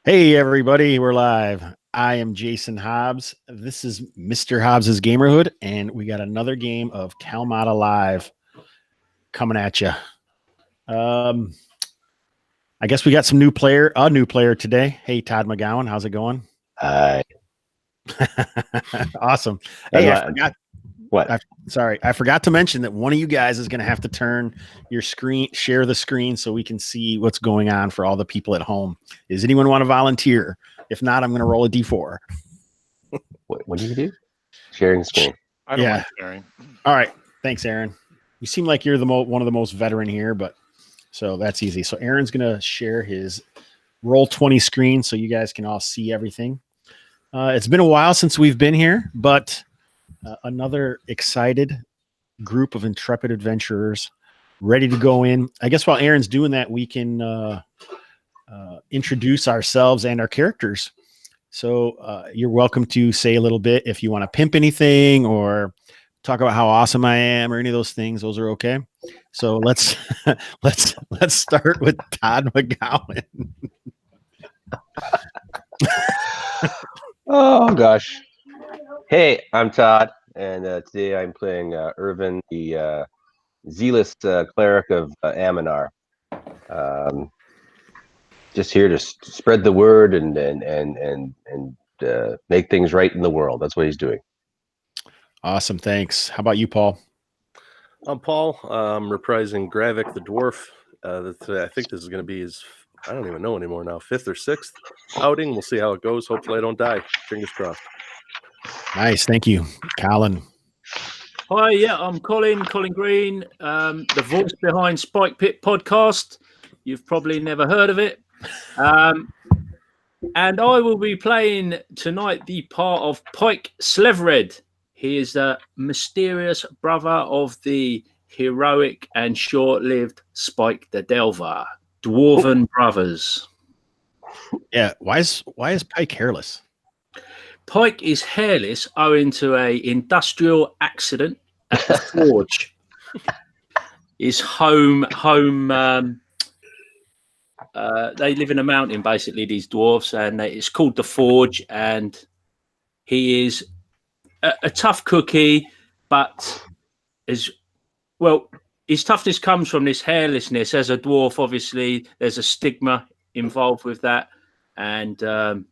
Hey, everybody, we're live. I am Jason Hobbs. This is Mr. Hobbs's Gamerhood, and we got another game of Kalmatta Live coming at you. I guess we got a new player today. Hey, Todd McGowan, how's it going? Hi. Awesome. Hey, I forgot. What? I forgot to mention that one of you guys is going to have to turn your screen, share the screen so we can see what's going on for all the people at home. Does anyone want to volunteer? If not, I'm going to roll a D4. What do you do? Sharing the screen. I don't like sharing. All right. Thanks, Aaron. You seem like you're one of the most veteran here, but so that's easy. So Aaron's going to share his Roll20 screen so you guys can all see everything. It's been a while since we've been here, but another excited group of intrepid adventurers ready to go in. I guess while Aaron's doing that, we can introduce ourselves and our characters. So you're welcome to say a little bit if you want to pimp anything or talk about how awesome I am or any of those things. Those are okay. So let's start with Todd McGowan. Oh gosh. Hey, I'm Todd, and today I'm playing Irvin, the zealous cleric of Aminar. Just here to spread the word and make things right in the world. That's what he's doing. Awesome, thanks. How about you, Paul? I'm Paul. I'm reprising Gravik the dwarf. I think this is going to be his, I don't even know anymore now, 5th or 6th outing. We'll see how it goes. Hopefully I don't die. Fingers crossed. Nice, thank you. Colin. Hi, yeah, I'm Colin Green, the voice behind Spike Pit Podcast. You've probably never heard of it. And I will be playing tonight the part of Pike Slevered. He is the mysterious brother of the heroic and short-lived Spike the Delver, Dwarven brothers. Yeah, why is Pike hairless? Pike is hairless owing to a industrial accident at the forge. His home. They live in a mountain, basically, these dwarves, and it's called the Forge. And he is a tough cookie, but his toughness comes from this hairlessness. As a dwarf, obviously, there's a stigma involved with that, and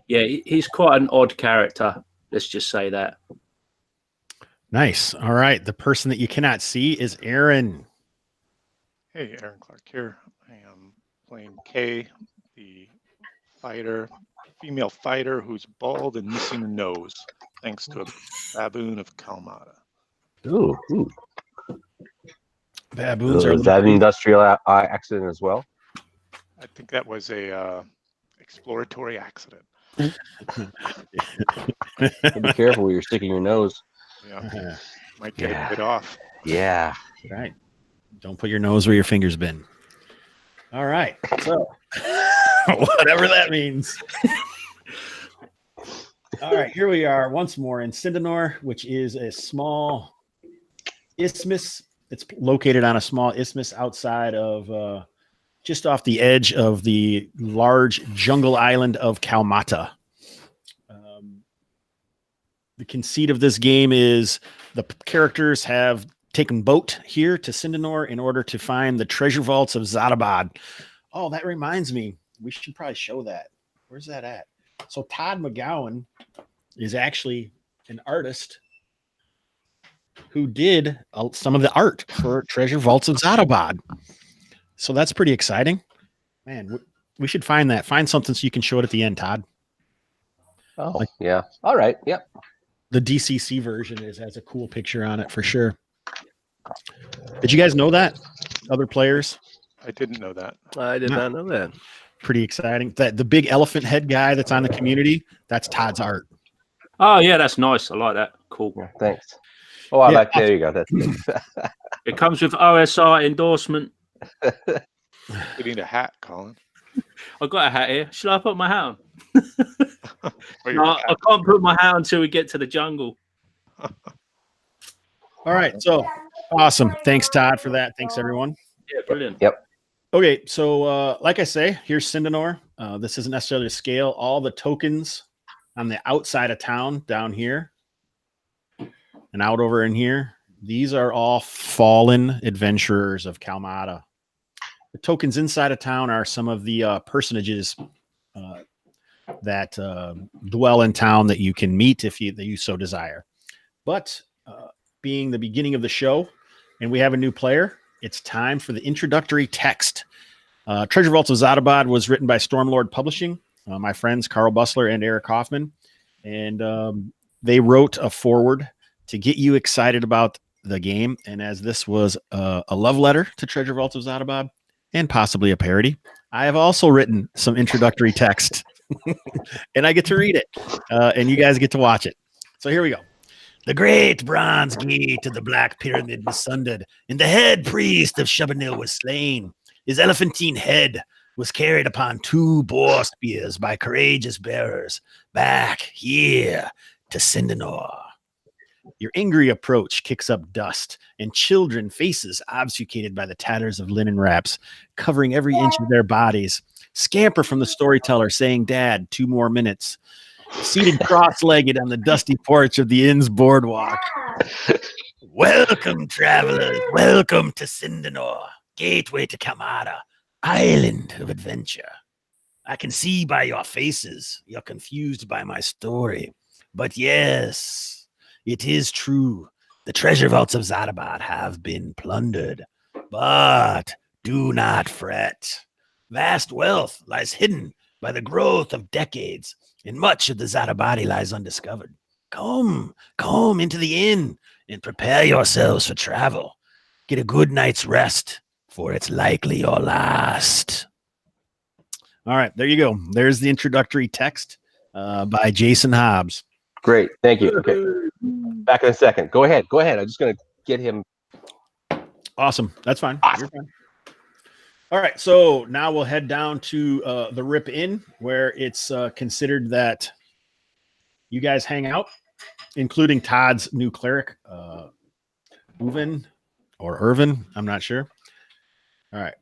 he's quite an odd character. Let's just say that. Nice. All right. The person that you cannot see is Aaron. Hey, Aaron Clark here. I am playing Kay, the female fighter who's bald and missing a nose, thanks to a baboon of Kalmatta. Ooh. Baboons is that an industrial accident as well? I think that was a exploratory accident. Be careful where you're sticking your nose. Yeah, might get a bit off. Yeah. Right. Don't put your nose where your finger's been. All right. So, whatever that means. All right. Here we are once more in Sindanore, which is a small isthmus. It's located on a small isthmus outside of just off the edge of the large jungle island of Kalmatta. The conceit of this game is the characters have taken boat here to Sindanore in order to find the treasure vaults of Zadabad. Oh, that reminds me. We should probably show that. Where's that at? So Todd McGowan is actually an artist who did some of the art for treasure vaults of Zadabad. So that's pretty exciting. Man, we should find that. Find something so you can show it at the end, Todd. Oh, yeah. All right. Yep. The DCC version has a cool picture on it for sure. Did you guys know that? Other players? I didn't know that. I did not know that. Pretty exciting. That the big elephant head guy that's on the community, that's Todd's art. Oh, yeah, that's nice. I like that. Cool. Yeah, thanks. Oh, I like there you go. That's good. It comes with OSR endorsement. You need a hat, Colin. I've got a hat here. Should I put my hat on? No, I can't put my hat on until we get to the jungle. All right. So awesome. Thanks, Todd, for that. Thanks, everyone. Yeah, brilliant. Yep. Okay. So like I say, here's Sindanore. This isn't necessarily a scale. All the tokens on the outside of town down here and out over in here, these are all fallen adventurers of Kalmatta. The tokens inside of town are some of the personages that dwell in town that you can meet if you so desire. But being the beginning of the show and we have a new player, it's time for the introductory text. Treasure Vaults of Zadabad was written by Stormlord Publishing, my friends Carl Bussler and Eric Hoffman. And they wrote a foreword to get you excited about the game. And as this was a love letter to Treasure Vaults of Zadabad and possibly a parody, I have also written some introductory text. And I get to read it. And you guys get to watch it. So here we go. The great bronze gate to the Black Pyramid was sundered, and the head priest of Shubanil was slain. His elephantine head was carried upon 2 boar spears by courageous bearers back here to Sindanore. Your angry approach kicks up dust, and children, faces obfuscated by the tatters of linen wraps, covering every inch of their bodies, scamper from the storyteller saying, "Dad, 2 more minutes." Seated cross-legged on the dusty porch of the inn's boardwalk. Welcome, travelers. Welcome to Sindanore, gateway to Kalmatta, island of adventure. I can see by your faces you're confused by my story. But yes, it is true. The treasure vaults of Zadabad have been plundered. But do not fret. Vast wealth lies hidden by the growth of decades, and much of the Zadabadi lies undiscovered. Come into the inn and prepare yourselves for travel. Get a good night's rest, for it's likely your last. All right, there you go. There's the introductory text by Jason Hobbs. Great, thank you. Okay, back in a second. Go ahead. I'm just going to get him. Awesome. That's fine. Awesome. You're fine. All right, so now we'll head down to the Rip Inn, where it's considered that you guys hang out, including Todd's new cleric, Irvin. I'm not sure. All right.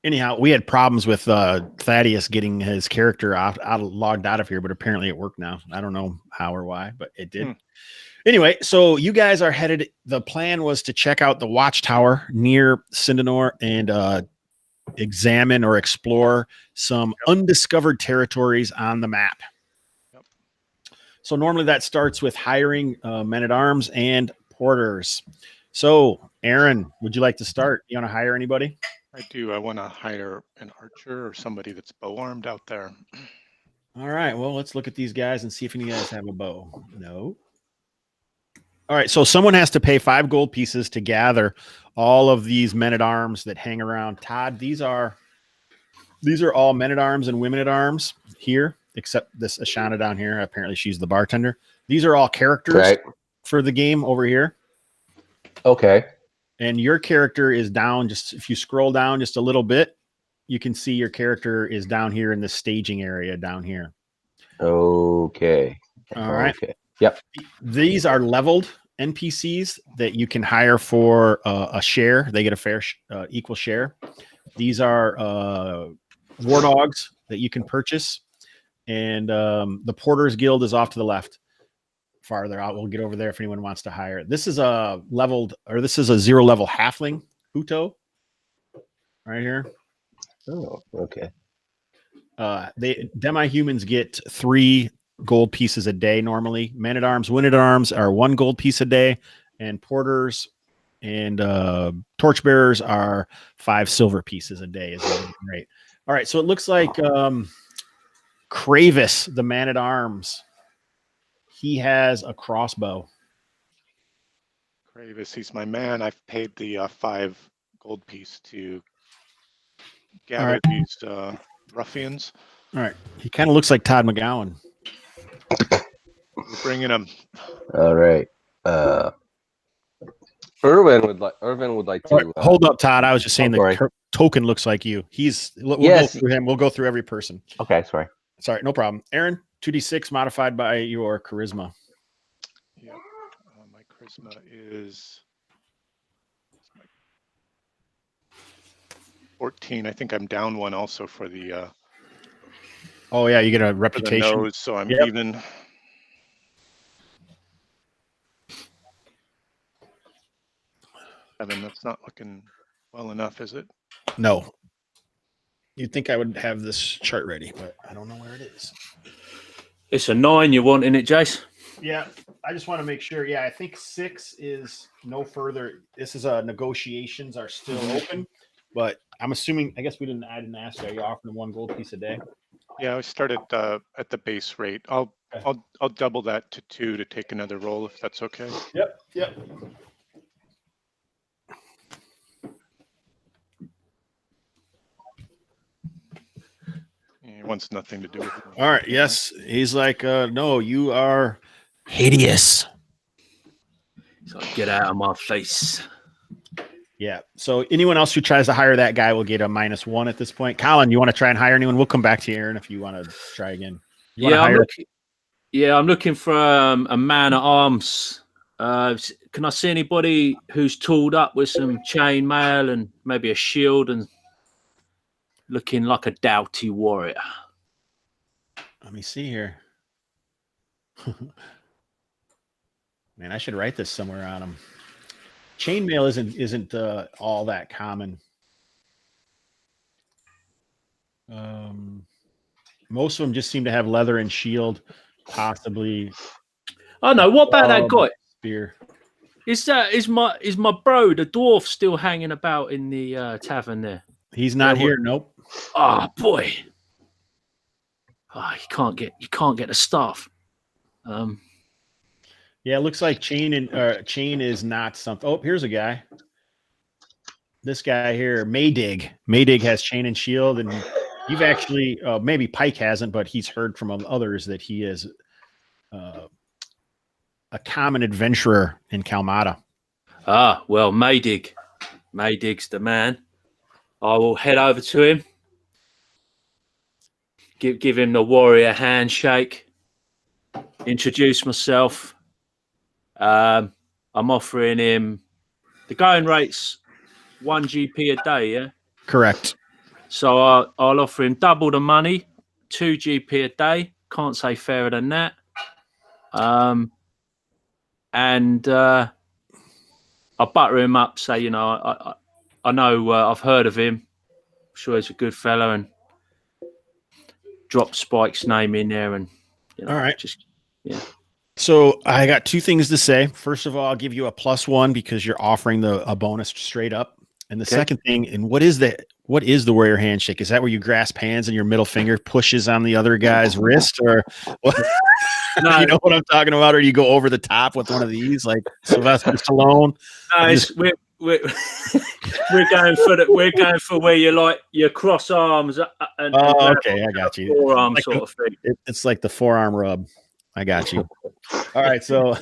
Anyhow, we had problems with Thaddeus getting his character logged out of here, but apparently it worked now. I don't know how or why, but it did. Anyway, so you guys are headed. The plan was to check out the watchtower near Sindanore and examine or explore some undiscovered territories on the map. Yep. So normally that starts with hiring men-at-arms and porters. So, Aron, would you like to start? You want to hire anybody? I do. I want to hire an archer or somebody that's bow armed out there. All right. Well, let's look at these guys and see if any of you guys have a bow. No. All right. So someone has to pay 5 gold pieces to gather all of these men-at-arms that hang around. Todd, these are all men-at-arms and women-at-arms here, except this Ashana down here. Apparently she's the bartender. These are all characters for the game over here. Okay. And your character is down. Just if you scroll down just a little bit, you can see your character is down here in the staging area down here. Okay. All right. Okay. Yep. These are leveled NPCs that you can hire for a share. They get a fair equal share. These are war dogs that you can purchase. And the Porters Guild is off to the left. Farther out, we'll get over there if anyone wants to hire. This is a 0 level halfling Huto right here. Oh, okay. Demi-humans get 3 gold pieces a day normally. Men-at-arms, women-at-arms are 1 gold piece a day, and porters and torchbearers are 5 silver pieces a day. Is great. All right, so it looks like Kravis, the man-at-arms, he has a crossbow. Kravis, he's my man. I've paid the 5 gold piece to gather these ruffians. All right. He kind of looks like Todd McGowan. We're bringing him. All right. Irvin would like to. Right, hold up, Todd. I was just saying the token looks like you. We'll go through him. We'll go through every person. Okay, sorry. Sorry, no problem. Aron, 2d6 modified by your charisma. Yeah, my charisma is 14. I think I'm down 1 also for the Oh yeah, you get a for the reputation. nose, so I'm Yep. even. Evan, that's not looking well enough, is it? No. You'd think I would have this chart ready, but I don't know where it is. It's a 9 you want in it, Jace? Yeah, I just want to make sure. Yeah, I think 6 is no further. This is negotiations are still open, but I'm assuming. I guess I didn't ask you. Are you offering 1 gold piece a day? Yeah, I started at the base rate. I'll double that to 2 to take another roll if that's okay. Yep. He wants nothing to do with it. All right. Yes, he's like, no, you are hideous. So get out of my face. Yeah. So anyone else who tries to hire that guy will get a -1 at this point. Colin, you want to try and hire anyone? We'll come back to you, Aaron, if you want to try again. I'm looking for a man at arms. Can I see anybody who's tooled up with some chain mail and maybe a shield and looking like a doughty warrior? Let me see here. Man, I should write this somewhere on him. Chainmail isn't all that common. Most of them just seem to have leather and shield, possibly. Oh no! What about that guy? Spear. Is my bro the dwarf still hanging about in the tavern there? He's not here. Nope. Oh boy! Oh, you can't get the staff. Yeah, it looks like chain is not something. Oh, here's a guy. This guy here, Maydig. Maydig has chain and shield, and you've actually maybe Pike hasn't, but he's heard from others that he is a common adventurer in Kalmatta. Ah, well, Maydig's the man. I will head over to him, give him the warrior handshake, introduce myself. I'm offering him the going rate's 1 GP a day, yeah? Correct. So I'll offer him double the money, 2 GP a day. Can't say fairer than that. And I'll butter him up, say, I know I've heard of him. I'm sure he's a good fella, and drop Spike's name in there. And all right, just yeah. So I got 2 things to say. First of all, I'll give you a +1 because you're offering a bonus straight up. And the second thing, and what is the warrior handshake? Is that where you grasp hands and your middle finger pushes on the other guy's wrist, or what? No, you know what I'm talking about? Or you go over the top with one of these, like Sylvester Stallone? No, we're going for where you cross arms. And okay, I got you. Forearm like sort of thing. It's like the forearm rub. I got you. All right, so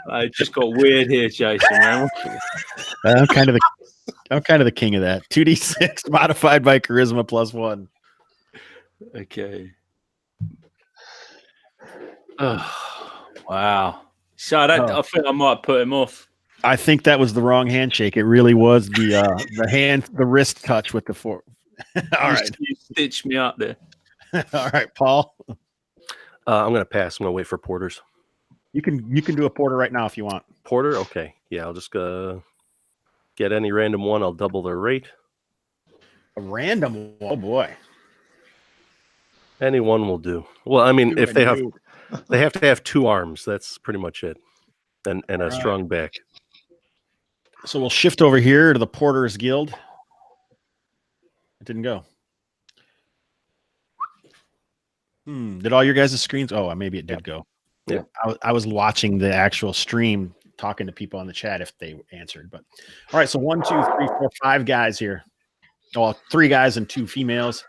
I just got weird here, Jason. Man. I'm kind of the king of that. 2d6 modified by charisma +1. Okay. Oh, wow. So I think I might put him off. I think that was the wrong handshake. It really was the wrist touch with the four. All right, you stitched me up there. All right, Paul. I'm going to pass. I'm going to wait for porters. You can do a porter right now if you want. Porter? Okay. Yeah, I'll just get any random one. I'll double their rate. A random one? Oh, boy. Any one will do. Well, I mean, if they have to have 2 arms. That's pretty much it. And a strong back. So we'll shift over here to the Porters Guild. It didn't go. Did all your guys' screens? Oh, maybe it did go. Yeah. I was watching the actual stream, talking to people on the chat if they answered. But all right, so 1, 2, 3, 4, 5 guys here. Well, 3 guys and 2 females.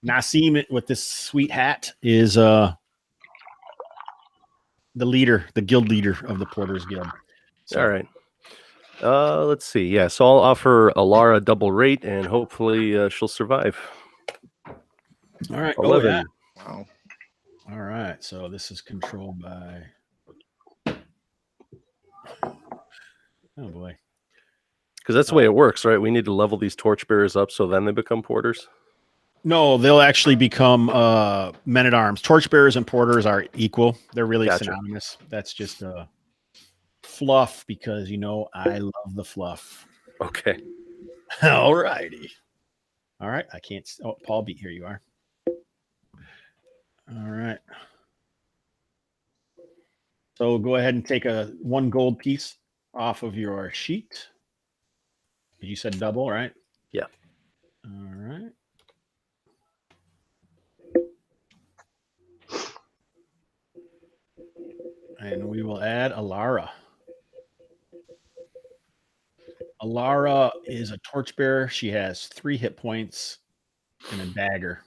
Nassim with this sweet hat is the leader, the guild leader of the Porters Guild. So, all right. Let's see. Yeah, so I'll offer Alara double rate, and hopefully she'll survive. All right. 11. Oh, yeah. Wow. All right. So this is controlled by. Oh boy. Because that's the way it works, right? We need to level these torchbearers up so then they become porters. No, they'll actually become men at arms. Torchbearers and porters are equal. They're really Gotcha. synonymous. That's just fluff because I love the fluff. Okay. All righty. All right. I can't. Oh, Paul beat. Here you are. All right. So go ahead and take one gold piece off of your sheet. You said double, right? Yeah. All right. And we will add Alara. Alara is a torchbearer. She has 3 hit points and a dagger.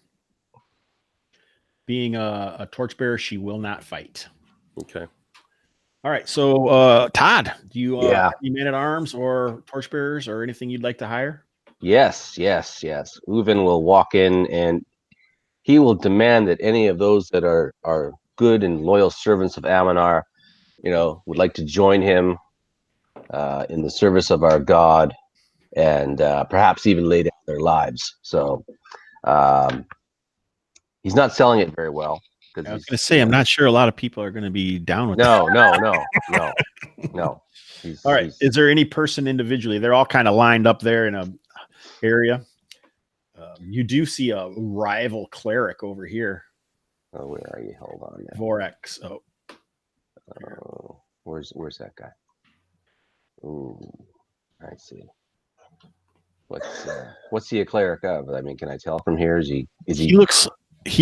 Being a torchbearer, she will not fight. Okay. All right. So, Todd, do you have any men at arms or torchbearers or anything you'd like to hire? Yes. Uven will walk in and he will demand that any of those that are good and loyal servants of Aminar, would like to join him in the service of our God, and perhaps even lay down their lives. So he's not selling it very well. I was going to say, I'm not sure a lot of people are going to be down with No. All right. Is there any person individually? They're all kind of lined up there in a area. You do see a rival cleric over here. Oh, where are you? Hold on. Vorex. Oh, where's that guy? Ooh, I see. What's he a cleric of? I mean, can I tell from here? He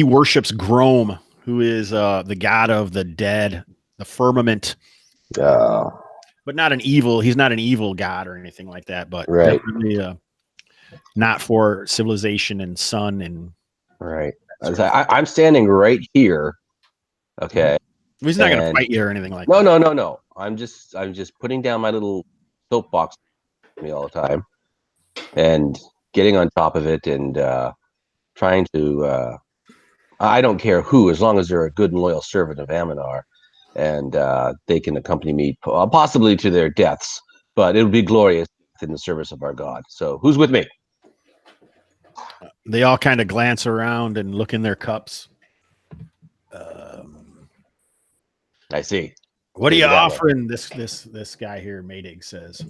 worships Grome, who is the god of the dead, the firmament. But not an evil. He's not an evil god or anything like that. But right. Definitely not for civilization and sun and right. I'm standing right here. Okay. He's not going to fight you or anything like that. No. I'm just putting down my little soapbox me all the time and getting on top of it and trying to. I don't care who, as long as they're a good and loyal servant of Aminar, and they can accompany me possibly to their deaths, but it'll be glorious in the service of our God. So who's with me? They all kind of glance around and look in their cups. I see. What are you offering? This guy here, Maydig says.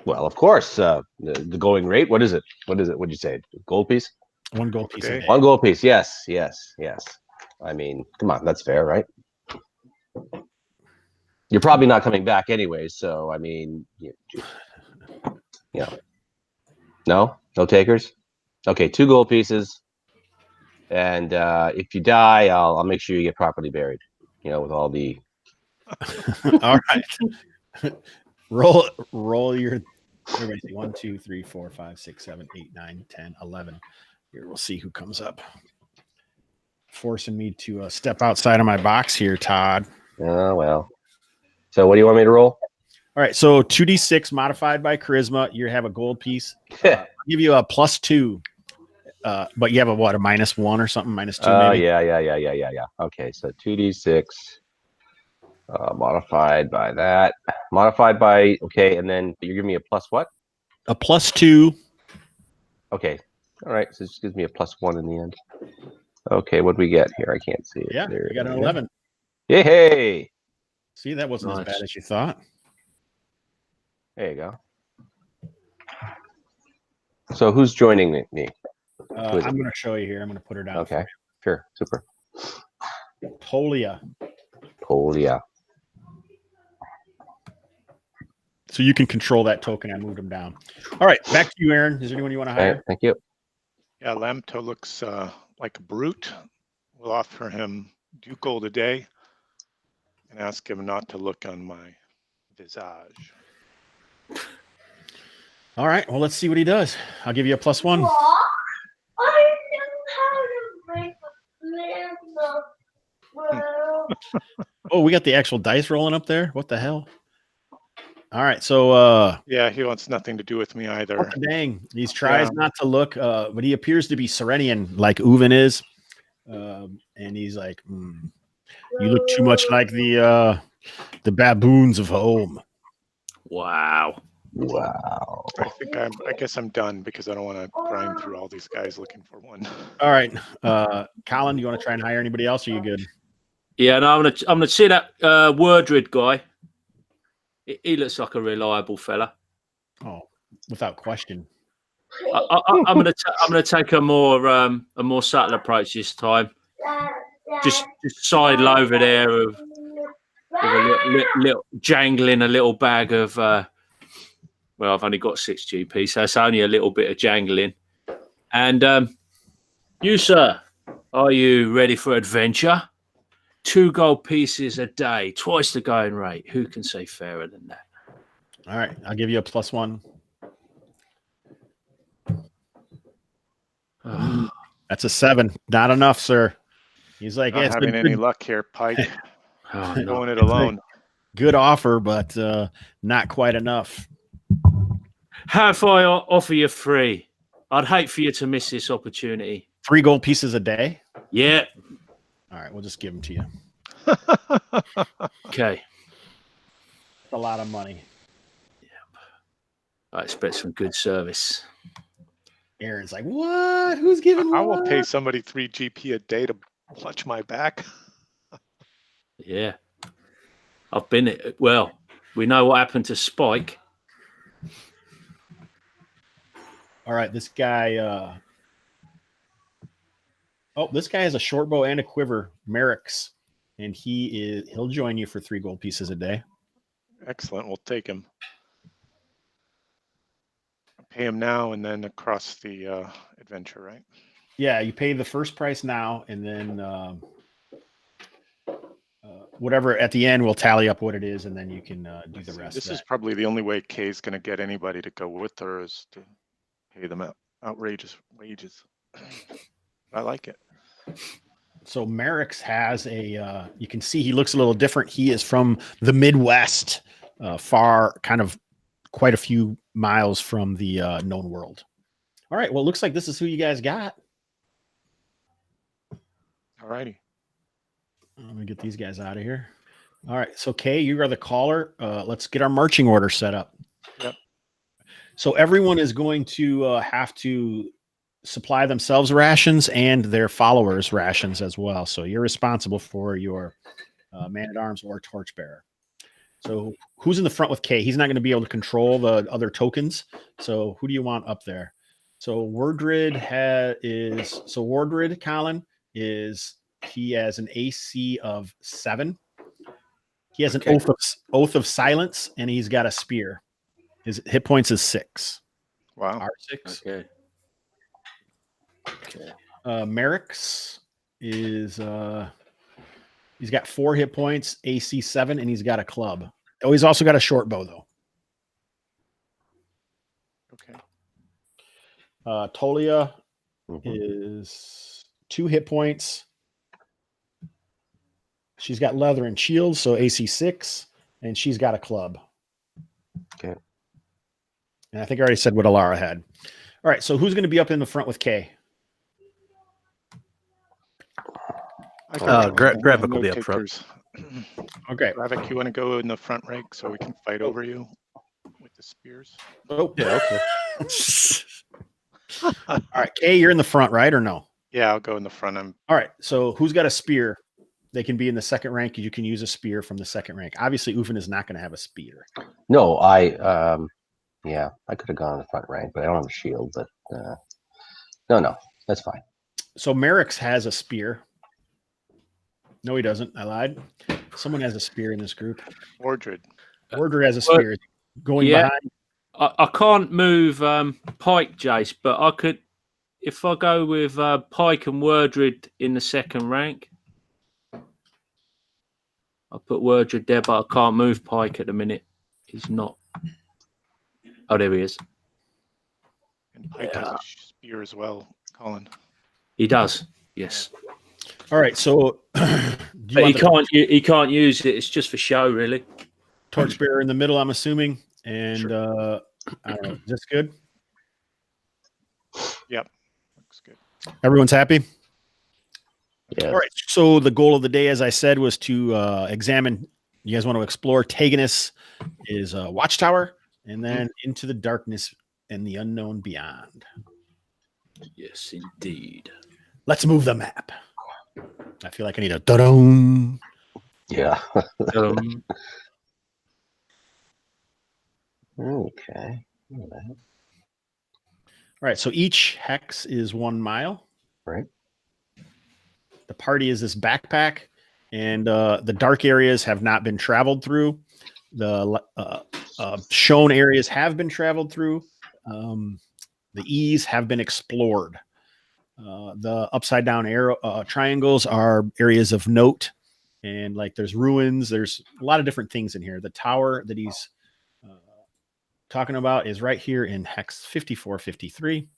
Well, of course, the going rate. What is it? What'd you say? Gold piece? 1 gold piece. Okay. 1 gold piece. Yes. I mean, come on, that's fair, right? You're probably not coming back anyway, so I mean, no takers. Okay, 2 gold pieces, and if you die, I'll make sure you get properly buried. With all the. All right. Roll your. Everybody see 1, 2, 3, 4, 5, 6, 7, 8, 9, 10, 11. Here, we'll see who comes up. Forcing me to step outside of my box here, Todd. Oh, well. So what do you want me to roll? All right, so 2d6 modified by charisma. You have a gold piece. I'll give you a +2. But you have a -1 or something, -2. Oh, maybe? yeah. Okay, so 2d6 modified by that. Modified by, okay, and then you're giving me a plus what? A +2. Okay. All right, so it just gives me a +1 in the end. Okay, what do we get here? I can't see it. Yeah, There you got an 11. Hey! See, that wasn't as bad as you thought. There you go. So who's joining me? I'm going to show you here. I'm going to put her down. Okay, sure, super. Polia. So you can control that token. I moved him down. All right, back to you, Aaron. Is there anyone you want to hire? Right, thank you. Yeah, Lamto looks like a brute. We'll offer him 2 gold a day and ask him not to look on my visage. All right, well, let's see what he does. I'll give you a +1. I know how to make a world. Oh, we got the actual dice rolling up there. What the hell? All right, so Yeah, he wants nothing to do with me either. dang, he tries not to look, but he appears to be Serenian like Uven is, and he's like, you look too much like the baboons of home. Wow. Wow. I guess I'm done because I don't want to grind through all these guys looking for one. All right. Colin, do you want to try and hire anybody else? Or are you good? Yeah, no, I'm gonna see that Wordred guy. He looks like a reliable fella. Oh, without question. I'm gonna take a more subtle approach this time. Just sidle over there with a little jangling a little bag of. Well, I've only got 6 GP, so it's only a little bit of jangling. And you, sir, are you ready for adventure? 2 gold pieces a day, twice the going rate. Who can say fairer than that? All right. I'll give you a +1. That's a 7. Not enough, sir. He's like, Not it's having a any good, luck here, Pike. Oh, no. Going it alone. good offer, but not quite enough. How if I offer you 3? I'd hate for you to miss this opportunity. 3 gold pieces a day. Yeah. All right. We'll just give them to you. Okay. That's a lot of money. I expect some good service. Aaron's like, what? Who's giving I will what? pay somebody 3 GP a day to clutch my back. Yeah. I've been well. We know what happened to Spike. All right. This guy. This guy has a short bow and a quiver, Merrick's, and he'll join you for 3 gold pieces a day. Excellent. We'll take him. Pay him now and then across the adventure, right? Yeah, you pay the first price now, and then whatever at the end we'll tally up what it is, and then you can do the rest. This is probably the only way Kay's going to get anybody to go with her is to pay them outrageous wages. I like it. So Merrick's has a. You can see he looks a little different. He is from the Midwest, far kind of quite a few miles from the known world. All right. Well, it looks like this is who you guys got. All righty. I'm gonna get these guys out of here. All right. So Kay, you are the caller. Let's get our marching order set up. Yep. So everyone is going to have to supply themselves rations and their followers rations as well. So you're responsible for your man-at-arms or torchbearer. So who's in the front with Kay? He's not going to be able to control the other tokens. So who do you want up there? So Wordred Wordred, Colin, he has an AC of 7. He has an oath of silence, and he's got a spear. His hit points is 6. Wow. R6. Okay. Merrick's is he's got 4 hit points, AC 7, and he's got a club. Oh, he's also got a short bow though. Okay. Tolia is 2 hit points. She's got leather and shields, so AC 6, and she's got a club. Okay. And I think I already said what Alara had. All right, so who's going to be up in the front with Kay? Gravik will be up front. Okay. Gravik, you want to go in the front rank so we can fight over you with the spears? Oh, Yeah, okay. all right, Kay, you're in the front, right, or no? Yeah, I'll go in the front. All right, so who's got a spear? They can be in the second rank. You can use a spear from the second rank. Obviously, Ufin is not going to have a spear. No, I could have gone in the front rank, but I don't have a shield. But no, that's fine. So Merrick's has a spear. No, he doesn't. I lied. Someone has a spear in this group. Wardred. Wardred has a spear. Going behind. I can't move Pike, Jace, but I could, if I go with Pike and Wordred in the second rank. I'll put Wordred there, but I can't move Pike at the minute. He's not. Oh, there he is. And Pike has a spear as well, Colin. He does. Yes. All right. So but he can't use it. It's just for show, really. Torchbearer in the middle, I'm assuming. And I don't know. Is this good? Yep. Looks good. Everyone's happy? Yeah. All right. So the goal of the day, as I said, was to examine. You guys want to explore Taganus' watchtower and then into the darkness and the unknown beyond. Yes, indeed. Let's move the map. I feel like I need a da-dum. Yeah. Um, Okay. All All right, so each hex is 1 mile. right. The party is this backpack, and the dark areas have not been traveled through. The shown areas have been traveled through. The E's have been explored. The upside down arrow triangles are areas of note, and like there's ruins. There's a lot of different things in here. The tower that he's talking about is right here in hex 5453.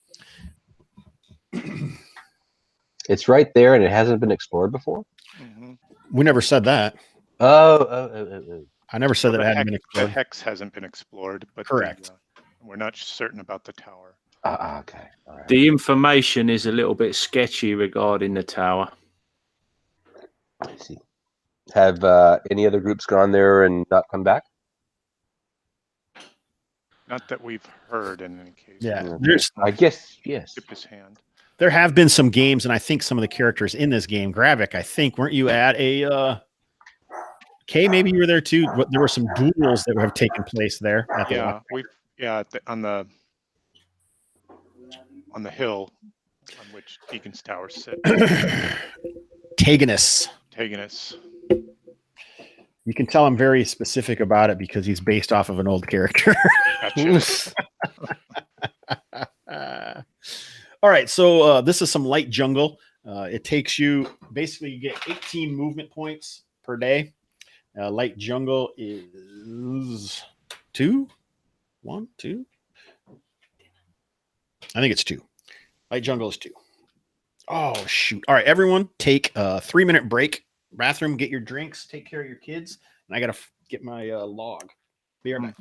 It's right there, and it hasn't been explored before. Mm-hmm. We never said that. Oh. I never said that it hadn't been The explored. hex hasn't been explored, but Correct. we're not certain about the tower. Okay. All right. the information is a little bit sketchy regarding the tower. I see. Have any other groups gone there and not come back? Not that we've heard in any case. Yeah, there's I guess yes. Tip his hand. there have been some games, and I think some of the characters in this game, Gravik, I think, weren't you at a Kay? Maybe you were there too. There were some duels that have taken place there. At the On the hill on which Deacon's Tower sits. Taganus. Taganus. You can tell I'm very specific about it because he's based off of an old character. Gotcha. All right, so this is some light jungle. It takes you basically you get 18 movement points per day. Light jungle is 2, 1, 2. I think it's 2. Light jungle is 2. Oh shoot! All right, everyone, take a 3-minute break. Bathroom, get your drinks, take care of your kids, and I gotta get my log. Be right back.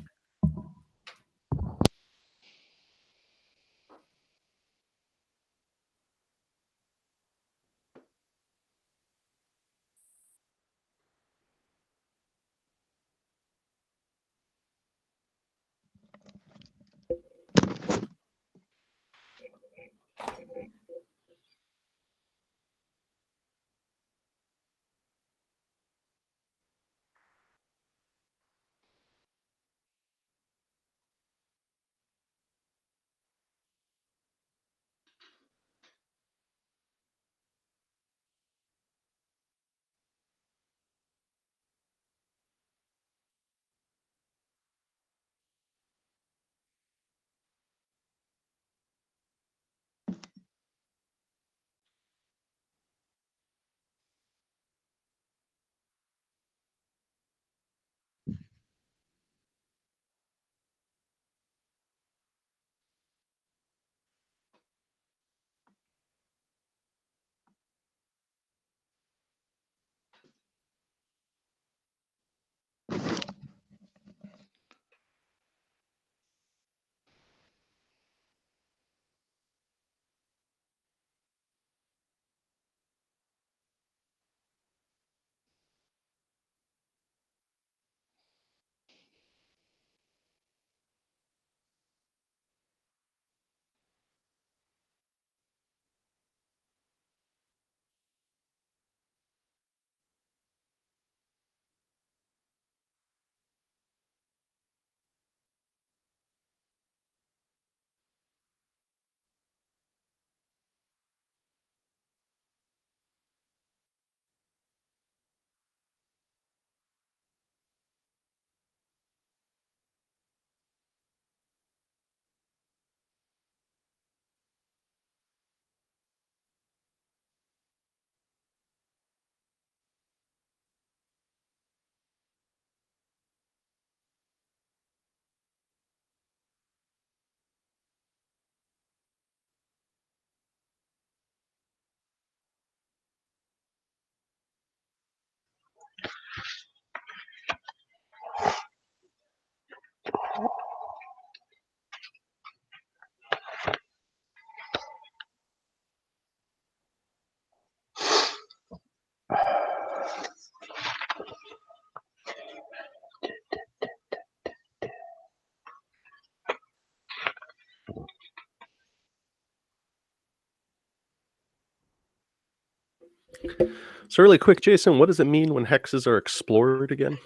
So really quick, Jason, what does it mean when hexes are explored again?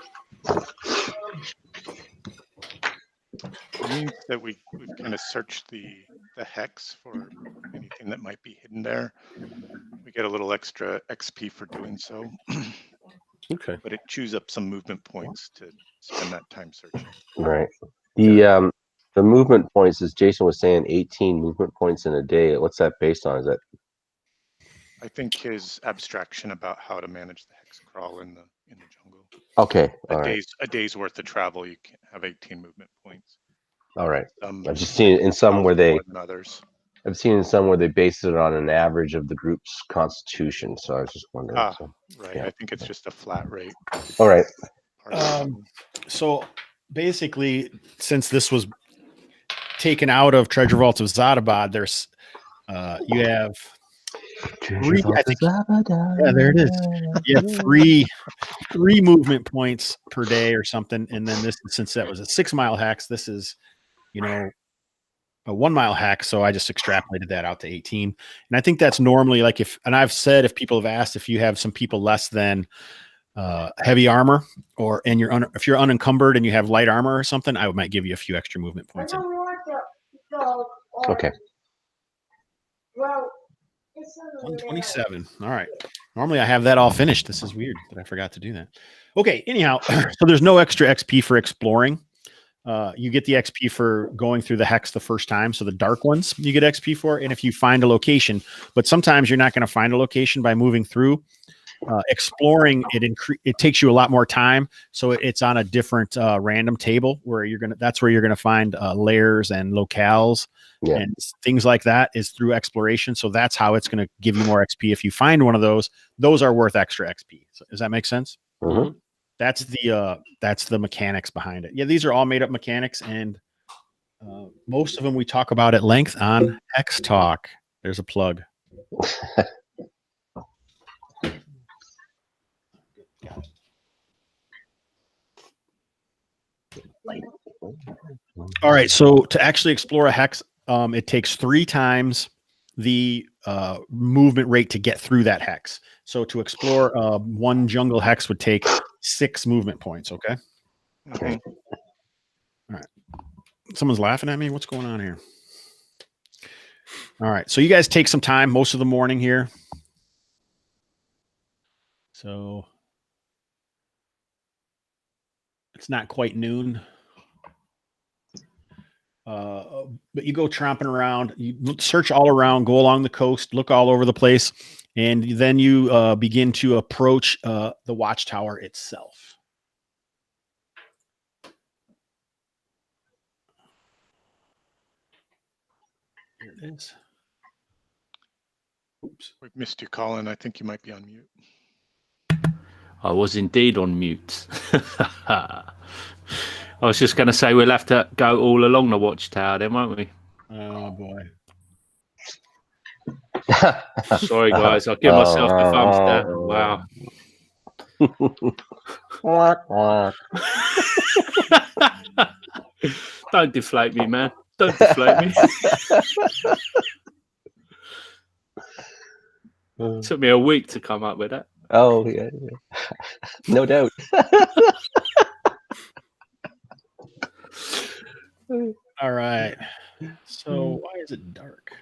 It means that we've kind of searched the hex for anything that might be hidden there. We get a little extra XP for doing so. Okay. But it chews up some movement points to spend that time searching. Right. The movement points, as Jason was saying, 18 movement points in a day. What's that based on? Is that I think his abstraction about how to manage the hex crawl in the jungle. okay? All right. A day's worth of travel, you can have 18 movement points. All right. Some I've just seen it in some where they. more than others. I've seen in some where they base it on an average of the group's constitution. So I was just wondering. Right. Yeah. I think it's just a flat rate. All right. So basically, since this was taken out of Treasure Vaults of Zadabad, there's you have three. I think, yeah, there it is. You have three movement points per day or something, and then this, since that was a 6 mile hex, this is, a 1 mile hex. So I just extrapolated that out to 18, and I think that's normally like and I've said, if people have asked, if you have some people less than heavy armor, if you're unencumbered and you have light armor or something, I might give you a few extra movement points. Okay. 127. All right. Normally I have that all finished. This is weird that I forgot to do that. Okay. Anyhow, so there's no extra XP for exploring. You get the XP for going through the hex the first time. So the dark ones you get XP for, and if you find a location, but sometimes you're not going to find a location by moving through. Exploring it takes you a lot more time, so it's on a different random table where that's where you're gonna find layers and locales and things like that is through exploration. So that's how it's gonna give you more XP. If you find one of those are worth extra XP. So, does that make sense? Mm-hmm. That's the mechanics behind it. Yeah, these are all made up mechanics, and most of them we talk about at length on X Talk. There's a plug. All right, so to actually explore a hex, it takes 3 times the movement rate to get through that hex. So to explore one jungle hex would take 6 movement points. Okay. Okay. All right. Someone's laughing at me. What's going on here? All right. So you guys take some time, most of the morning here. So it's not quite noon. But you go tromping around, you search all around, go along the coast, look all over the place, and then you begin to approach the watchtower itself. Here it is. Oops. We've missed you, Colin. I think you might be on mute. I was indeed on mute. I was just going to say we'll have to go all along the watchtower then, won't we? Oh, boy. Sorry, guys. I'll give myself the thumbs down. Wow. Don't deflate me, man. Don't deflate me. Took me a week to come up with that. Oh, yeah. No doubt. All right. So why is it dark?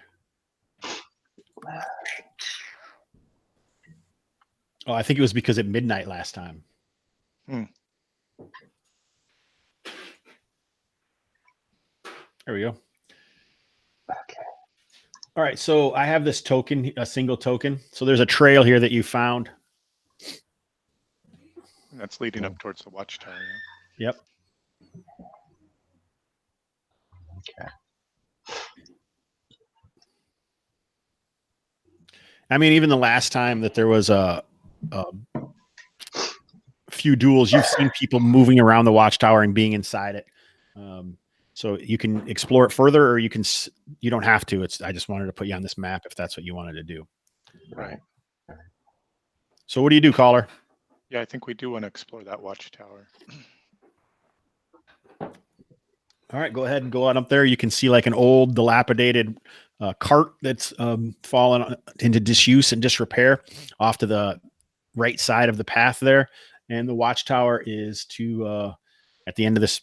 Oh, I think it was because at midnight last time. There we go. Okay. All right. So I have this token, a single token. So there's a trail here that you found. And that's leading up towards the watchtower. Yeah? Yep. Okay. I mean, even the last time that there was a few duels, you've seen people moving around the watchtower and being inside it. So you can explore it further, or you don't have to. I just wanted to put you on this map if that's what you wanted to do. Right. So what do you do, caller? Yeah, I think we do want to explore that watchtower. All right, go ahead and go on up there. You can see like an old dilapidated cart that's fallen into disuse and disrepair off to the right side of the path there. And the watchtower is to at the end of this,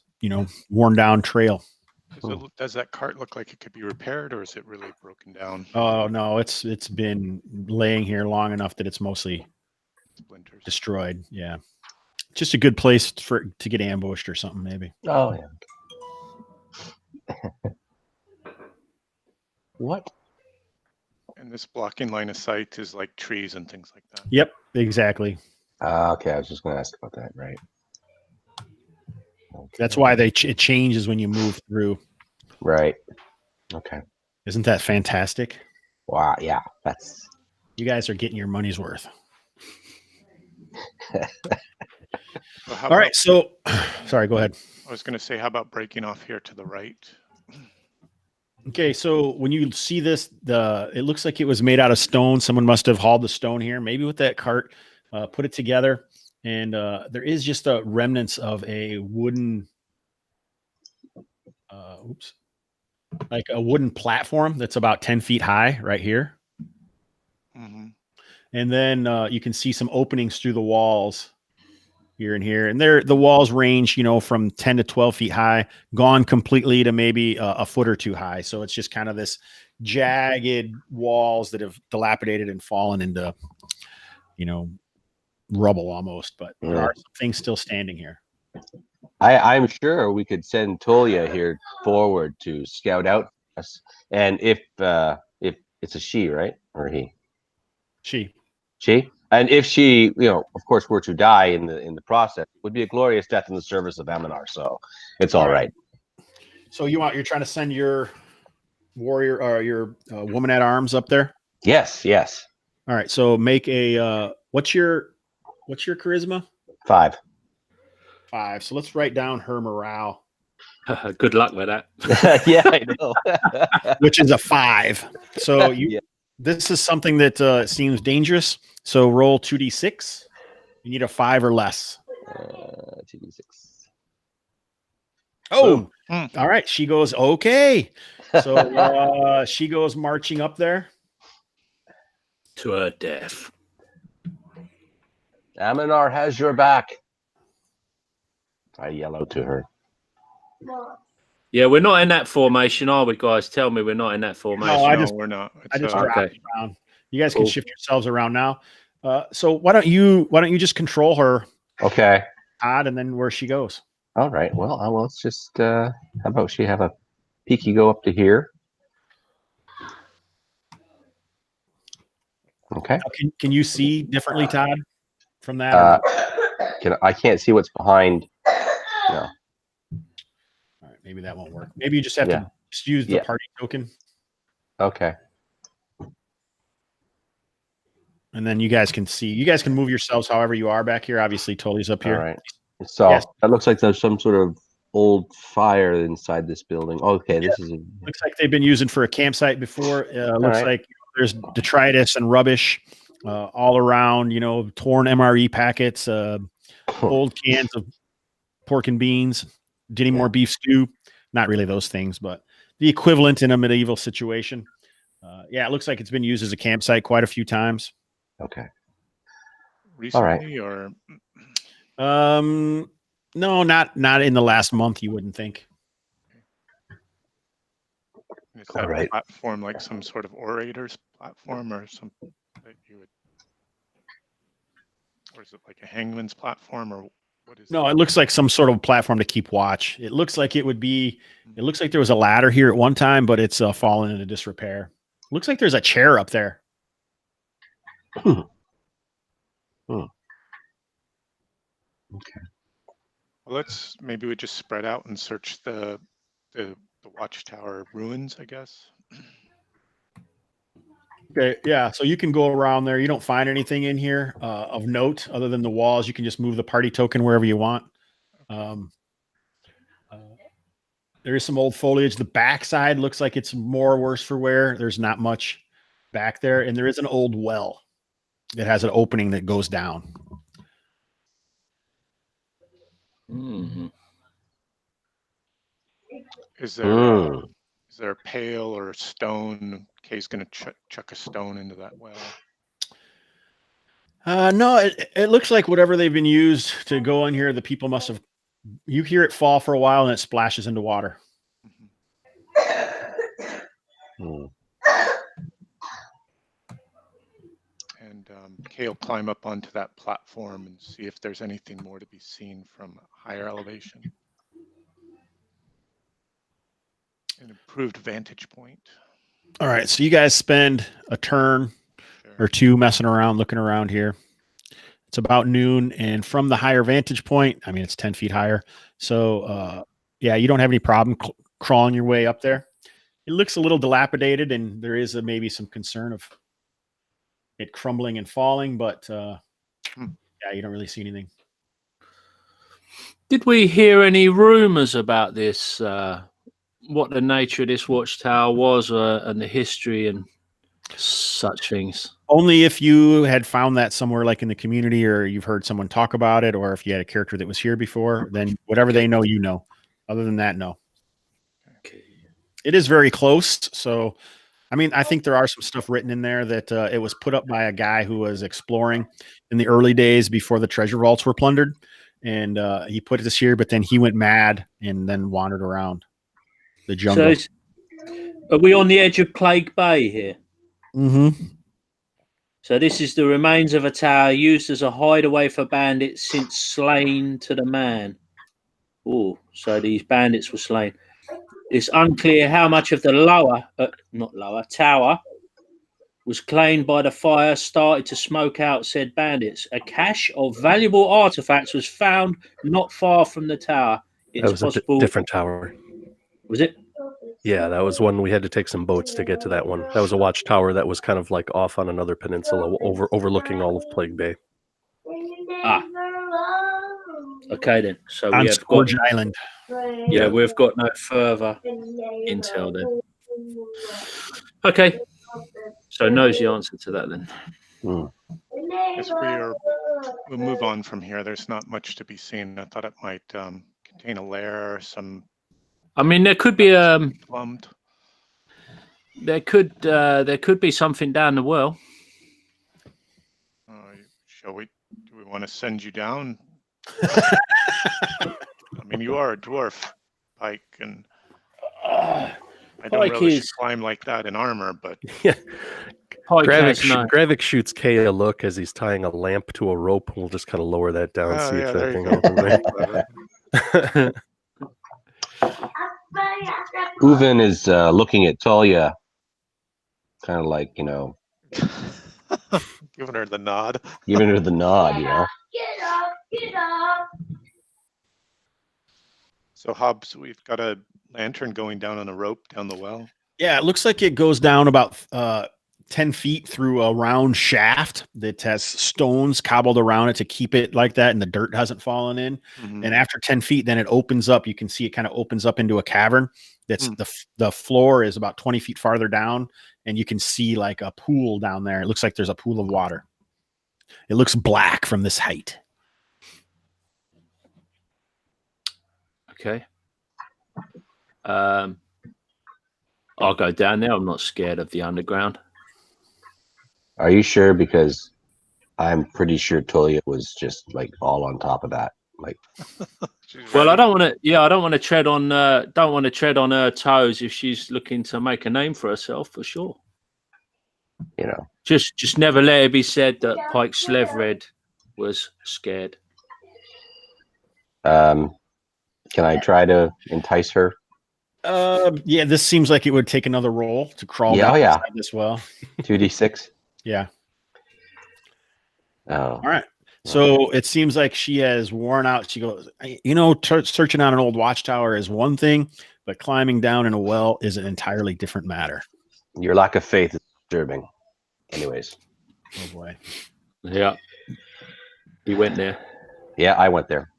worn down trail. Does that cart look like it could be repaired, or is it really broken down? Oh no, it's been laying here long enough that it's mostly Splinters. destroyed. Yeah, just a good place to get ambushed or something, maybe. Oh yeah. What? And this blocking line of sight is like trees and things like that. Yep, exactly. Okay, I was just going to ask about that. Right. Okay. That's why it changes when you move through. Right. Okay. Isn't that fantastic? Wow. Yeah. That's. You guys are getting your money's worth. All right. So, sorry, go ahead. I was going to say, how about breaking off here to the right? Okay, so when you see this, it looks like it was made out of stone. Someone must have hauled the stone here, maybe with that cart, put it together, and there is just a remnants of a wooden, like a wooden platform that's about 10 feet high right here. Mm-hmm. And then you can see some openings through the walls here and here. And the walls range, from 10 to 12 feet high, gone completely to maybe a foot or two high. So it's just kind of this jagged walls that have dilapidated and fallen into, rubble almost. But there are some things still standing here. I'm sure we could send Tolia here forward to scout out us. And if it's a she, right? Or he? She. And if she, of course, were to die in the process, it would be a glorious death in the service of Aminar. So it's all right. So you're trying to send your warrior or your woman at arms up there? Yes. All right. So make a what's your charisma? 5. 5. So let's write down her morale. Good luck with that. Yeah, I know. Which is a 5. So this is something that seems dangerous. So roll 2d6. You need a 5 or less. 2d6. Oh, all right. She goes, okay. So she goes marching up there. To her death. Aminar has your back. I yell out to her. Yeah, we're not in that formation, are we, guys? Tell me we're not in that formation. No, we're not. I just okay. dropped around. You guys can shift yourselves around now. So why don't you just control her, Okay. Todd, and then where she goes? All right. Well, let's just. How about she have a peeky go up to here? Okay. Can you see differently, Todd, from that? I can't see what's behind. No. All right, maybe that won't work. Maybe you just have to use the party token. Okay. And then you guys can see. You guys can move yourselves however you are back here. Obviously, Tully's up here. All right. So that looks like there's some sort of old fire inside this building. Okay, this is. Looks like they've been using for a campsite before. Looks like there's detritus and rubbish all around. Torn MRE packets, old cans of pork and beans, Dinty Moore beef stew. Not really those things, but the equivalent in a medieval situation. It looks like it's been used as a campsite quite a few times. Okay. Recently, or no, not in the last month. You wouldn't think. is that platform like some sort of orator's platform, or something that you would, or is it like a hangman's platform, or what is? No, it looks like some sort of platform to keep watch. It looks like it would be. It looks like there was a ladder here at one time, but it's fallen into disrepair. Looks like there's a chair up there. Okay. Well, maybe we just spread out and search the watchtower ruins, I guess. Okay, yeah. So you can go around there. You don't find anything in here of note other than the walls. You can just move the party token wherever you want. There is some old foliage. The backside looks like it's more worse for wear. There's not much back there, and there is an old well that has an opening that goes down. Is there Is there a pail or a stone? Kay's going to chuck a stone into that well. No, it looks like whatever they've been used to go in here, the people must have. You hear it fall for a while and it splashes into water. Hmm. And Kay will climb up onto that platform and see if there's anything more to be seen from higher elevation. An improved vantage point. All right, so you guys spend a turn or two messing around, looking around here. It's about noon, and from the higher vantage point, I mean, it's 10 feet higher. So, yeah, you don't have any problem crawling your way up there. It looks a little dilapidated, and there is maybe some concern of it crumbling and falling, but yeah, you don't really see anything. Did we hear any rumors about this? What the nature of this watchtower was, and the history and such things? Only if you had found that somewhere like in the community, or you've heard someone talk about it, or if you had a character that was here before, then whatever they know, you know. Other than that, no. Okay. It is very close. So, I mean, I think there are some stuff written in there that it was put up by a guy who was exploring in the early days before the treasure vaults were plundered. And he put this here, but then he went mad and then wandered around the jungle. So are we on the edge of Plague Bay here? Mm-hmm. So this is the remains of a tower used as a hideaway for bandits since slain to the man. Oh, so these bandits were slain. It's unclear how much of the tower was claimed by the fire started to smoke out said bandits. A cache of valuable artifacts was found not far from the tower. That was a different tower. Was it? Yeah, that was one we had to take some boats to get to that one. That was a watchtower that was kind of like off on another peninsula overlooking all of Plague Bay. Ah. Okay then. So On we have Scourge Island. Yeah, we've got no further intel then. Okay. So knows the answer to that then. Yes, we'll move on from here. There's not much to be seen. I thought it might contain a lair or some. I mean, there could be plumbed. There could be something down the well. Shall we? Do we want to send you down? I mean, you are a dwarf, Pike, and I don't really climb like that in armor, but yeah. Gravik shoots Kay a look as he's tying a lamp to a rope. We'll just kind of lower that down, see if that thing opens there. Uven is looking at Talia, kind of like, giving her the nod. Giving her the nod, Get up, get up. So Hobbs, we've got a lantern going down on a rope down the well. Yeah, it looks like it goes down about 10 feet through a round shaft that has stones cobbled around it to keep it like that, and the dirt hasn't fallen in. Mm-hmm. And after 10 feet, then it opens up. You can see it kind of opens up into a cavern. That's the floor is about 20 feet farther down, and you can see like a pool down there. It looks like there's a pool of water. It looks black from this height. Okay. I'll go down there. I'm not scared of the underground. Are you sure? Because I'm pretty sure Talia was just like all on top of that. Like, well, I don't want to. Yeah, I don't want to tread on. Don't want to tread on her toes if she's looking to make a name for herself, for sure. You know, just never let it be said that Pike Slevred was scared. Can I try to entice her? Yeah, this seems like it would take another roll to crawl down inside this well. 2d6. Yeah. Oh. All right. So it seems like she has worn out. She goes, searching on an old watchtower is one thing, but climbing down in a well is an entirely different matter. Your lack of faith is disturbing. Anyways. Oh boy. Yeah. He went there. Yeah, I went there.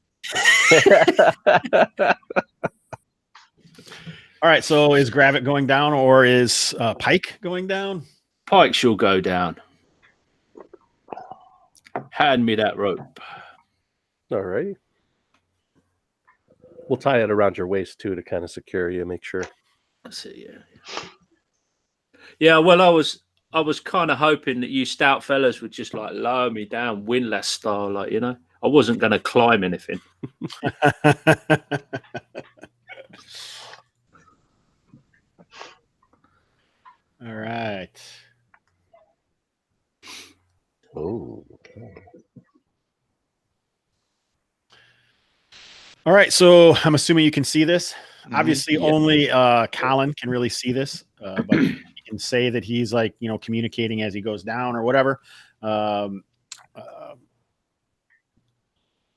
All right. So is Gravik going down, or is Pike going down? Pike shall go down. Hand me that rope. All right. We'll tie it around your waist too to kind of secure you, make sure. That's it. Yeah. Yeah. Well, I was kind of hoping that you stout fellas would just like lower me down, windlass style, like I wasn't going to climb anything. All right. Oh, okay. All right. So I'm assuming you can see this. Obviously, Yeah. only Colin can really see this, but he can say that he's like communicating as he goes down or whatever.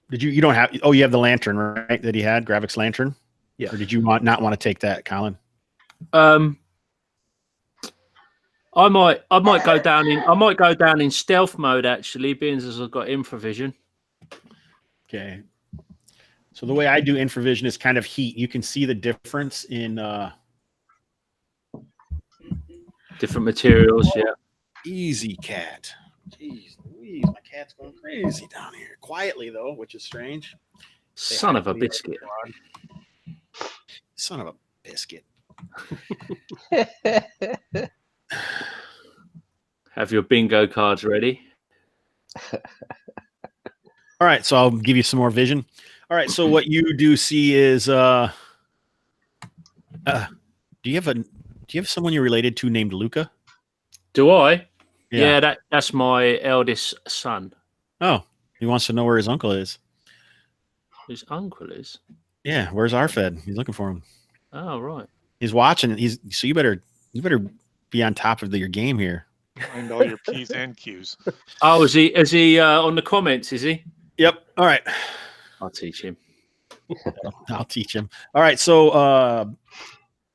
Did you don't have? Oh, you have the lantern, right? That he had, Gravik's lantern. Yeah. Or did you not want to take that, Colin? I might go down in stealth mode actually, being as I've got infravision. Okay. So the way I do infravision is kind of heat. You can see the difference in Different materials, yeah. easy cat. Jeez Louise, my cat's going crazy down here. Quietly though, which is strange. Son of a biscuit. Son of a biscuit. Have your bingo cards ready. All right, so I'll give you some more vision. All right, so what you do see is do you have someone you're related to named Luca? Do I? Yeah, that's my eldest son. Oh, he wants to know where his uncle is. His uncle is? Yeah, where's Arfed? He's looking for him. Oh, right. He's watching. So you better be on top of your game here. Find all your P's and Q's. Oh, is he on the comments, is he? Yep. All right. I'll teach him. I'll teach him. All right. So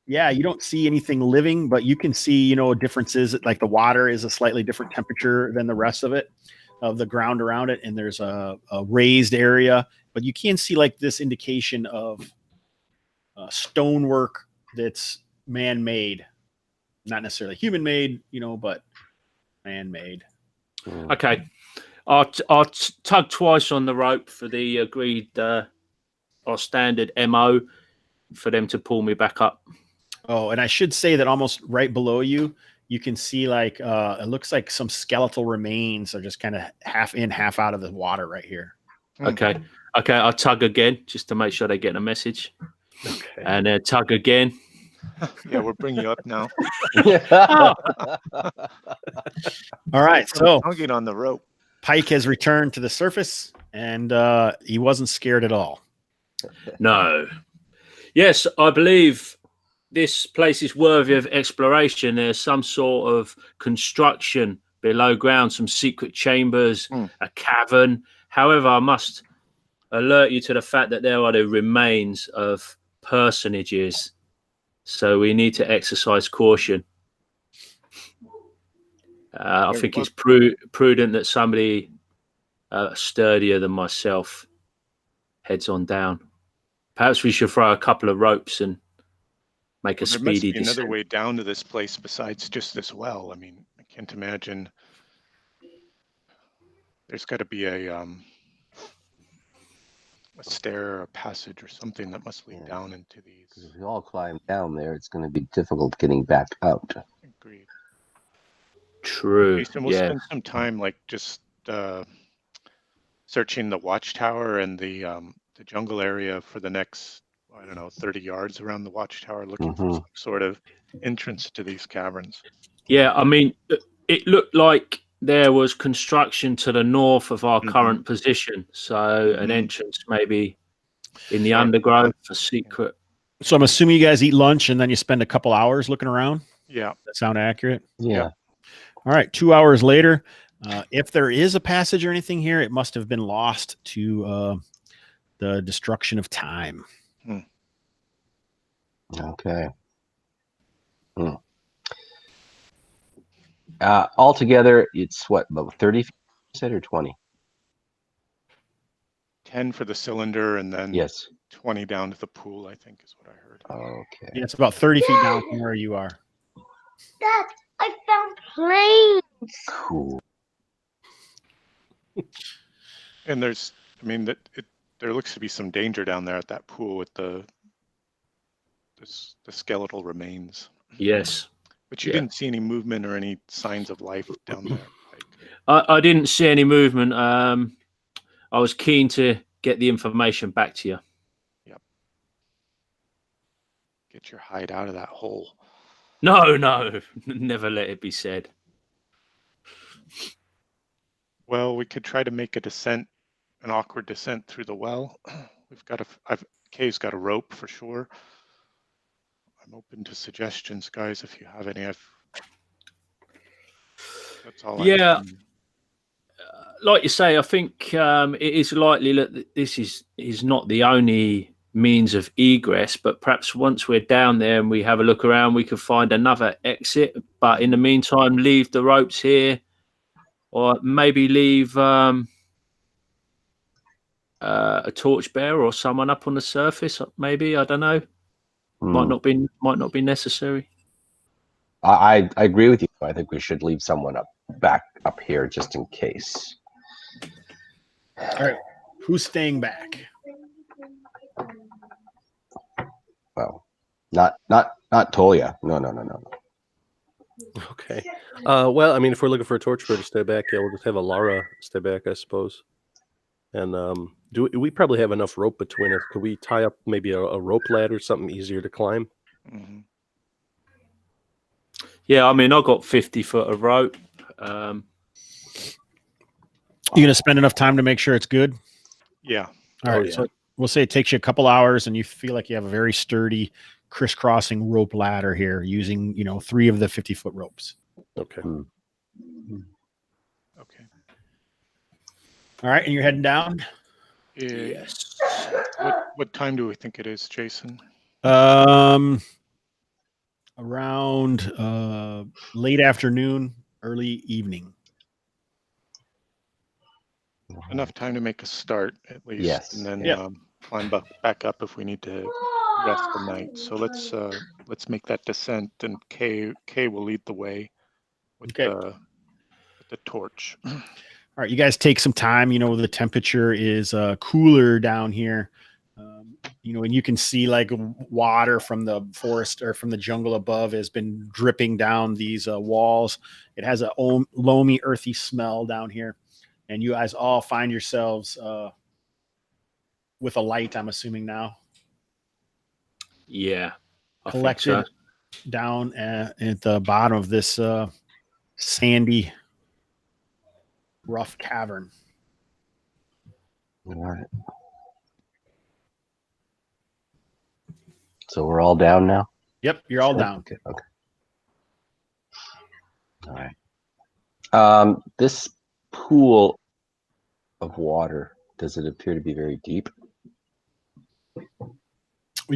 yeah, you don't see anything living, but you can see, differences. Like the water is a slightly different temperature than the rest of it, of the ground around it. And there's a raised area, but you can see like this indication of stonework that's man-made, not necessarily human-made, but man-made. Okay. I'll tug twice on the rope for the agreed our standard MO for them to pull me back up. Oh, and I should say that almost right below you, you can see like it looks like some skeletal remains are just kind of half in, half out of the water right here. Okay. I'll tug again just to make sure they get a message. Okay. And tug again. Yeah, we're bringing you up now. All right, so Tugging on the rope. Pike has returned to the surface, and he wasn't scared at all. No. Yes, I believe this place is worthy of exploration. There's some sort of construction below ground, some secret chambers, a cavern. However, I must alert you to the fact that there are the remains of personages. So we need to exercise caution. I think it's prudent that somebody sturdier than myself heads on down. Perhaps we should throw a couple of ropes and make a speedy There must be descent. another way down to this place besides just this well. I mean, I can't imagine. There's got to be a stair or a passage or something that must lead down into these. If we all climb down there, it's going to be difficult getting back out. Agreed. True. Jason, we'll spend some time like just searching the watchtower and the jungle area for the next, 30 yards around the watchtower, looking for some sort of entrance to these caverns. Yeah, I mean, it looked like there was construction to the north of our current position. So an entrance maybe in the undergrowth, a secret. So I'm assuming you guys eat lunch and then you spend a couple hours looking around? Yeah. Does that sound accurate? Yeah. All right, 2 hours later, if there is a passage or anything here, it must have been lost to the destruction of time. Okay. Altogether, it's what, about 30 feet, you said, or 20? 10 for the cylinder and then Yes. 20 down to the pool, I think is what I heard. Okay. Yeah, it's about 30 feet down from where you are. Dad, I found planes. Cool. And there's, there looks to be some danger down there at that pool with the the skeletal remains. Yes. But you Yeah. didn't see any movement or any signs of life down there. I didn't see any movement. I was keen to get the information back to you. Get your hide out of that hole. No, never let it be said. Well, we could try to make a descent, an awkward descent through the well. We've got Kay's got a rope for sure. I'm open to suggestions, guys, if you have any. That's all. Yeah. Like you say, I think it is likely that this is not the only means of egress, but perhaps once we're down there and we have a look around, we could find another exit. But in the meantime, leave the ropes here, or maybe leave a torchbearer or someone up on the surface. Maybe, I don't know. Might not be necessary. I agree with you. I think we should leave someone back up here just in case. All right, who's staying back? Well, not Tolia. No. Okay. Well, I mean, if we're looking for a torchbearer to stay back, yeah, we'll just have a Lara stay back, I suppose. And do we probably have enough rope between us? Could we tie up maybe a rope ladder, something easier to climb? Mm-hmm. Yeah, I mean, I got 50 foot of rope. You gonna spend enough time to make sure it's good? Yeah. All right. yeah. So we'll say it takes you a couple hours, and you feel like you have a very sturdy, crisscrossing rope ladder here, using 3 of the 50-foot ropes. Okay. Okay. All right, and you're heading down. Yes. What time do we think it is, Jason? Around late afternoon, early evening. Enough time to make a start at least, Yes. and then Yeah. climb back up if we need to rest the night. So let's make that descent, and Kay will lead the way with the torch. All right, you guys take some time. The temperature is cooler down here. And you can see like water from the forest or from the jungle above has been dripping down these walls. It has a loamy, earthy smell down here. And you guys all find yourselves with a light, I'm assuming now. Yeah. I think Collected so. down at the bottom of this sandy, rough cavern. All right. So we're all down now? Yep, you're all down. Okay. All right. This pool of water, does it appear to be very deep? Well,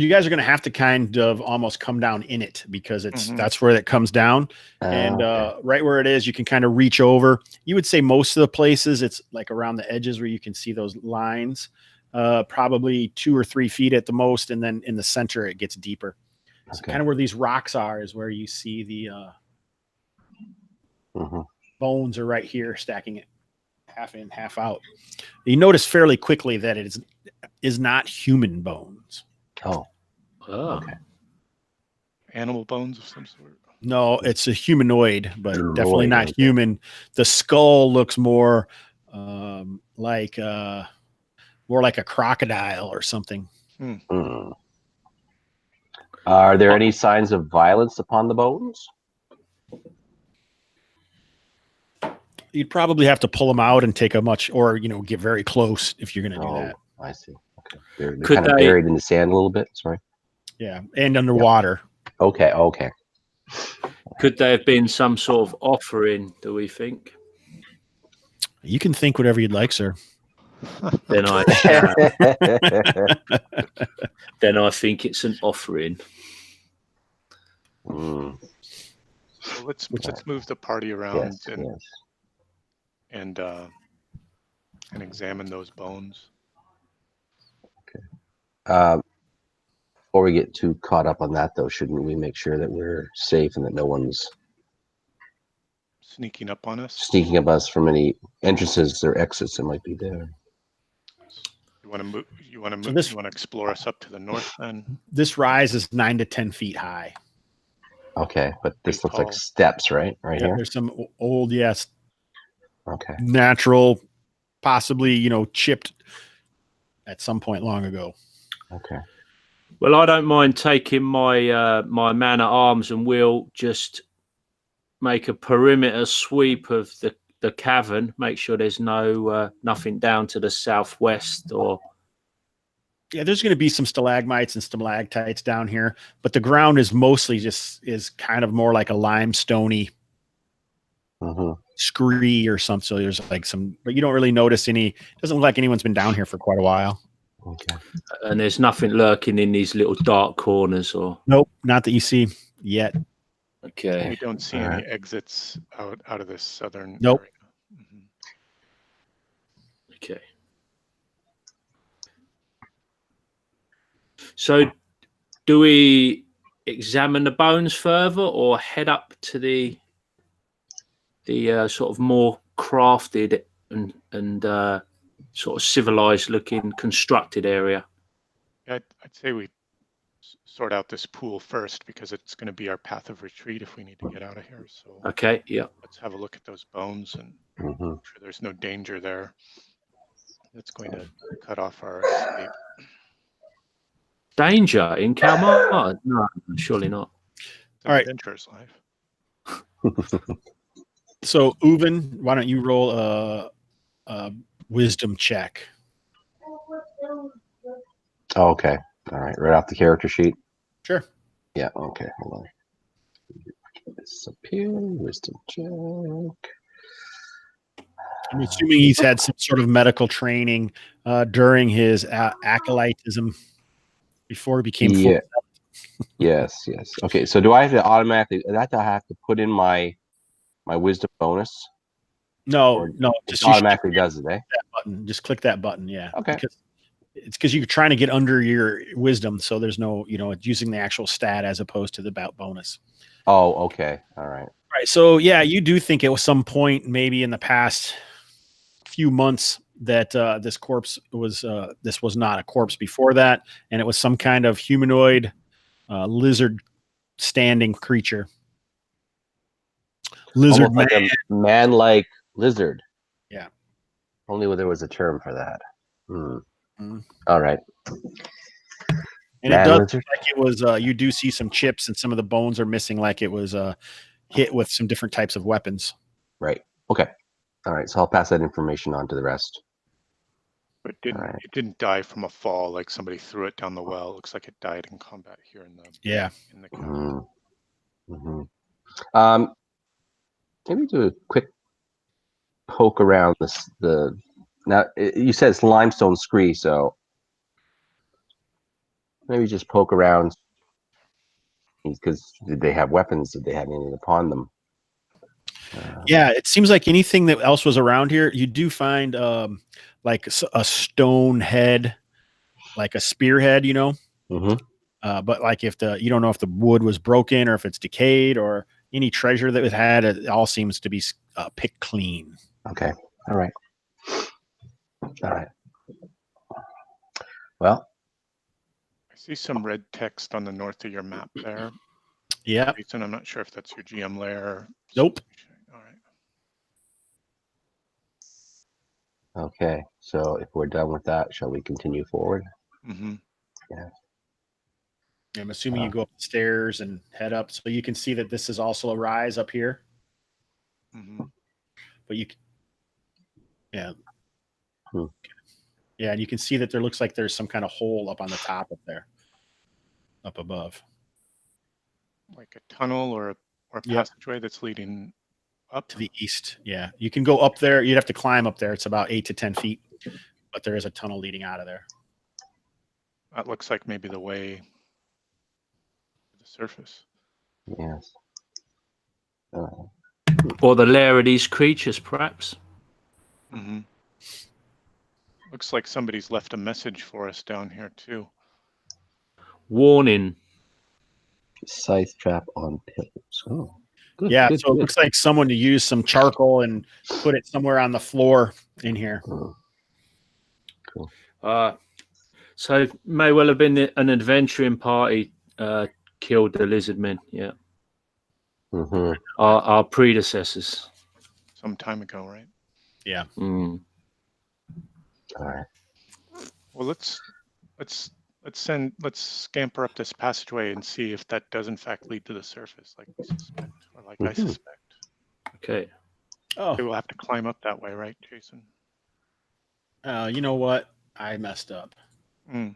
you guys are going to have to kind of almost come down in it, because Mhm. that's where it comes down. And Okay. right where it is, you can kind of reach over. You would say most of the places, it's like around the edges where you can see those lines, probably 2 or 3 feet at the most. And then in the center, it gets deeper. So Okay. kind of where these rocks are is where you see the Mhm. bones are right here, stacking it half in, half out. You notice fairly quickly that it is not human bones. Oh, Oh. okay. Animal bones of some sort. No, it's a humanoid, but Humanoid, definitely not okay. human. The skull looks more like a crocodile or something. Hmm. Are there any signs of violence upon the bones? You'd probably have to pull them out and take get very close if you're going to do that. I see. Okay. They're Could kind of they- buried in the sand a little bit. Sorry. Yeah, and underwater. Okay. Could there have been some sort of offering, do we think? You can think whatever you'd like, sir. Then I think it's an offering. Mm, So let's move the party around yes, yes. and examine those bones. Before we get too caught up on that, though, shouldn't we make sure that we're safe and that no one's Sneaking up on us. sneaking up us from any entrances or exits that might be there? Do You want to move? You want to So move? this- You want to explore us up to the north then? This rise is 9 to 10 feet high. Okay, but this Pretty looks like tall. steps, right? Right Yeah, here. there's some old, yes, Okay. natural, possibly chipped at some point long ago. Okay. Well, I don't mind taking my my man at arms, and we'll just make a perimeter sweep of the cavern. Make sure there's nothing down to the southwest or. Yeah, there's going to be some stalagmites and stalactites down here, but the ground is mostly is kind of more like a limestoney Mm-hmm. scree or something. So there's like some, but you don't really notice any. It doesn't look like anyone's been down here for quite a while. Okay. And there's nothing lurking in these little dark corners or. Nope, not that you see yet. Okay. We don't see All any right. exits out of this southern Nope. area. Mhm. Okay. So, do we examine the bones further, or head up to the sort of more crafted and sort of civilized looking constructed area? Yeah, I'd say we sort out this pool first because it's going to be our path of retreat if we need to get out of here. So Okay. Yeah. let's have a look at those bones and Mm-hmm. make sure there's no danger there. That's going to cut off our escape. Danger in Kalmatta? No, surely not. It's an All right. adventurous life. So Uven, why don't you roll a wisdom check? Oh, okay. All right. Right off the character sheet. Sure. Yeah. Okay. Hold on. Disappear. Wisdom check. I'm assuming he's had some sort of medical training during his acolytism before he became full. Yeah. Yes. Yes. Okay. So do I have to automatically? I have to put in my wisdom bonus. No, just It you should automatically does it, eh? click that button. Just click that button. Yeah. Okay. Because you're trying to get under your wisdom, so there's no, it's using the actual stat as opposed to the bout bonus. Oh, okay. All right. Right. So yeah, you do think it was some point maybe in the past few months that this corpse was this was not a corpse before that, and it was some kind of humanoid lizard standing creature. Lizard Almost like man. a man-like lizard. Yeah. Only there was a term for that. Hmm. Mm. All right. And Man it does lizard. look like it was you do see some chips and some of the bones are missing, like it was hit with some different types of weapons. Right. Okay. All right. So I'll pass that information on to the rest. But Alright. it didn't die from a fall like somebody threw it down the well. It looks like it died in combat here in the Yeah. cabin. Mm-hmm. Maybe do a quick poke around now you said it's limestone scree, so maybe just poke around because did they have weapons? Did they have anything upon them? Yeah, it seems like anything that else was around here, you do find like a stone head, like a spearhead, Mm-hmm. but like if you don't know if the wood was broken or if it's decayed or any treasure that it had, it all seems to be picked clean. Okay. All right. All right. Well, I see some red text on the north of your map there. Yeah. Jason, I'm not sure if that's your GM layer. Or Nope. All right. okay. So if we're done with that, shall we continue forward? Mm-hmm. I'm assuming you go up the stairs and head up, so you can see that this is also a rise up here. Mm-hmm. But yeah. Hmm. Yeah, and you can see that there looks like there's some kind of hole up on the top up there, up above. Like a tunnel or a Yep. passageway that's leading up To the east. Yeah. You can go up there. You'd have to climb up there. It's about 8 to 10 feet, but there is a tunnel leading out of there. That looks like maybe the way to the surface. Yes. Or the lair of these creatures, perhaps. Mm-hmm. Looks like somebody's left a message for us down here too. Warning. Scythe trap on pillars. Oh. Good, Yeah. good, So it good. looks like someone to use some charcoal and put it somewhere on the floor in here. Oh. Cool. So may well have been an adventuring party killed the lizard men. Yeah, Mm-hmm. our predecessors. Some time ago, right? Yeah. Mm. All right. Well, let's scamper up this passageway and see if that does in fact lead to the surface, like we suspect, or like I Mhm. suspect. Okay. Oh, Okay, we'll have to climb up that way, right, Jason? you know what? I messed up. Mm.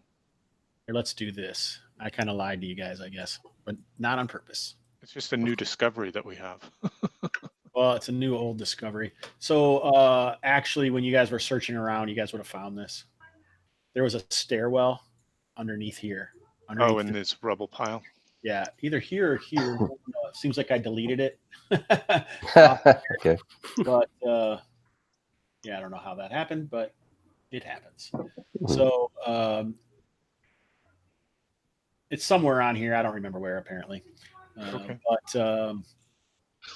Here, let's do this. I kind of lied to you guys, I guess, but not on purpose. It's just a new discovery that we have. Well, it's a new old discovery. So actually, when you guys were searching around, you guys would have found this. There was a stairwell underneath here. Oh, in the- this rubble pile. yeah, either here or here. Seems like I deleted it. Okay. But yeah, I don't know how that happened, but it happens. Mm-hmm. So it's somewhere on here. I don't remember where, apparently. Okay. But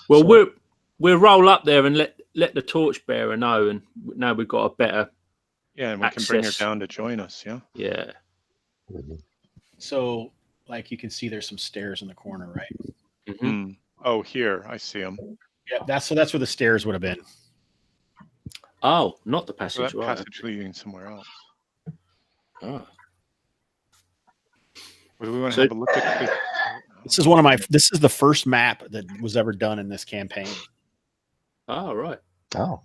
Well, so- we'll roll up there and let the torchbearer know, and now we've got a better. Yeah, and we can bring her Access. down to join us. Yeah. Yeah. Mhm. So, like you can see, there's some stairs in the corner, right? Mhm. Mm. Oh, here I see them. Yeah, that's where the stairs would have been. Oh, not the So passage. that Right. passage leading somewhere else. Oh. Well, do we want to So- have a look at the? This is one of my. This is the first map that was ever done in this campaign. Oh, right. Oh.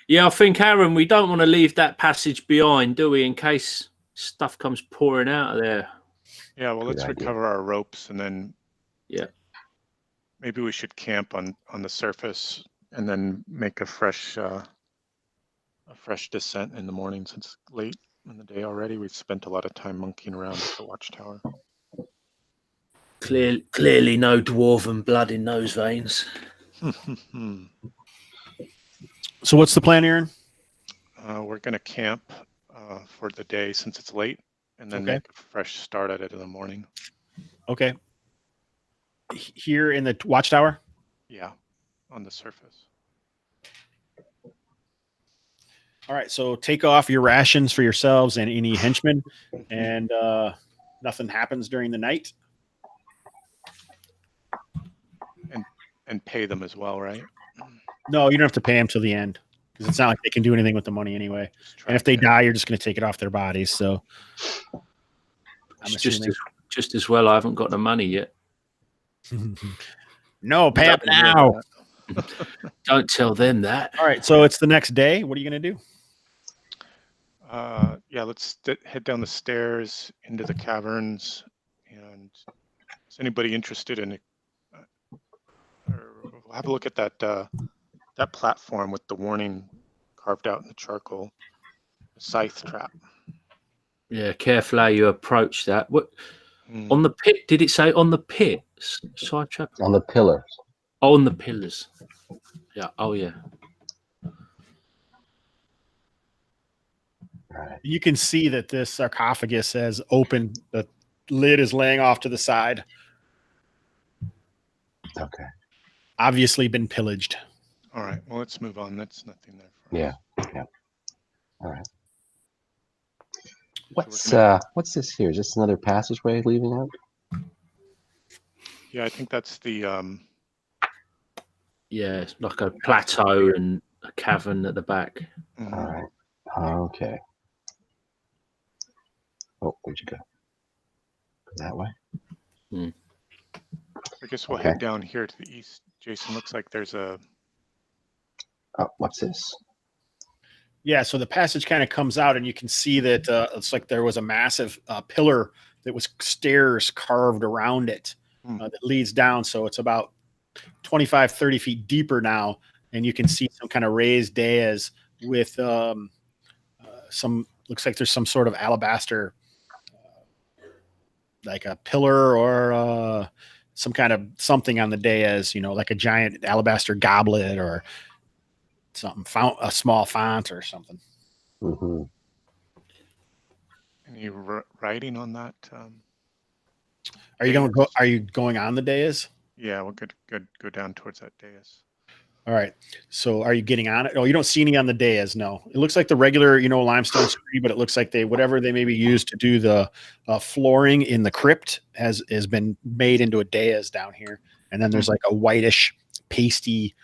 Yeah, I think, Aaron, we don't want to leave that passage behind, do we? In case stuff comes pouring out of there. Yeah. Well, let's Good idea. recover our ropes and then. Yeah. Maybe we should camp on the surface and then make a fresh descent in the morning, since it's late in the day already. We've spent a lot of time monkeying around at the watchtower. Clearly, no dwarven blood in those veins. So, what's the plan, Aaron? We're going to camp for the day since it's late, and then Okay. make a fresh start at it in the morning. Okay. Here in the watchtower. Yeah, on the surface. All right. So take off your rations for yourselves and any henchmen, and nothing happens during the night. And pay them as well, right? No, you don't have to pay them till the end because it's not like they can do anything with the money anyway. Just And if they track it. die, you're just going to take it off their bodies. So I'm It's just assuming. just as well I haven't got the money yet. No, pay up Nothing near now. that. Don't tell them that. All right. So it's the next day. What are you going to do? Yeah, let's head down the stairs into the caverns. And is anybody interested in it? Or we'll have a look at that platform with the warning carved out in the charcoal. The scythe trap. Yeah, careful how you approach that. What Hmm. on the pit? Did it say on the pit? Side trap? On the pillars. Oh, on the pillars. Yeah. Oh, yeah. Right. You can see that this sarcophagus has opened. The lid is laying off to the side. Okay. Obviously been pillaged. All right. Well, let's move on. That's nothing there for Yeah. us. Yeah. All right. So What's this here? Is this another passageway leading out? yeah, I think that's the Yeah, it's like a plateau and a cavern at the back. mhm. All right. Okay. Oh, where'd you go? Go that way? I guess we'll Okay. head down here to the east. Jason, looks like there's a Oh, what's this? Yeah, so the passage kind of comes out, and you can see that it's like there was a massive pillar that was stairs carved around it that leads down. So it's about 25, 30 feet deeper now, and you can see some kind of raised dais with some, looks like there's some sort of alabaster, like a pillar or some kind of something on the dais, like a giant alabaster goblet or something, a small font or something. Mm-hmm. any writing on that. Are you going on the dais? Yeah, we'll go down towards that dais. All right. So are you getting on it? Oh, you don't see any on the dais. No, it looks like the regular, limestone screen, but it looks like whatever they maybe used to do the flooring in the crypt has been made into a dais down here. And then there's like a whitish, pasty,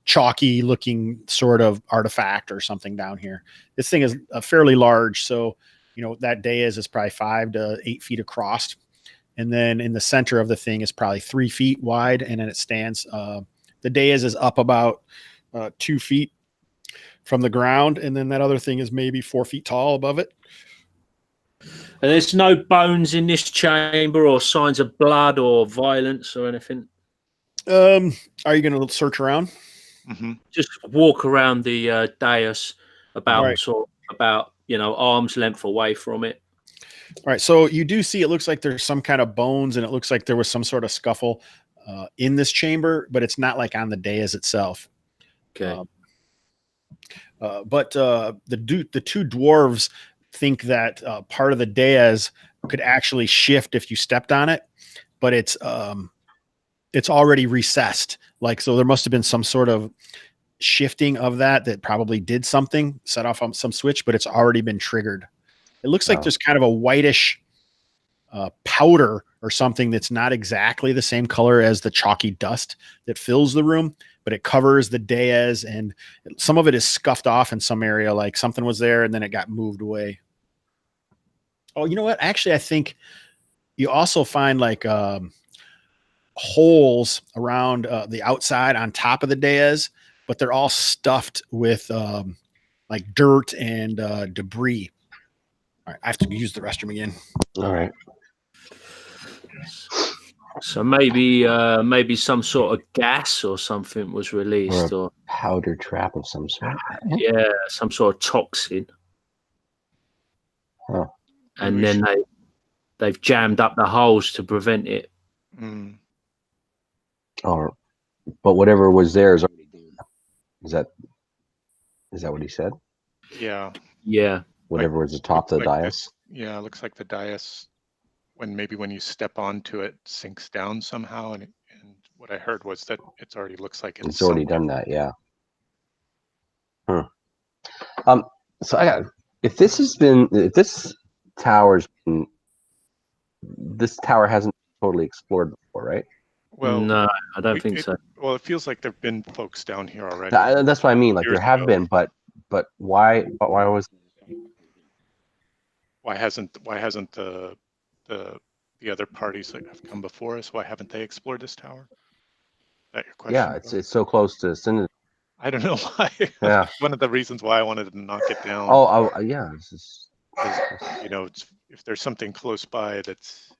chalky looking sort of artifact or something down here. This thing is fairly large. So, that dais is probably 5 to 8 feet across. And then in the center of the thing is probably 3 feet wide. And then it stands, the dais is up about 2 feet from the ground, and then that other thing is maybe 4 feet tall above it. And there's no bones in this chamber or signs of blood or violence or anything. Are you going to search around? Mm-hmm. Just walk around the dais about Right. arm's length away from it. All right. So you do see, it looks like there's some kind of bones, and it looks like there was some sort of scuffle in this chamber, but it's not like on the dais itself. Okay. But the two dwarves think that part of the dais could actually shift if you stepped on it, but it's already recessed. So there must have been some sort of shifting of that probably did something, set off on some switch, but it's already been triggered. It looks like there's kind of a whitish powder or something that's not exactly the same color as the chalky dust that fills the room, but it covers the dais, and some of it is scuffed off in some area, like something was there and then it got moved away. Oh, you know what? Actually, I think you also find holes around the outside on top of the dais, but they're all stuffed with dirt and debris. All right, I have to use the restroom again. All right. So maybe some sort of gas or something was released, or powder trap of some sort. Yeah, some sort of toxin. Huh. And then they've jammed up the holes to prevent it. Mm. Or, but whatever was there is already there. Is that what he said? Yeah. Yeah. Whatever was atop the dais. Yeah, it looks like the dais, when you step onto it, sinks down somehow. And what I heard was that it already looks like it's already done that. Yeah. So if this tower hasn't totally explored before, right? Well, no, I don't think so. Well, it feels like there've been folks down here already. That's what I mean. Like there have been, but why hasn't the other parties that have come before us, why haven't they explored this tower? Is that your question? Yeah, it's so close to Sindanore. I don't know why. Yeah. One of the reasons why I wanted to knock it down. Yeah. If there's something close by that's.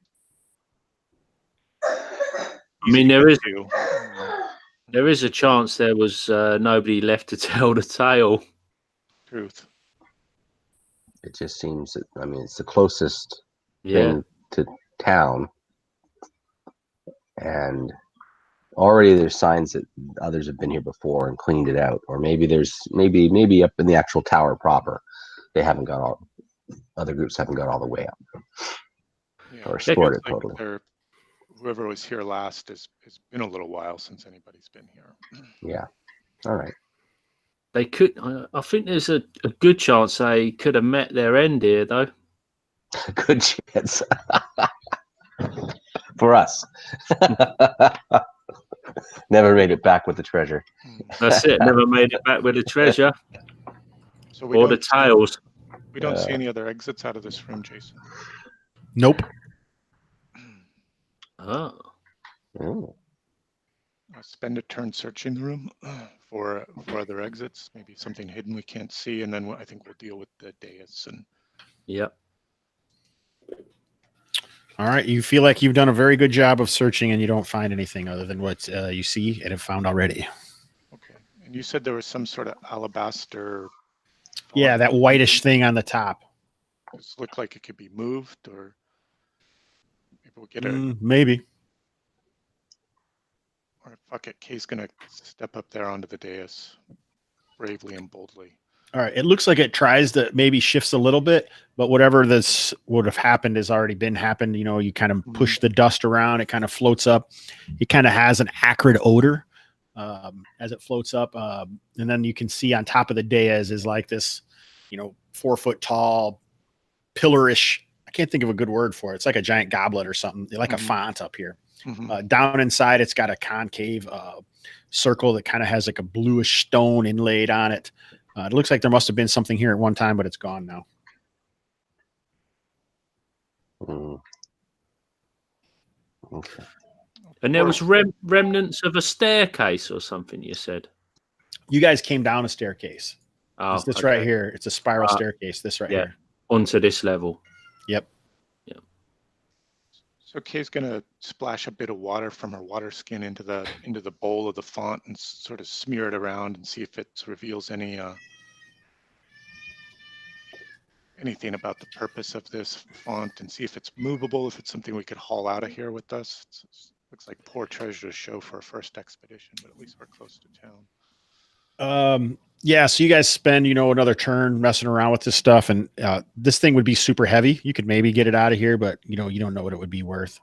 I mean, there is a chance there was nobody left to tell the tale. Truth. It just seems that, it's the closest thing to town, and already there's signs that others have been here before and cleaned it out, or maybe maybe up in the actual tower proper, other groups haven't got all the way up or explored it totally. Whoever was here last has been a little while since anybody's been here. Yeah. All right. They could. I think there's a good chance they could have met their end here, though. Good chance for us. Never made it back with the treasure. That's it. Never made it back with the treasure or the tails. We don't see any other exits out of this room, Jason. Nope. Oh. Spend a turn searching the room for other exits, maybe something hidden we can't see, and then I think we'll deal with the dais. Yep. All right. You feel like you've done a very good job of searching, and you don't find anything other than what you see and have found already. Okay. And you said there was some sort of alabaster. Yeah, that whitish thing on the top. Does it look like it could be moved, or maybe we'll get maybe. Or fuck it, Kay's gonna step up there onto the dais bravely and boldly. All right. It looks like it tries to maybe shifts a little bit, but whatever this would have happened has already been happened. You kind of push the dust around. It kind of floats up. It kind of has an acrid odor. as it floats up. And then you can see on top of the dais is like this, 4 foot tall, pillarish. I can't think of a good word for it. It's like a giant goblet or something, like a font up here. Down inside, it's got a concave circle that kind of has like a bluish stone inlaid on it. It looks like there must have been something here at one time, but it's gone now. Okay. And there was remnants of a staircase or something, you said? You guys came down a staircase. Oh, It's this right here. It's a spiral staircase, this right here. Onto this level. Yep. So Kay's gonna splash a bit of water from her water skin into the bowl of the font and sort of smear it around and see if it reveals anything about the purpose of this font, and see if it's movable, if it's something we could haul out of here with us. Looks like poor treasure to show for a first expedition, but at least we're close to town. Yeah, so you guys spend, another turn messing around with this stuff, and this thing would be super heavy. You could maybe get it out of here, but you don't know what it would be worth.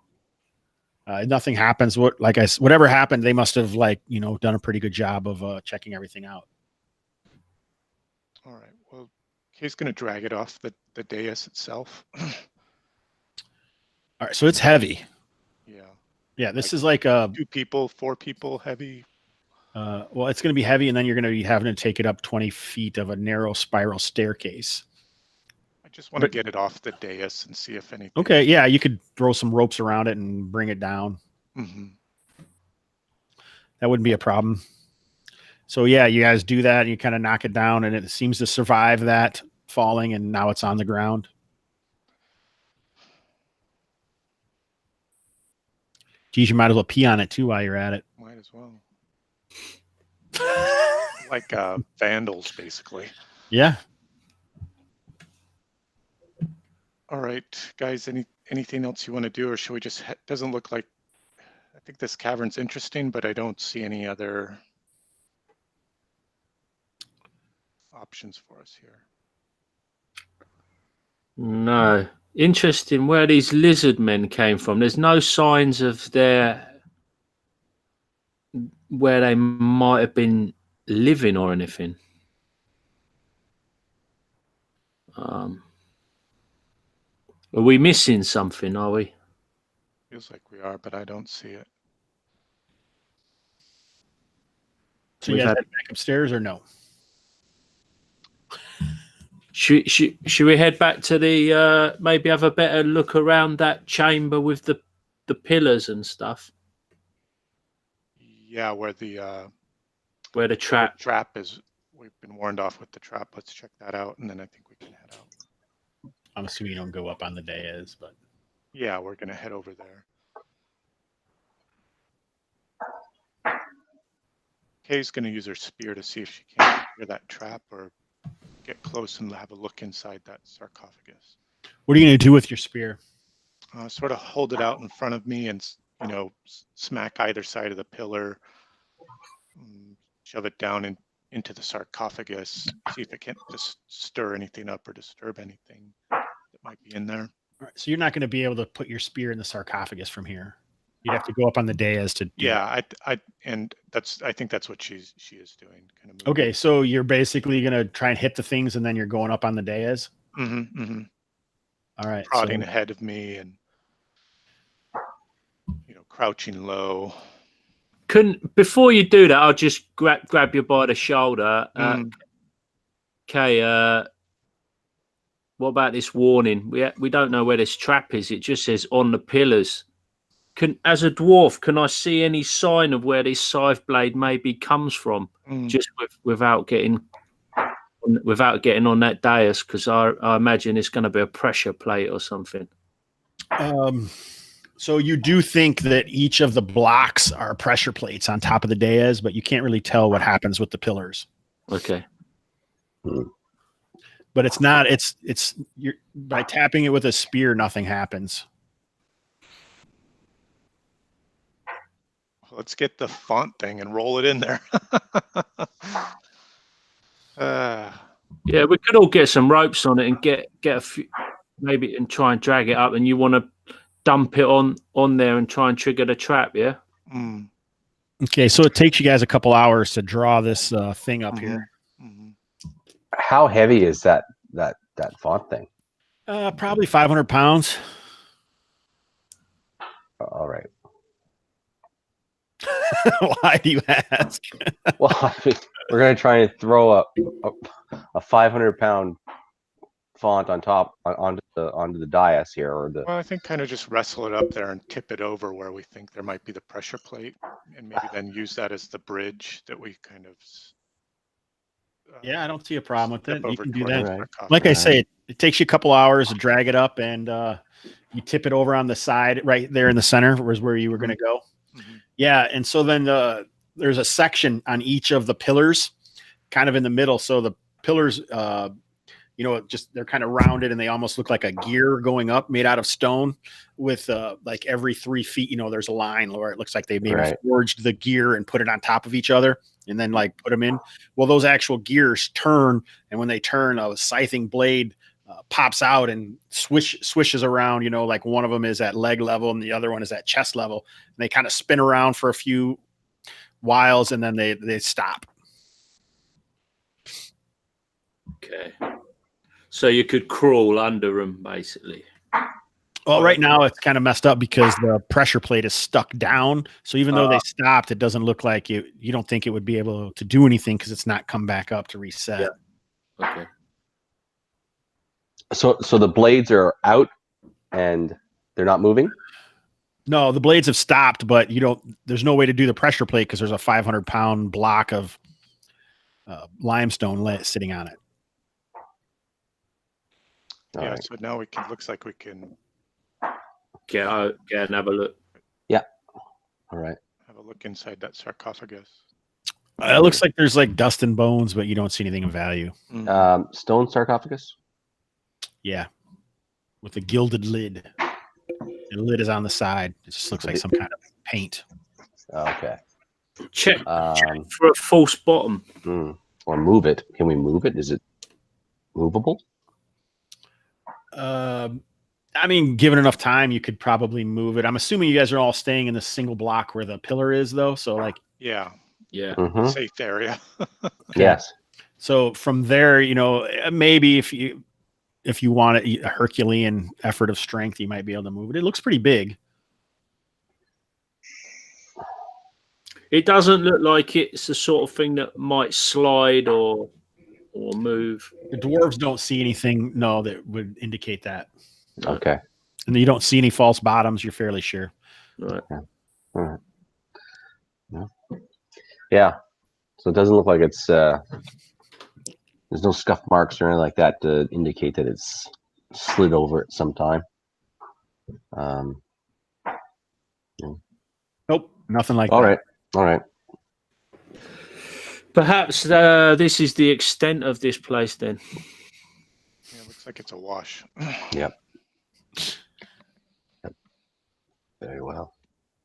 Nothing happens. Whatever happened, they must have done a pretty good job of checking everything out. All right. Well, Kay's going to drag it off the dais itself. All right, so it's heavy. Yeah. Yeah, this is like 2 people, 4 people heavy. Well, it's going to be heavy, and then you're going to be having to take it up 20 feet of a narrow spiral staircase. I just want to get it off the dais and see if anything. Okay, yeah, you could throw some ropes around it and bring it down. That wouldn't be a problem. So yeah, you guys do that, and you kind of knock it down, and it seems to survive that falling, and now it's on the ground. Geez, you might as well pee on it too while you're at it. Might as well. Like vandals, basically. Yeah. All right, guys. Anything else you want to do, or should we just? Doesn't look like. I think this cavern's interesting, but I don't see any other options for us here. No. Interesting where these lizard men came from. There's no signs of where they might have been living or anything. Are we missing something, are we? Feels like we are, but I don't see it. So you guys head back upstairs or no? Should we head back to the maybe have a better look around that chamber with the pillars and stuff? Yeah, where the trap is. We've been warned off with the trap. Let's check that out, and then I think we can head out. I'm assuming you don't go up on the dais, but yeah, we're gonna head over there. Kay's gonna use her spear to see if she can hear that trap or get close and have a look inside that sarcophagus. What are you gonna do with your spear? Sort of hold it out in front of me and smack either side of the pillar, shove it down into the sarcophagus, see if it can't just stir anything up or disturb anything that might be in there. All right, so you're not going to be able to put your spear in the sarcophagus from here. You'd have to go up on the dais to do yeah, I think that's what she is doing. Kind of okay, so you're basically going to try and hit the things, and then you're going up on the dais. All right, prodding ahead of me and crouching low. Before you do that, I'll just grab you by the shoulder. Okay, what about this warning? We don't know where this trap is. It just says on the pillars. As a dwarf, can I see any sign of where this scythe blade maybe comes from? Just without getting on that dais, because I imagine it's going to be a pressure plate or something. So you do think that each of the blocks are pressure plates on top of the dais, but you can't really tell what happens with the pillars. Okay. But it's not. You're by tapping it with a spear, nothing happens. Let's get the font thing and roll it in there. Yeah, we could all get some ropes on it and get a few, maybe, and try and drag it up. And you want to dump it on there and try and trigger the trap, yeah? Okay, so it takes you guys a couple hours to draw this thing up here. Mhm. How heavy is that font thing? Probably 500 pounds. All right. Why do you ask? Well, I mean, we're gonna try and throw a 500-pound font on top onto the dais here, or the. Well, I think kind of just wrestle it up there and tip it over where we think there might be the pressure plate, and maybe then use that as the bridge that we kind of. Yeah, I don't see a problem with step it. You over can do towards that. the Right. sarcophagus. Like I say, it takes you a couple hours to drag it up, and you tip it over on the side right there in the center was where you were going to go. Mhm. Yeah, and so then there's a section on each of the pillars, kind of in the middle. So the pillars, just they're kind of rounded and they almost look like a gear going up, made out of stone. With like every 3 feet, there's a line where it looks like they maybe Right. forged the gear and put it on top of each other, and then like put them in. Well, those actual gears turn, and when they turn, a scything blade pops out and swishes around. Like one of them is at leg level and the other one is at chest level. And they kind of spin around for a few whiles, and then they stop. Okay. So you could crawl under them, basically. Well, right now it's kind of messed up because the pressure plate is stuck down. So even though they stopped, it doesn't look like you don't think it would be able to do anything because it's not come back up to reset. Yeah. Okay. So the blades are out and they're not moving. No, the blades have stopped, but there's no way to do the pressure plate because there's a 500-pound block of limestone sitting on it. All Yeah, right. so now looks like we can Get out and have a look. All right. have a look inside that sarcophagus. It looks like there's like dust and bones, but you don't see anything of value. Stone sarcophagus. Yeah, with a gilded lid. The lid is on the side. It just looks like some kind of paint. Okay. Check for a false bottom. Or move it. Can we move it? Is it movable? I mean, given enough time, you could probably move it. I'm assuming you guys are all staying in the single block where the pillar is, though. So, like, Yeah, Yeah. Mhm. safe area. Yes. so from there, maybe if you want a Herculean effort of strength, you might be able to move it. It looks pretty big. It doesn't look like it's the sort of thing that might slide or move. The dwarves don't see anything, no, that would indicate that. Okay. And you don't see any false bottoms. You're fairly sure. Right. All right. Yeah. So it doesn't look like it's. There's no scuff marks or anything like that to indicate that it's slid over at some time. Nope, nothing like All that. right. All right. Perhaps this is the extent of this place then. Yeah, looks like it's a wash. Yep. Very well.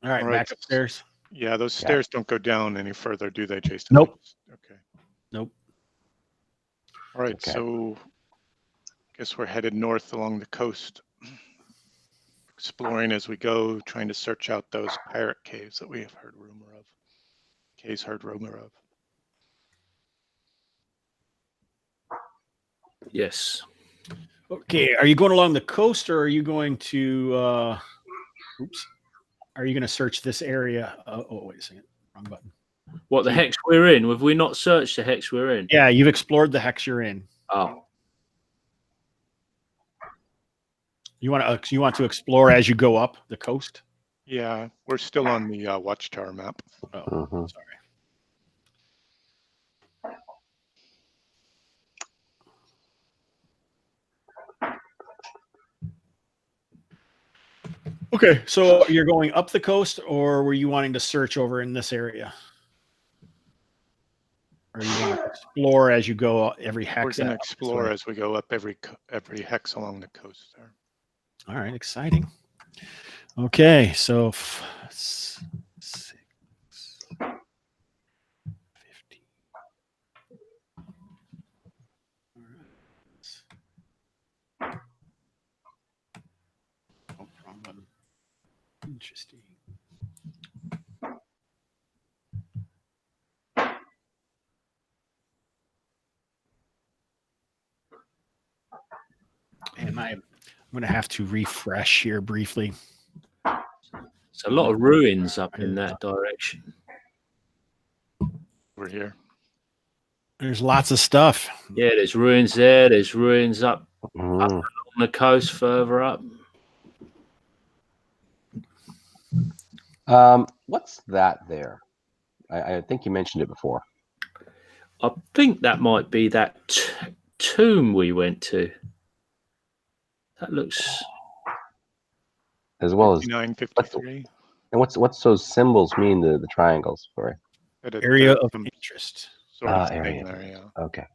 All right, All right. back upstairs. Yeah, those stairs don't go down any further, do they, Jason? Nope. Okay. Nope. All right, Okay. so I guess we're headed north along the coast, exploring as we go, trying to search out those pirate caves that we have heard rumor of. Kay's heard rumor of. Yes. Okay, are you going along the coast or are you going to are you going to search this area? Wait a second. Wrong button. What, the hex we're in? Have we not searched the hex we're in? Yeah, you've explored the hex you're in. Oh. You want to explore as you go up the coast? Yeah, we're still on the Watchtower map. Oh, Mhm. sorry. Okay, so you're going up the coast, or were you wanting to search over in this area? Or you want to explore as you go every hex? We're going to up this explore way? as we go up every hex along the coast there. All right, exciting. Okay, so 6, 15. Oh, wrong button. Interesting. I'm going to have to refresh here briefly. There's a lot of ruins up in that direction. Over here. There's lots of stuff. Yeah, there's ruins there. There's ruins up Mm. along the coast further up. What's that there? I think you mentioned it before. I think that might be that tomb we went to. That looks... As well as 5953. and what's those symbols mean? The triangles. Sorry. Area of interest. Sort of Area. thing there, yeah. Okay.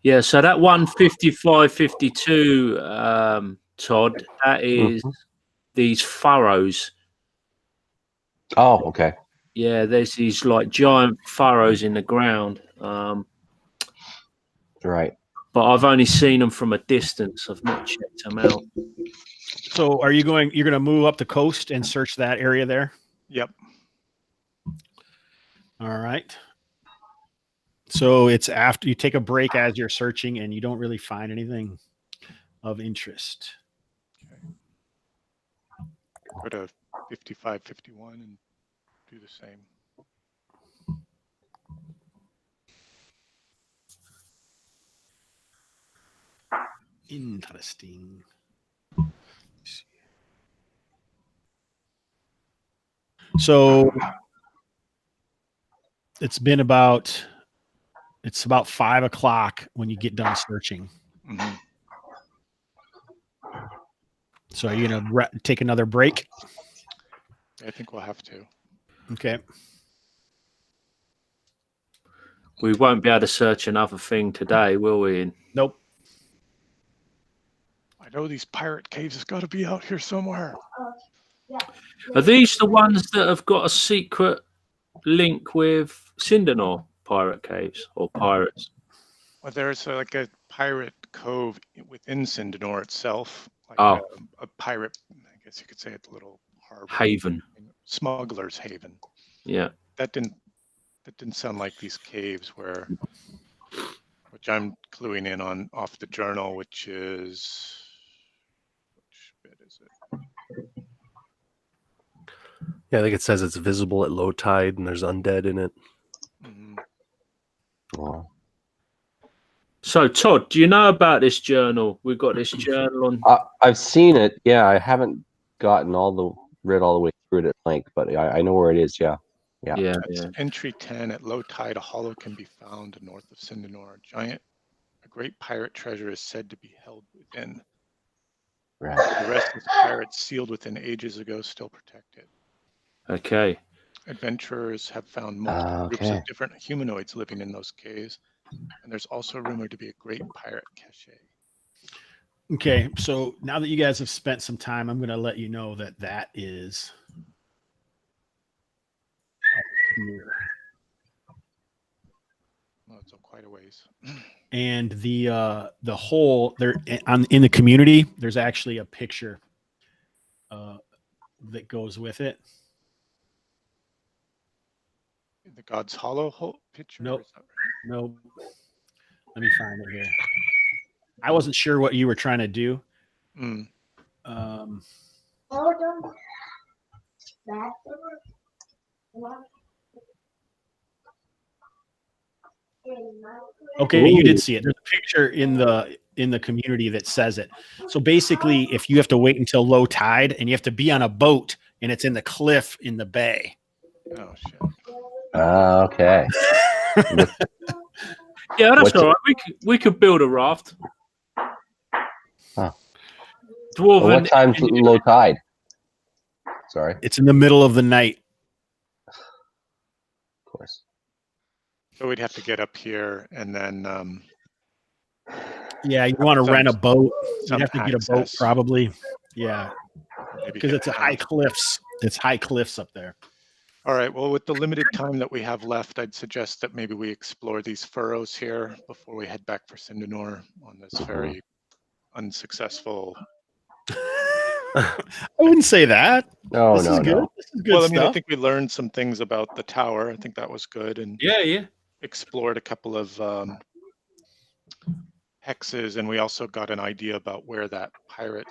Yeah, so that 155-52, Todd, that is these furrows. Oh, okay. Yeah, there's these like giant furrows in the ground. Right. But I've only seen them from a distance. I've not checked them out. So you're going to move up the coast and search that area there? Yep. All right. So it's after you take a break as you're searching and you don't really find anything of interest. Go to 5551 and do the same. Interesting. So it's about 5 o'clock when you get done searching. Mm-hmm. So are you going to take another break? I think we'll have to. Okay. We won't be able to search another thing today, will we? Nope. I know these pirate caves has got to be out here somewhere. Are these the ones that have got a secret link with Sindanore pirate caves or pirates? Well, there's like a pirate cove within Sindanore itself. Like Oh. a pirate, I guess you could say it's a little harbor. Haven. Smuggler's haven. Yeah. That didn't sound like these caves which I'm cluing in on off the journal, which bit is it? Yeah, I think it says it's visible at low tide and there's undead in it. Mhm. Wow. So, Todd, do you know about this journal? We've got this journal on. I've seen it. Yeah, I haven't gotten read all the way through it at length, but I know where it is. Yeah. Yeah. That's entry 10. At low tide, a hollow can be found north of Sindanore. A great pirate treasure is said to be held within. Right. The restless pirates sealed within ages ago still protect it. Okay. Adventurers have found multiple groups Okay. of different humanoids living in those caves, and there's also rumored to be a great pirate cache. Okay. So now that you guys have spent some time, I'm going to let you know that is here. Well, it's quite a ways. And the whole there in the community, there's actually a picture that goes with it. The God's Hollow picture? Nope. Is that right? No, let me find it here. I wasn't sure what you were trying to do. Mm. Okay, you did see it. There's a picture in the community that says it. So basically, if you have to wait until low tide and you have to be on a boat and it's in the cliff in the bay. Oh, shit. Okay. Yeah, that's What's all right. We could build a raft. Huh. Dwarven. Well, what time's low tide? Sorry. It's in the middle of the night. Of course. So we'd have to get up here and then Yeah, you want to rent a boat. some You'd have to get a boat access. probably. Yeah, maybe because get it's a down. high cliffs. It's high cliffs up there. All right. Well, with the limited time that we have left, I'd suggest that maybe we explore these furrows here before we head back for Sindanore on this very unsuccessful. I wouldn't say that. No, This is good. no. This is good Well, I mean, I stuff. think we learned some things about the tower. I think that was good, and Yeah. explored a couple of hexes, and we also got an idea about where that pirate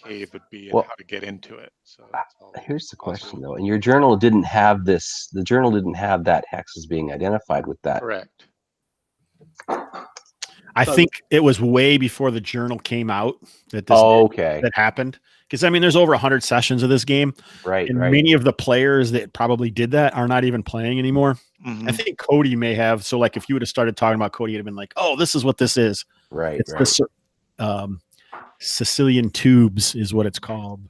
cave would be and Well, how to get into it. So it's all Here's the also question, though. And your journal didn't have this. The journal didn't have that hex as being identified with that. correct. I So- think it was way before the journal came out that this Okay. that happened. Because I mean, there's over 100 sessions of this game, Right. and Right. many of the players that probably did that are not even playing anymore. Mhm. I think Cody may have. So, like, if you would have started talking about Cody, you'd have been like, "Oh, this is what this is. Right. It's Right. this Sicilian tubes is what it's called."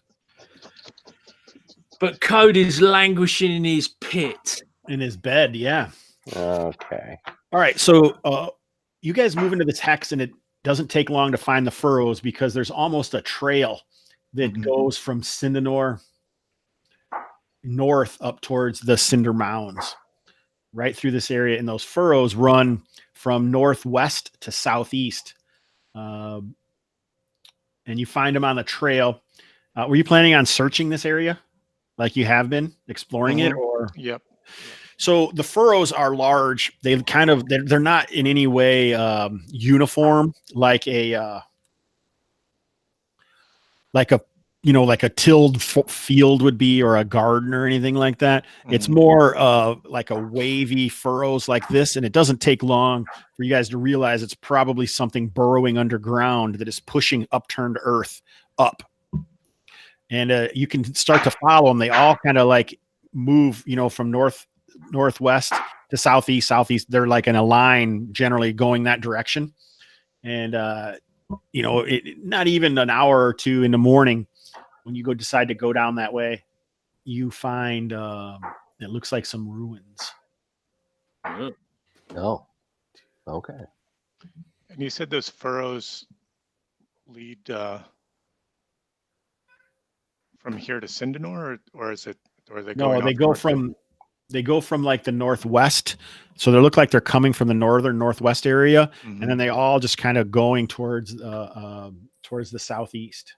But Cody's languishing in his pit. In his bed, yeah. Okay. All right, so you guys move into this hex, and it doesn't take long to find the furrows because there's almost a trail that Mhm. goes from Sindanore north up towards the Cinder Mounds, right through this area. And those furrows run from northwest to southeast. And you find them on the trail. Were you planning on searching this area like you have been exploring it? Mhm. Or Yep. so the furrows are large. They've kind of they're not in any way uniform like a like a tilled field would be, or a garden or anything like that. It's Mhm. more like a wavy furrows like this, and it doesn't take long for you guys to realize it's probably something burrowing underground that is pushing upturned earth up. And you can start to follow them. They all kind of like move, from northwest to southeast. They're like in a line, generally going that direction. And not even an hour or two in the morning, when you decide to go down that way, you find it looks like some ruins. Oh. Okay. And you said those furrows lead from here to Sindanore, or is it, or are they going? No, they off go north? from like the northwest. So they look like they're coming from the northwest area, Mhm. and then they all just kind of going towards the southeast.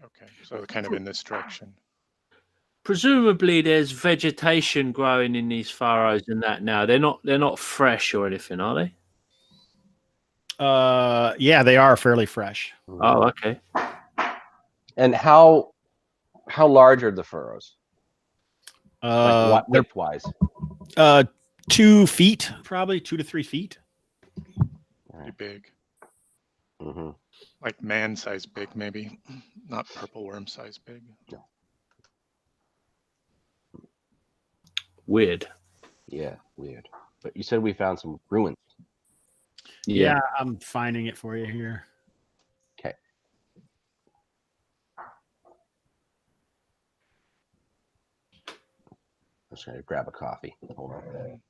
Okay, so they're kind of in this direction. Presumably, there's vegetation growing in these furrows and that now. They're not fresh or anything, are they? Yeah, they are fairly fresh. Oh, okay. And how large are the furrows? Like They're width wise? 2 feet, probably 2 to 3 feet. Pretty big, Mm-hmm. like man size big, maybe, not purple worm size big. Weird. Yeah, weird. But you said we found some ruins. Yeah, I'm finding it for you here. Okay. I'm just gonna grab a coffee. Hold on.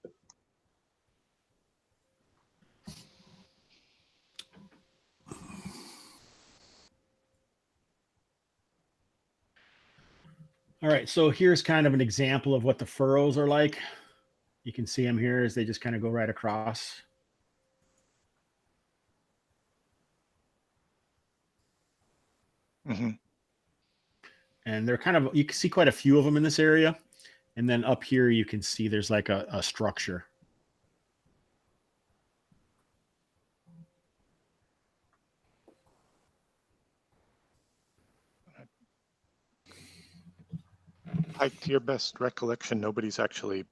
All right, so here's kind of an example of what the furrows are like. You can see them here as they just kind of go right across. Mm-hmm. And they're you can see quite a few of them in this area. And then up here, you can see there's like a structure. Pike, to your best recollection, nobody's actually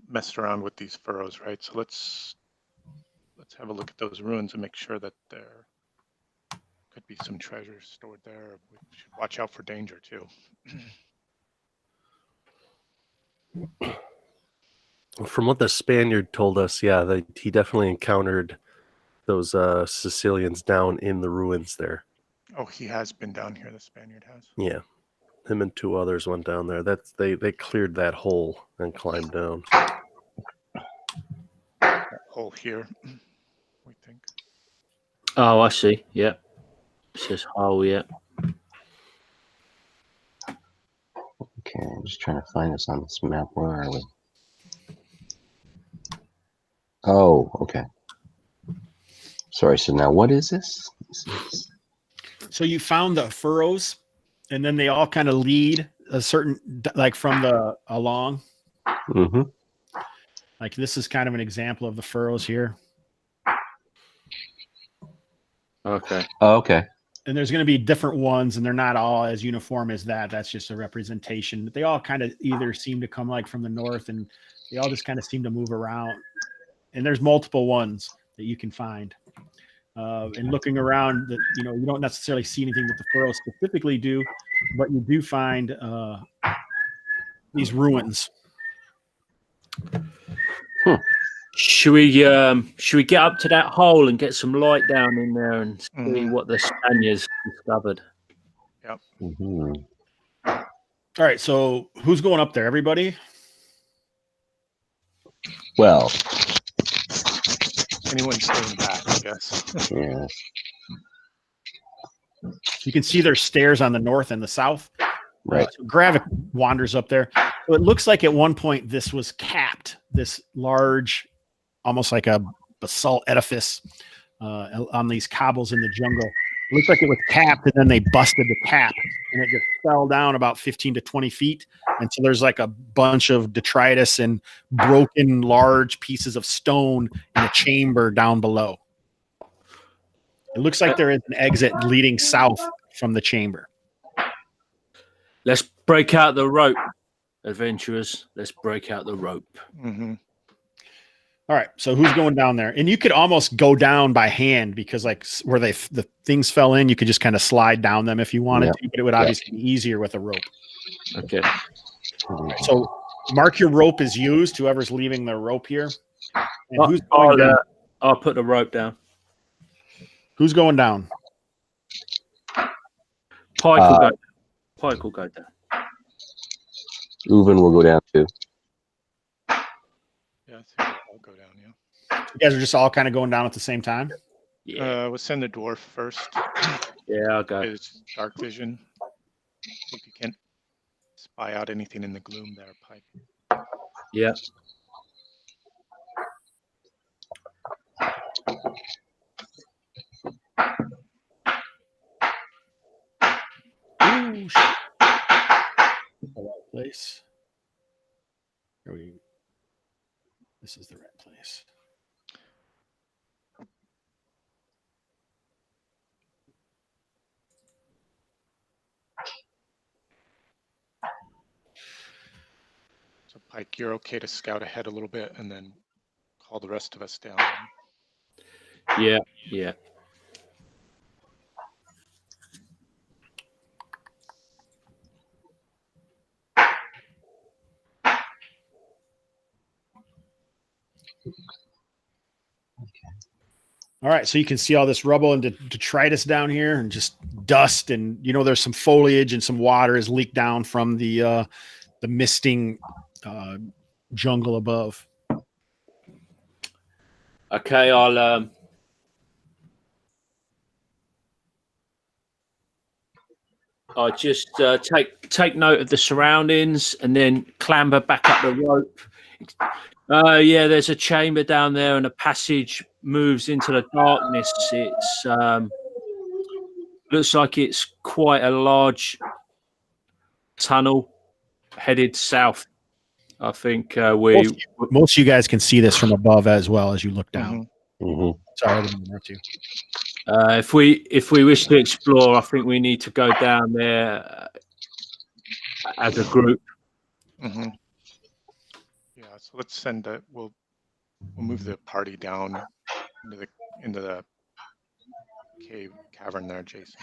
messed around with these furrows, right? So let's have a look at those ruins and make sure that there could be some treasure stored there. We should watch out for danger too. From what the Spaniard told us, yeah, he definitely encountered those Sicilians down in the ruins there. Oh, he has been down here, the Spaniard has. Yeah, him and 2 others went down there. They cleared that hole and climbed down. That hole here, we think. Oh, I see. Yeah. It says hole, yeah. Okay, I'm just trying to find this on this map. Where are we? Oh, okay. Sorry, so now what is this? So you found the furrows, and then they all kind of lead a certain, like from the along. Mm-hmm. Like this is kind of an example of the furrows here. Okay. Oh, okay. And there's going to be different ones, and they're not all as uniform as that. That's just a representation. They all kind of either seem to come like from the north, and they all just kind of seem to move around. And there's multiple ones that you can find. And looking around, that you don't necessarily see anything that the furrows specifically do, but you do find these ruins. Should we get up to that hole and get some light down in there and see what the Spaniards discovered? Yep. Mm-hmm. All right, so who's going up there? Everybody? Well, Anyone staying back, I guess. yeah. You can see there's stairs on the north and the south. Right. So Gravik wanders up there. So it looks like at one point this was capped, this large, almost like a basalt edifice on these cobbles in the jungle. It looks like it was capped, and then they busted the cap, and it just fell down about 15 to 20 feet. And so there's like a bunch of detritus and broken large pieces of stone in a chamber down below. It looks like there is an exit leading south from the chamber. Let's break out the rope, adventurers. Let's break out the rope. Mm-hmm. All right, so who's going down there? And you could almost go down by hand, because like where the things fell in, you could just kind of slide down them if you wanted to, but it would obviously be easier with a rope. Okay. So mark your rope as used, whoever's leaving the rope here. And who's going down? I'll put the rope down. Who's going down? Pike will go down. Uven will go down too. Yeah, I think I'll go down, yeah. You guys are just all kind of going down at the same time? Yeah. We'll send the dwarf first. Yeah, I'll go. His dark vision. See if you can spy out anything in the gloom there, Pike. Yeah. Ooh, shit. The right place. This is the right place. So Pike, you're okay to scout ahead a little bit and then call the rest of us down. Yeah. Yeah. All right, so you can see all this rubble and detritus down here, and just dust, and there's some foliage and some water is leaked down from the misting jungle above. Okay, I'll just take note of the surroundings and then clamber back up the rope. Yeah, there's a chamber down there, and a passage moves into the darkness. It's looks like it's quite a large tunnel headed south. I think most of you guys can see this from above as well as you look down. Mm-hmm. Sorry, I didn't interrupt you. If we wish to explore, I think we need to go down there as a group. Mm-hmm. Yeah, so let's send that. We'll move the party down into the cave cavern there, Jason.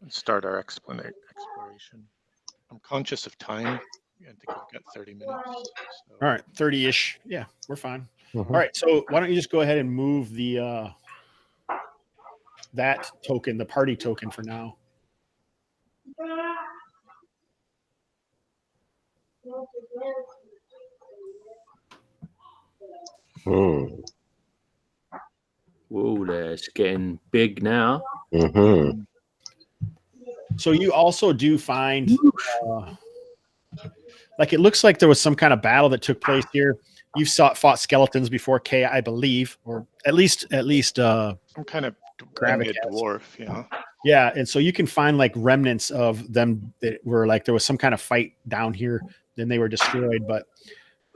And start our exploration. I'm conscious of time. I think we've got 30 minutes. So. All right, 30-ish. Yeah, we're fine. Mm-hmm. All right, so why don't you just go ahead and move the that token, the party token, for now. Mm. Whoa, that's getting big now. Mm-hmm. So you also do find, like, it looks like there was some kind of battle that took place here. You've fought skeletons before, Kay, I believe, or at least some kind of Gravik dwarf, yeah. Yeah, and so you can find like remnants of them that were like there was some kind of fight down here, then they were destroyed. But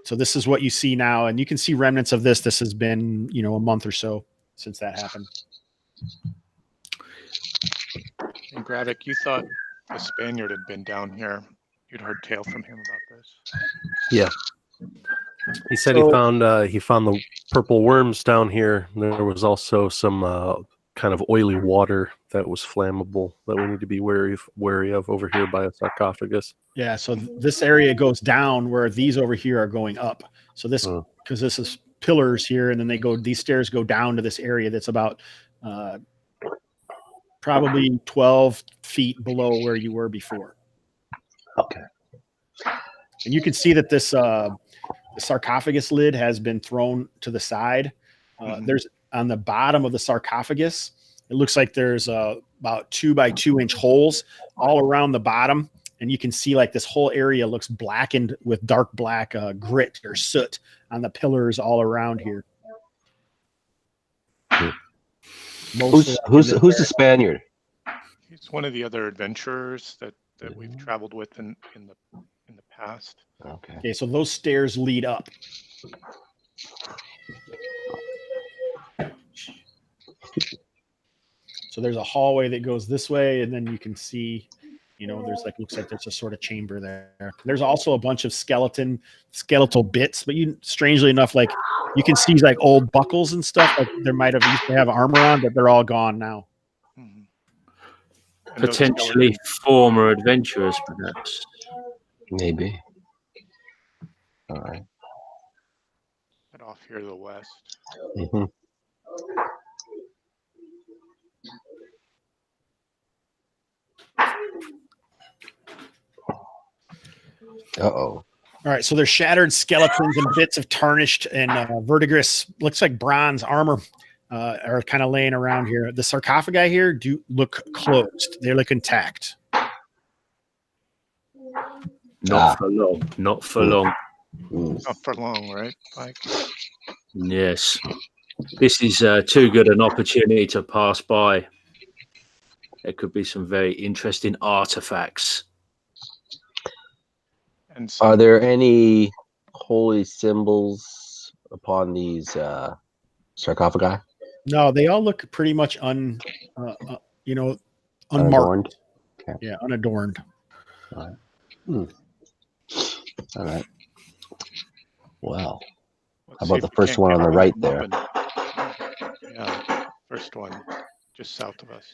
so this is what you see now, and you can see remnants of this. This has been, a month or so since that happened. Gravik, you thought the Spaniard had been down here. You'd heard tale from him about this. Yeah. He said So- he found the purple worms down here. There was also some kind of oily water that was flammable that we need to be wary of over here by a sarcophagus. Yeah, so this area goes down where these over here are going up. So this, Oh. because this is pillars here, and then these stairs go down to this area that's about probably 12 feet below where you were before. Okay. And you can see that this sarcophagus lid has been thrown to the side. There's on the bottom of the sarcophagus, it looks like there's about 2 by 2 inch holes all around the bottom. And you can see like this whole area looks blackened with dark black grit or soot on the pillars all around here. Who's the Spaniard? He's one of the other adventurers that we've traveled with in the past. Okay. Okay, so those stairs lead up. So there's a hallway that goes this way, and then you can see, there's looks like there's a sort of chamber there. There's also a bunch of skeletal bits, but strangely enough, like you can see like old buckles and stuff. Like there might have used to have armor on, but they're all gone now. Mhm. And those Potentially former adventurers, perhaps. Maybe. All right. skeletons off here to the west. Mm-hmm. Uh-oh. All right, so there's shattered skeletons and bits of tarnished and verdigris, looks like bronze armor are kind of laying around here. The sarcophagi here do look closed. They look intact. Not for long. Not for long. Not for long, right, Mike? Yes. This is too good an opportunity to pass by. There could be some very interesting artifacts. And so, Are there any holy symbols upon these sarcophagi? No, they all look pretty much unmarked. Unadorned? Yeah, unadorned. All right. All right. Well, let's how see about if the we first can't one get on the one right of there? them open. Yeah, first one, just south of us.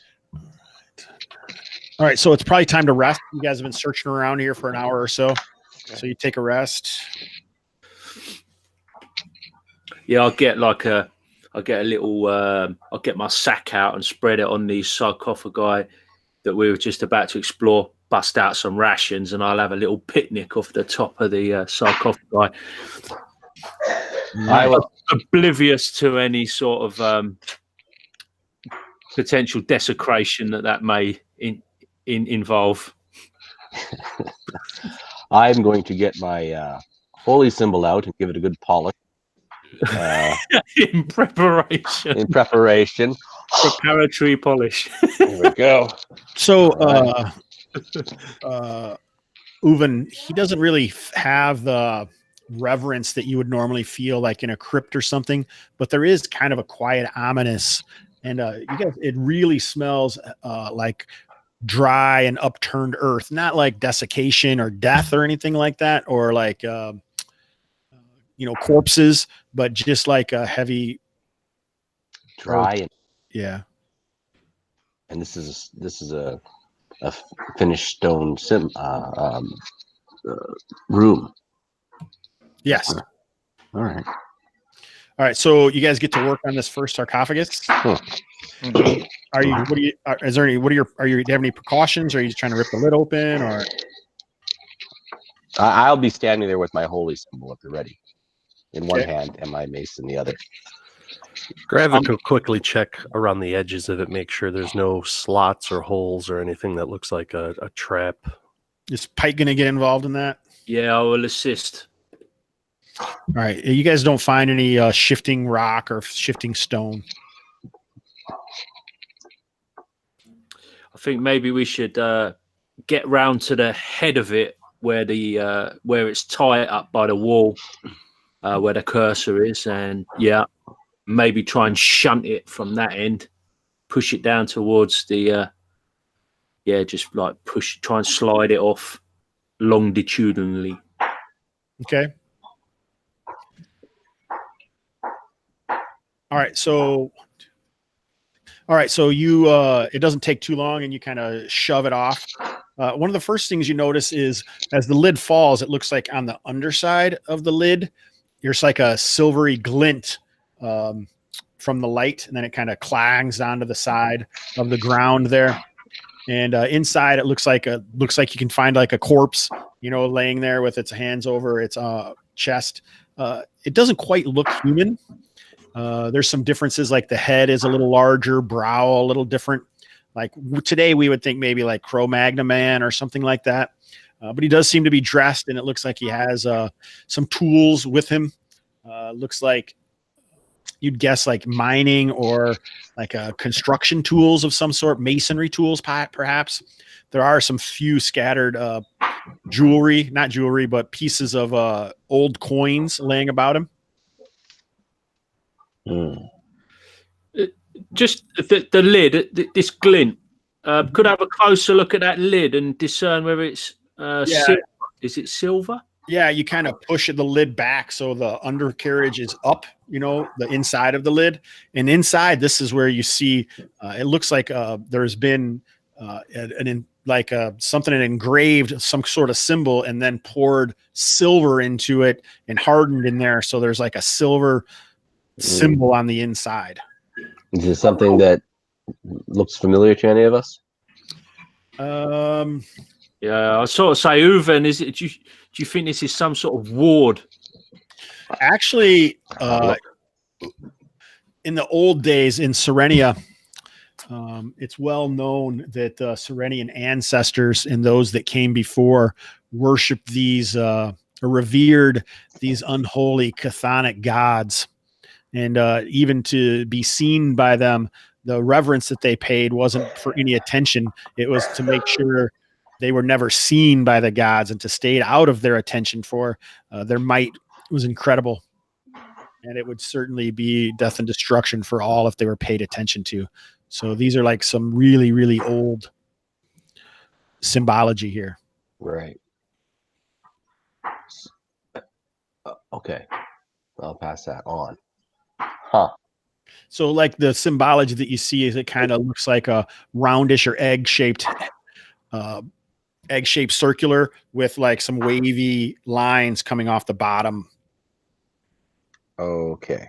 All right, so it's probably time to rest. You guys have been searching around here for an hour or so. Okay. So you take a rest. Yeah, I'll get a little, I'll get my sack out and spread it on these sarcophagi that we were just about to explore, bust out some rations, and I'll have a little picnic off the top of the sarcophagi. I will. Oblivious to any sort of potential desecration that may involve. I'm going to get my holy symbol out and give it a good polish. In preparation. In preparation. Preparatory polish. There we go. So, Uven, he doesn't really have the reverence that you would normally feel like in a crypt or something, but there is kind of a quiet ominous, and it really smells like dry and upturned earth, not like desiccation or death or anything like that, or like corpses, but just like a heavy Dry and yeah. And this is a finished stone room. Yes. All right. All right, so you guys get to work on this first sarcophagus. Mhm. Are you? What do you? Is there any? What are your? Do you have any precautions? Or are you just trying to rip the lid open? Or I'll be standing there with my holy symbol at the ready, in one Okay. hand and my mace in the other. Gravik will quickly check around the edges of it, make sure there's no slots or holes or anything that looks like a trap. is Pike going to get involved in that? Yeah, I will assist. All right, you guys don't find any shifting rock or shifting stone. I think maybe we should get round to the head of it where it's tied up by the wall, where the cursor is, and maybe try and shunt it from that end, push it down towards the yeah, just like try and slide it off longitudinally. Okay. All right. So you it doesn't take too long, and you kind of shove it off. One of the first things you notice is as the lid falls, it looks like on the underside of the lid, there's like a silvery glint from the light, and then it kind of clangs onto the side of the ground there. And inside, it looks like you can find like a corpse, laying there with its hands over its chest. It doesn't quite look human. There's some differences, like the head is a little larger, brow a little different. Like today, we would think maybe like Cro-Magnon Man or something like that. But he does seem to be dressed, and it looks like he has some tools with him. Looks like you'd guess like mining or like construction tools of some sort, masonry tools, perhaps. There are some few scattered not jewelry, but pieces of old coins laying about him. Just the lid, this glint. Could I have a closer look at that lid and discern whether it's silver? Is it silver? Yeah, you kind of push the lid back so the undercarriage is up, the inside of the lid. And inside, this is where you see, it looks like there's been something engraved, some sort of symbol, and then poured silver into it and hardened in there. So there's like a silver symbol on the inside. Is this something that looks familiar to any of us? Yeah, I sort of say, Uven, is it? Do you think this is some sort of ward? Actually, in the old days in Serenia, it's well known that Serenian ancestors and those that came before worshipped these or revered these unholy chthonic gods. And even to be seen by them, the reverence that they paid wasn't for any attention. It was to make sure they were never seen by the gods and to stay out of their attention, for their might was incredible. And it would certainly be death and destruction for all if they were paid attention to. So these are like some really, really old symbology here. Right. Okay. I'll pass that on. Huh. So like the symbology that you see is it kind of looks like a roundish or egg-shaped circular with like some wavy lines coming off the bottom. Okay.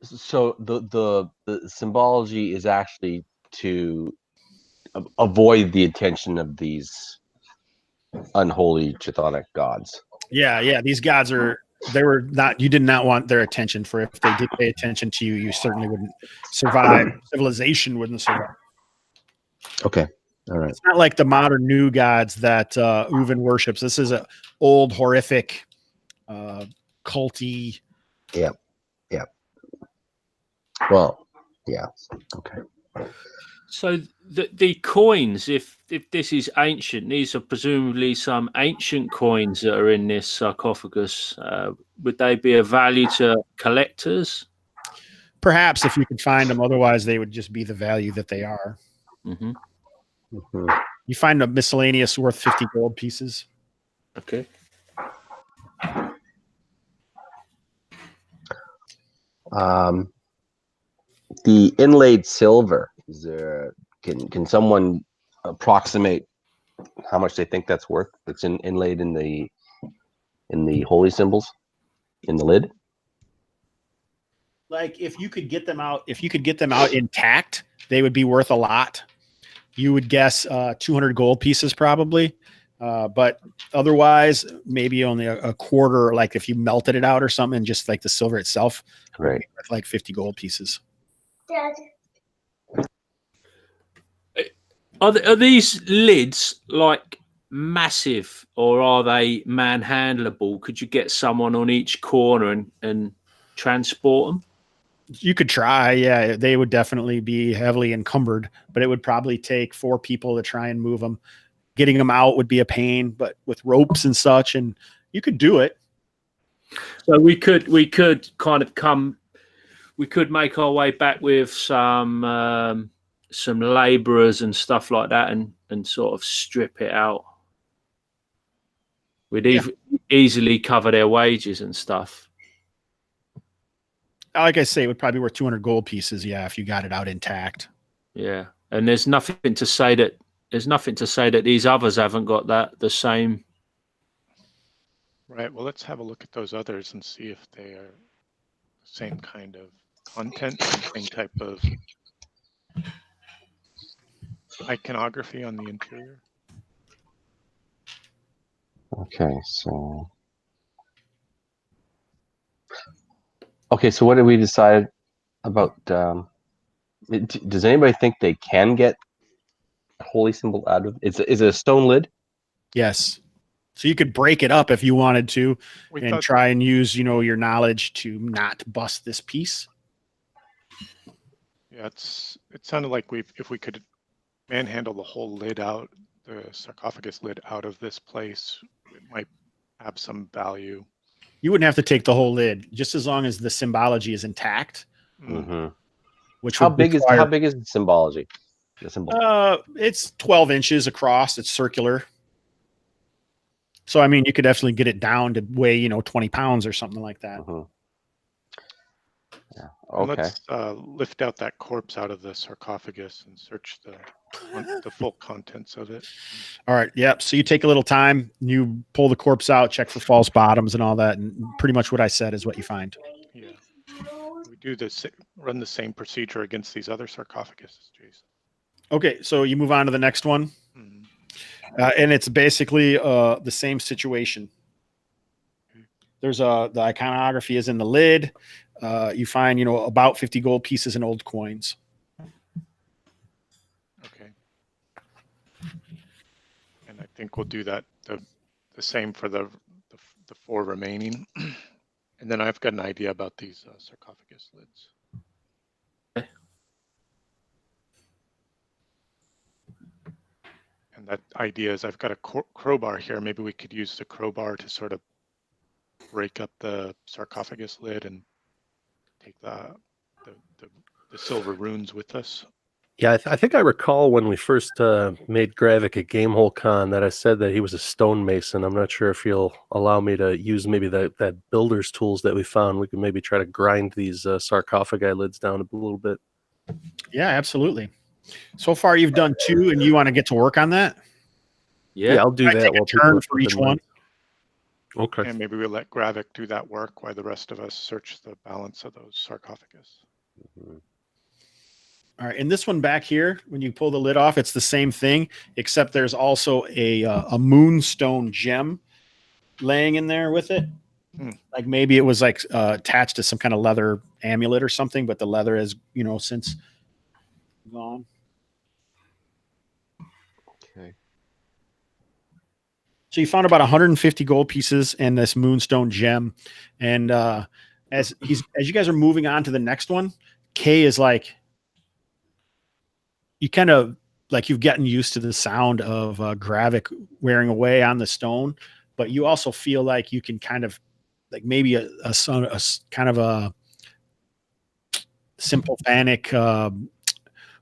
So the symbology is actually to avoid the attention of these unholy chthonic gods. Yeah. These gods you did not want their attention, for if they did pay attention to you, you certainly wouldn't survive. Civilization wouldn't survive. Okay. All right. It's not like the modern new gods that Uven worships. This is a old, horrific, culty. Yep. Well, yeah. Okay. So the coins, if this is ancient, these are presumably some ancient coins that are in this sarcophagus. Would they be of value to collectors? Perhaps, if you could find them. Otherwise, they would just be the value that they are. Mm-hmm. Mm-hmm. You find a miscellaneous worth 50 gold pieces. Okay. The inlaid silver, is there? Can someone approximate how much they think that's worth? That's inlaid in the holy symbols in the lid. Like if you could get them out intact, they would be worth a lot. You would guess 200 gold pieces probably, but otherwise maybe only a quarter. Like if you melted it out or something, just like the silver itself, right? Worth like 50 gold pieces. Dad. Are these lids like massive, or are they manhandleable? Could you get someone on each corner and transport them? You could try. Yeah, they would definitely be heavily encumbered, but it would probably take 4 people to try and move them. Getting them out would be a pain, but with ropes and such, and you could do it. So we could kind of come we could make our way back with some labourers and stuff like that, and sort of strip it out. We'd easily cover their wages and stuff. Like I say, it would probably be worth 200 gold pieces. Yeah, if you got it out intact. Yeah, and there's nothing to say that these others haven't got the same. Right. Well, let's have a look at those others and see if they are the same kind of content, same type of iconography on the interior. Okay, so what did we decide about? Does anybody think they can get a holy symbol out of it? Is it a stone lid? Yes. So you could break it up if you wanted to, We and thought- try and use, your knowledge to not bust this piece. Yeah, it sounded like if we could manhandle the whole lid out, the sarcophagus lid out of this place, it might have some value. You wouldn't have to take the whole lid, just as long as the symbology is intact. Mm-hmm. Which How would big require- is the symbology? The symbol. It's 12 inches across. It's circular. So, I mean, you could definitely get it down to weigh, 20 pounds or something like that. Mm-hmm. Yeah. And Okay. let's lift out that corpse out of the sarcophagus and search the full contents of it. All right. Yep. So you take a little time, you pull the corpse out, check for false bottoms and all that. And pretty much what I said is what you find. Yeah. We do run the same procedure against these other sarcophaguses, Jason. Okay. So you move on to the next one. Mhm. And it's basically the same situation. There's the iconography is in the lid. You find, about 50 gold pieces and old coins. Okay. And I think we'll do that the same for the 4 remaining. And then I've got an idea about these sarcophagus lids. And that idea is I've got a crowbar here. Maybe we could use the crowbar to sort of break up the sarcophagus lid and take the silver runes with us. Yeah, I think I recall when we first made Gravik at Gamehole Con that I said that he was a stonemason. I'm not sure if you'll allow me to use maybe that builder's tools that we found. We could maybe try to grind these sarcophagi lids down a little bit. Yeah, absolutely. So far, you've done 2, and you want to get to work on that? Yeah, I'll do I that. take a while people turn are for each flipping one. lids. Okay. And maybe we'll let Gravik do that work while the rest of us search the balance of those sarcophagus. All right, and this one back here, when you pull the lid off, it's the same thing, except there's also a moonstone gem laying in there with it. Like maybe it was attached to some kind of leather amulet or something, but the leather is, since gone. Okay. So you found about 150 gold pieces and this moonstone gem, and as you guys are moving on to the next one, Kay is like, you kind of like you've gotten used to the sound of Gravik wearing away on the stone, but you also feel like you can kind of like maybe a kind of a symphonic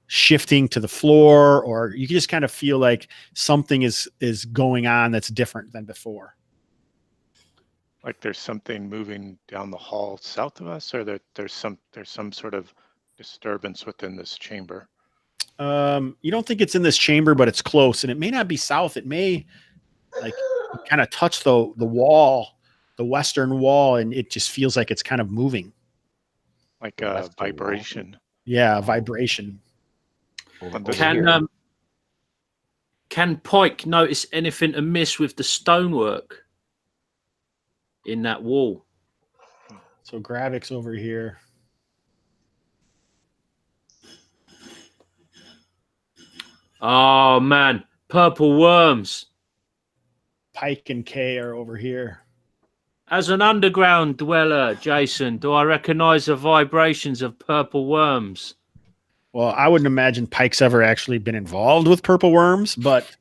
shifting to the floor, or you can just kind of feel like something is going on that's different than before. Like there's something moving down the hall south of us, or that there's some sort of disturbance within this chamber. You don't think it's in this chamber, but it's close, and it may not be south. It may like kind of touch the wall, the western wall, and it just feels like it's kind of moving. Like a vibration. Yeah, vibration. Can Pike notice anything amiss with the stonework in that wall? So Gravik's over here. Oh man, purple worms. Pike and Kay are over here. As an underground dweller, Jason, do I recognize the vibrations of purple worms? Well, I wouldn't imagine Pike's ever actually been involved with purple worms, but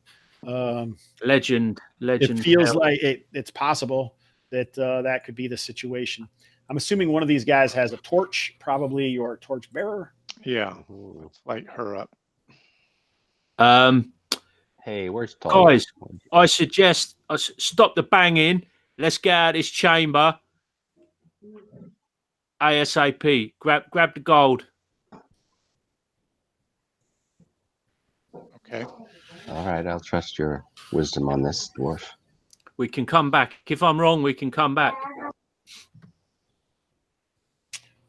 legend. it feels like it's possible that that could be the situation. I'm assuming one of these guys has a torch, probably your torch bearer. Yeah, let's light her up. Hey, where's Todd? Guys, I suggest stop the banging. Let's get out of this chamber. ASAP. Grab the gold. Okay. All right, I'll trust your wisdom on this, dwarf. We can come back. If I'm wrong, we can come back.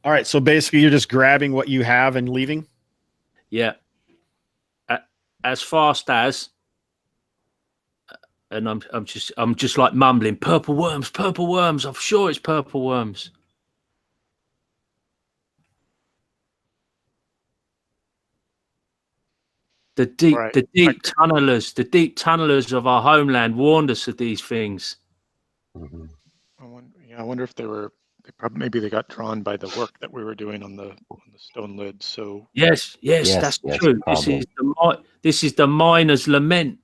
All right, so basically you're just grabbing what you have and leaving? Yeah. As fast as, and I'm just like mumbling, purple worms. I'm sure it's purple worms. The deep tunnelers of our homeland warned us of these things. Mm-hmm. I wonder if maybe they got drawn by the work that we were doing on the stone lids. So yes, that's true. This is the miner's lament.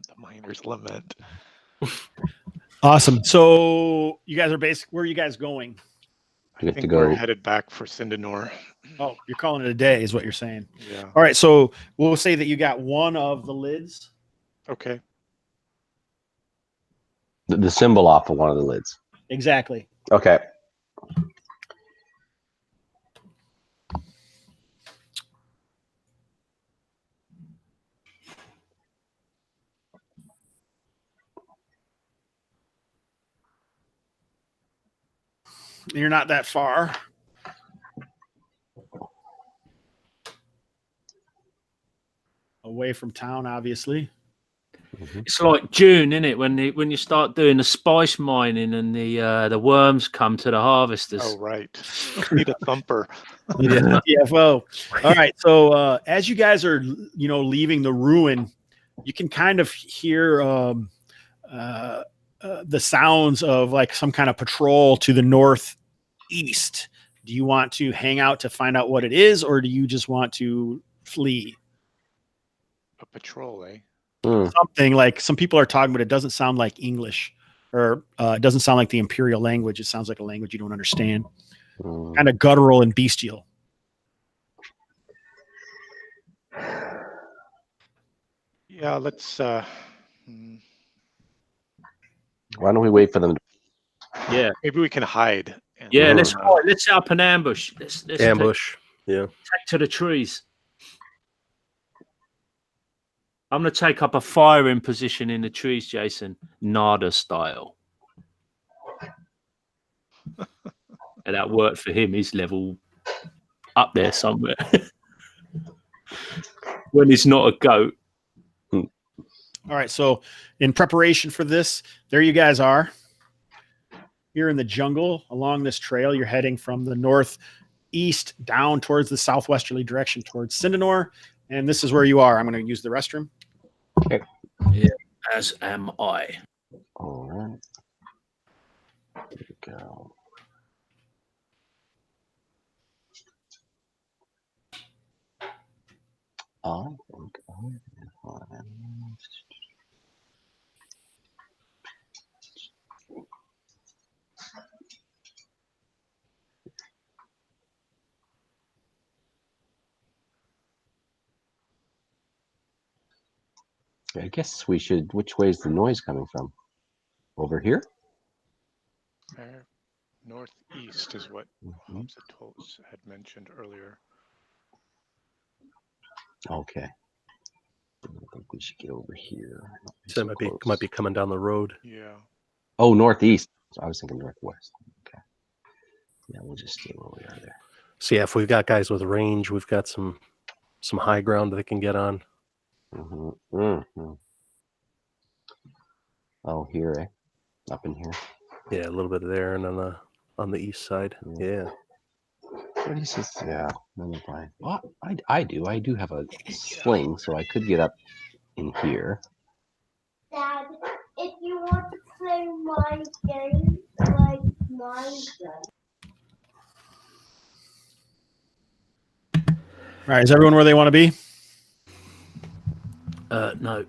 The miner's lament. Awesome. So you guys are where are you guys going? I think we're headed back for Sindanore. Oh, you're calling it a day is what you're saying. Yeah. All right, so we'll say that you got one of the lids. Okay. The symbol off of one of the lids. Exactly. Okay. You're not that far. Away from town, obviously. It's like June, isn't it? When you start doing the spice mining and the worms come to the harvesters. Oh right. Need a thumper. TFO. All right. So as you guys are, leaving the ruin, you can kind of hear the sounds of like some kind of patrol to the northeast. Do you want to hang out to find out what it is, or do you just want to flee? A patrol, eh? Something like some people are talking, but it doesn't sound like English, or it doesn't sound like the imperial language. It sounds like a language you don't understand. Kind of guttural and bestial. Yeah, let's. Why don't we wait for them? Yeah, maybe we can hide. Let's set up an ambush. Let's ambush. Take to the trees. I'm going to take up a firing position in the trees, Jason, Nada style. And that worked for him. He's level up there somewhere. When he's not a goat. All right. So in preparation for this, there you guys are. Here in the jungle along this trail, you're heading from the northeast down towards the southwesterly direction towards Sindanore. And this is where you are. I'm going to use the restroom. Okay. Yeah, as am I. All right. There we go. I think I'm fine. I guess we should. Which way is the noise coming from? Over here? Northeast is what Hobbs had mentioned earlier. Okay. I think we should get over here. So it might be coming down the road. Yeah. Oh, northeast. I was thinking northwest. Okay. Yeah, we'll just stay where we are there. So yeah, if we've got guys with range, we've got some high ground they can get on. Oh, here, eh? Up in here. Yeah, a little bit there, and on the east side. Yeah. What is this? Yeah, none of mine. Well, I do have a sling, so I could get up in here. Dad, if you want to play my game, like Minecraft. All right. Is everyone where they want to be? No.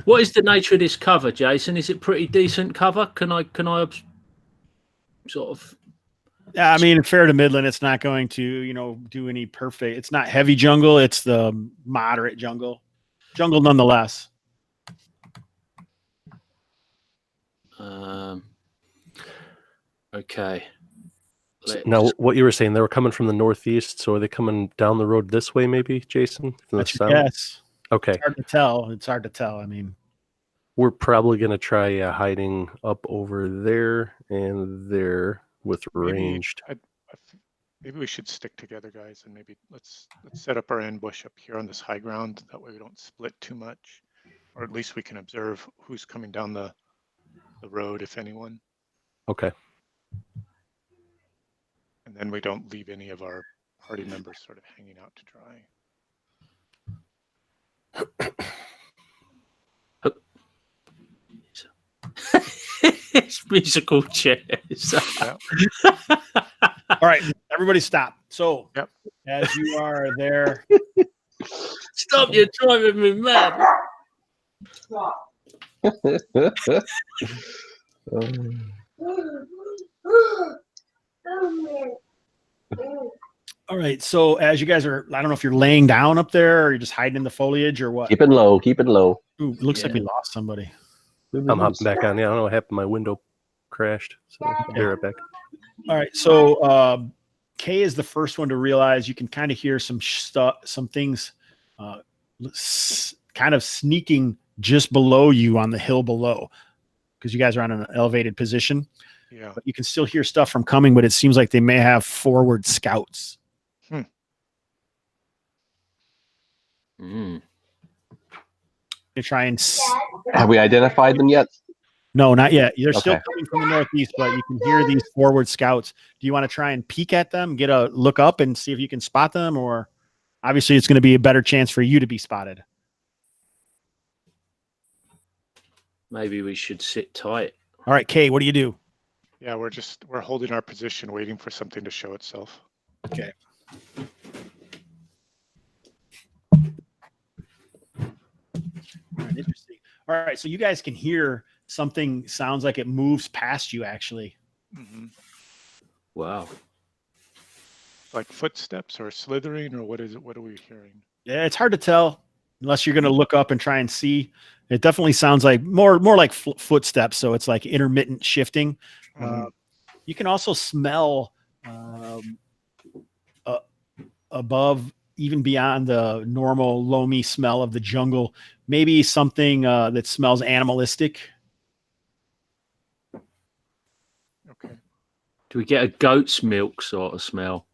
What is the nature of this cover, Jason? Is it pretty decent cover? Can I sort of Yeah, I mean, fair to Midland, it's not going to, do any perfect. It's not heavy jungle. It's the moderate jungle. Jungle nonetheless. Okay. Now, what you were saying, they were coming from the northeast, so are they coming down the road this way, maybe, Jason? From the That's your south? guess. Okay. It's hard to tell. It's hard to tell. I mean, We're probably going to try hiding up over there and there with ranged. Maybe we should stick together, guys, and maybe let's set up our ambush up here on this high ground. That way we don't split too much, or at least we can observe who's coming down the road, if anyone. Okay. And then we don't leave any of our party members sort of hanging out to dry. It's musical chairs. Yeah. all right, everybody stop. So Yep. as you are there, Stop, you're driving me mad. all right. So as you guys are, I don't know if you're laying down up there or you're just hiding in the foliage or what. Keep it low. Keep it low. Ooh, it looks like Yeah. we lost somebody. I'm hopping back on. Yeah, I don't know what happened. My window crashed. So I'll be right back. All right. So Kay is the first one to realize you can kind of hear some stuff, some things kind of sneaking just below you on the hill below because you guys are on an elevated position. Yeah. But you can still hear stuff from coming, but it seems like they may have forward scouts. Mm. They try and Have we identified them yet? no, not yet. They're still Okay. coming from the northeast, but you can hear these forward scouts. Do you want to try and peek at them, get a look up and see if you can spot them? Or obviously it's going to be a better chance for you to be spotted. Maybe we should sit tight. All right, Kay, what do you do? Yeah, we're holding our position, waiting for something to show itself. Okay. All right, interesting. All right, so you guys can hear something sounds like it moves past you actually. Mm-hmm. Wow. Like footsteps or slithering, or what is it? What are we hearing? Yeah, it's hard to tell unless you're going to look up and try and see. It definitely sounds like more like footsteps, so it's like intermittent shifting. Mhm. You can also smell above, even beyond the normal loamy smell of the jungle, maybe something that smells animalistic. Okay. Do we get a goat's milk sort of smell?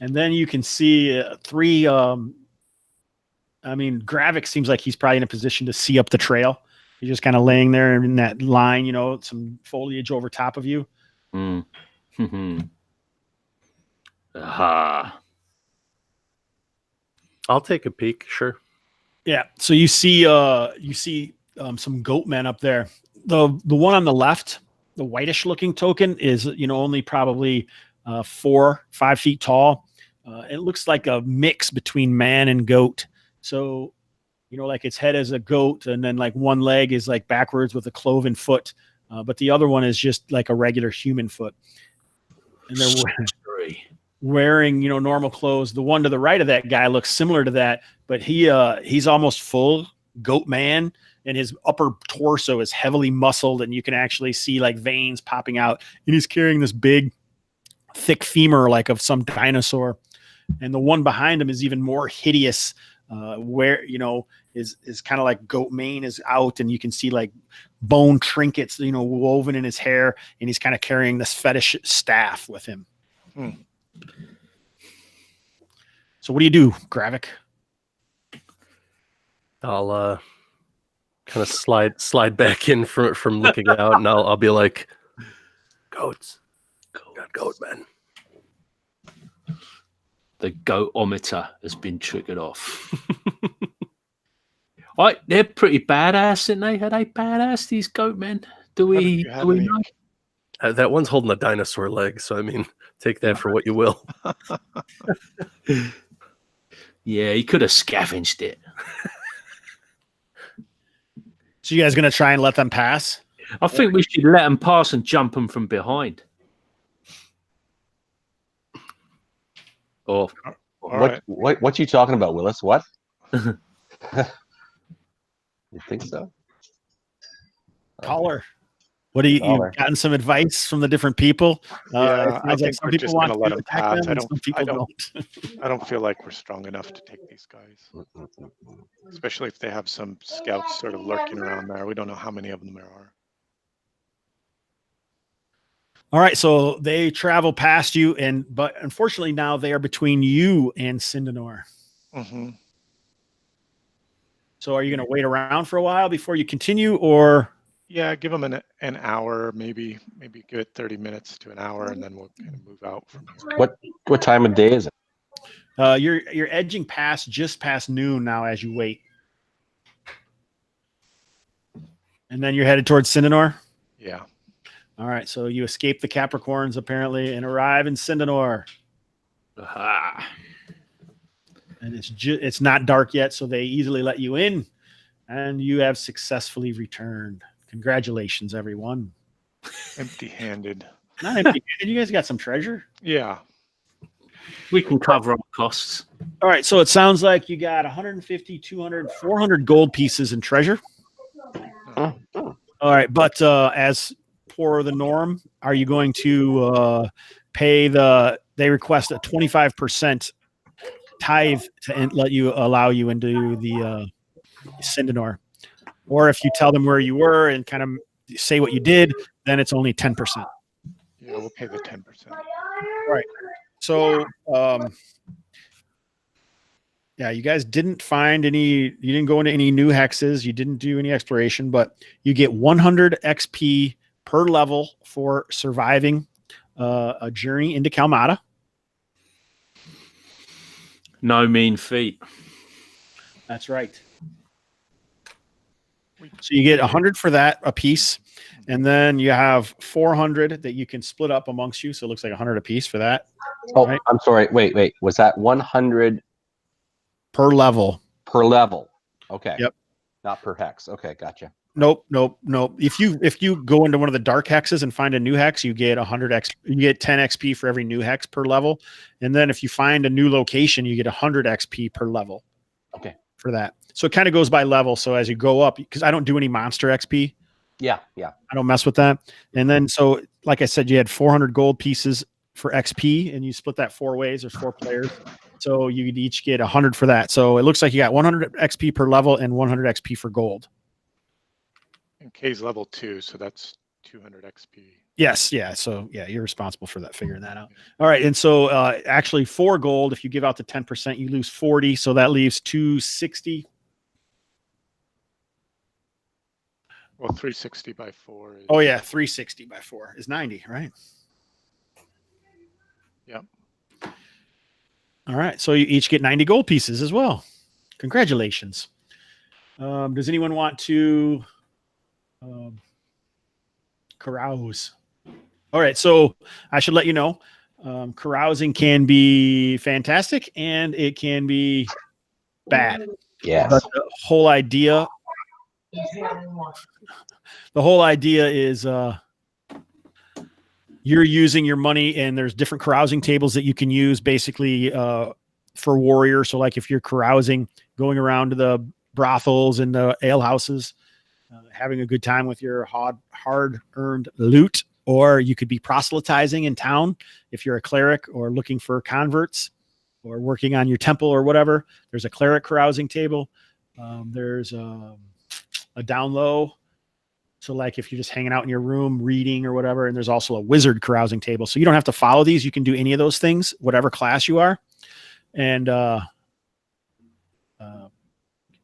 And then you can see three. Gravik seems like he's probably in a position to see up the trail. He's just kind of laying there in that line, some foliage over top of you. Mm. Aha. I'll take a peek. Sure. Yeah. So you see some goat men up there. The one on the left, the whitish looking token is, only probably 4-5 feet tall. It looks like a mix between man and goat. So, like its head is a goat and then like one leg is like backwards with a cloven foot. But the other one is just like a regular human foot. And they're wearing, normal clothes. The one to the right of that guy looks similar to that, but he's almost full goat man, and his upper torso is heavily muscled, and you can actually see like veins popping out. And he's carrying this big, thick femur like of some dinosaur. And the one behind him is even more hideous, where is kind of like goat mane is out, and you can see like bone trinkets, woven in his hair, and he's kind of carrying this fetish staff with him. So what do you do, Gravik? I'll kind of slide back in from looking out, and I'll be like, goats. Got goat man. The goat-ometer has been triggered off. They're pretty badass, aren't they? Are they badass, these goat men? Do we know? That one's holding a dinosaur leg, so I mean, take that for what you will. Yeah, he could have scavenged it. So you guys gonna try and let them pass? I think we should let them pass and jump them from behind. Or All right. What you talking about, Willis? What? You think so? Caller. What do you Caller. you've gotten some advice from the different people? Yeah, It I sounds like think some we're people just want gonna to let them attack pass. them and some people don't. I don't feel like we're strong enough to take these guys, especially if they have some scouts sort of lurking around there. We don't know how many of them there are. All right, so they travel past you, but unfortunately now they are between you and Sindanore. Mm-hmm. So are you going to wait around for a while before you continue, or? Yeah, give them an hour, maybe give it 30 minutes to an hour, and then we'll kind of move out from here. What time of day is it? You're edging just past noon now as you wait, and then you're headed towards Sindanore. Yeah. All right, so you escape the Capricorns apparently and arrive in Sindanore. Aha. And it's not dark yet, so they easily let you in, and you have successfully returned. Congratulations, everyone. Empty-handed. Not empty-handed. You guys got some treasure. Yeah. We can cover our costs. All right, so it sounds like you got 150, 200, 400 gold pieces in treasure. All right, but as for the norm, are you going to pay they request a 25% tithe to allow you into the Sindanore? Or if you tell them where you were and kind of say what you did, then it's only 10%. Yeah, we'll pay the 10%. Right. So, yeah, you guys didn't find you didn't go into any new hexes. You didn't do any exploration, but you get 100 XP per level for surviving a journey into Kalmatta. No mean feat. That's right. So you get 100 for that a piece, and then you have 400 that you can split up amongst you. So it looks like 100 a piece for that. Oh, right? I'm sorry. Wait. Was that 100 Per level? per level? Okay. Yep. Not per hex. Okay, gotcha. Nope. If you go into one of the dark hexes and find a new hex, you get 100 X. You get 10 XP for every new hex per level, and then if you find a new location, you get 100 XP per level. Okay. For that, so it kind of goes by level. So as you go up, because I don't do any monster XP. Yeah. I don't mess with that. And then, so like I said, you had 400 gold pieces for XP, and you split that 4 ways. There's 4 players, so you could each get 100 for that. So it looks like you got 100 XP per level and 100 XP for gold. And K's level 2, so that's 200 XP. Yes, yeah. So yeah, you're responsible for that, figuring that out. All right, and so actually, for gold, if you give out the 10%, you lose 40, so that leaves 260. Well, 360 by 4 is... Oh yeah, 360 by 4 is 90, right? Yep. All right, so you each get 90 gold pieces as well. Congratulations. Does anyone want to carouse? All right, so I should let you know, carousing can be fantastic and it can be bad. Yes. But the whole idea is you're using your money, and there's different carousing tables that you can use basically for warrior. So like if you're carousing, going around to the brothels and the ale houses, having a good time with your hard-earned loot, or you could be proselytizing in town if you're a cleric, or looking for converts, or working on your temple or whatever. There's a cleric carousing table. There's a down low. So like if you're just hanging out in your room reading or whatever, and there's also a wizard carousing table. So you don't have to follow these. You can do any of those things, whatever class you are. And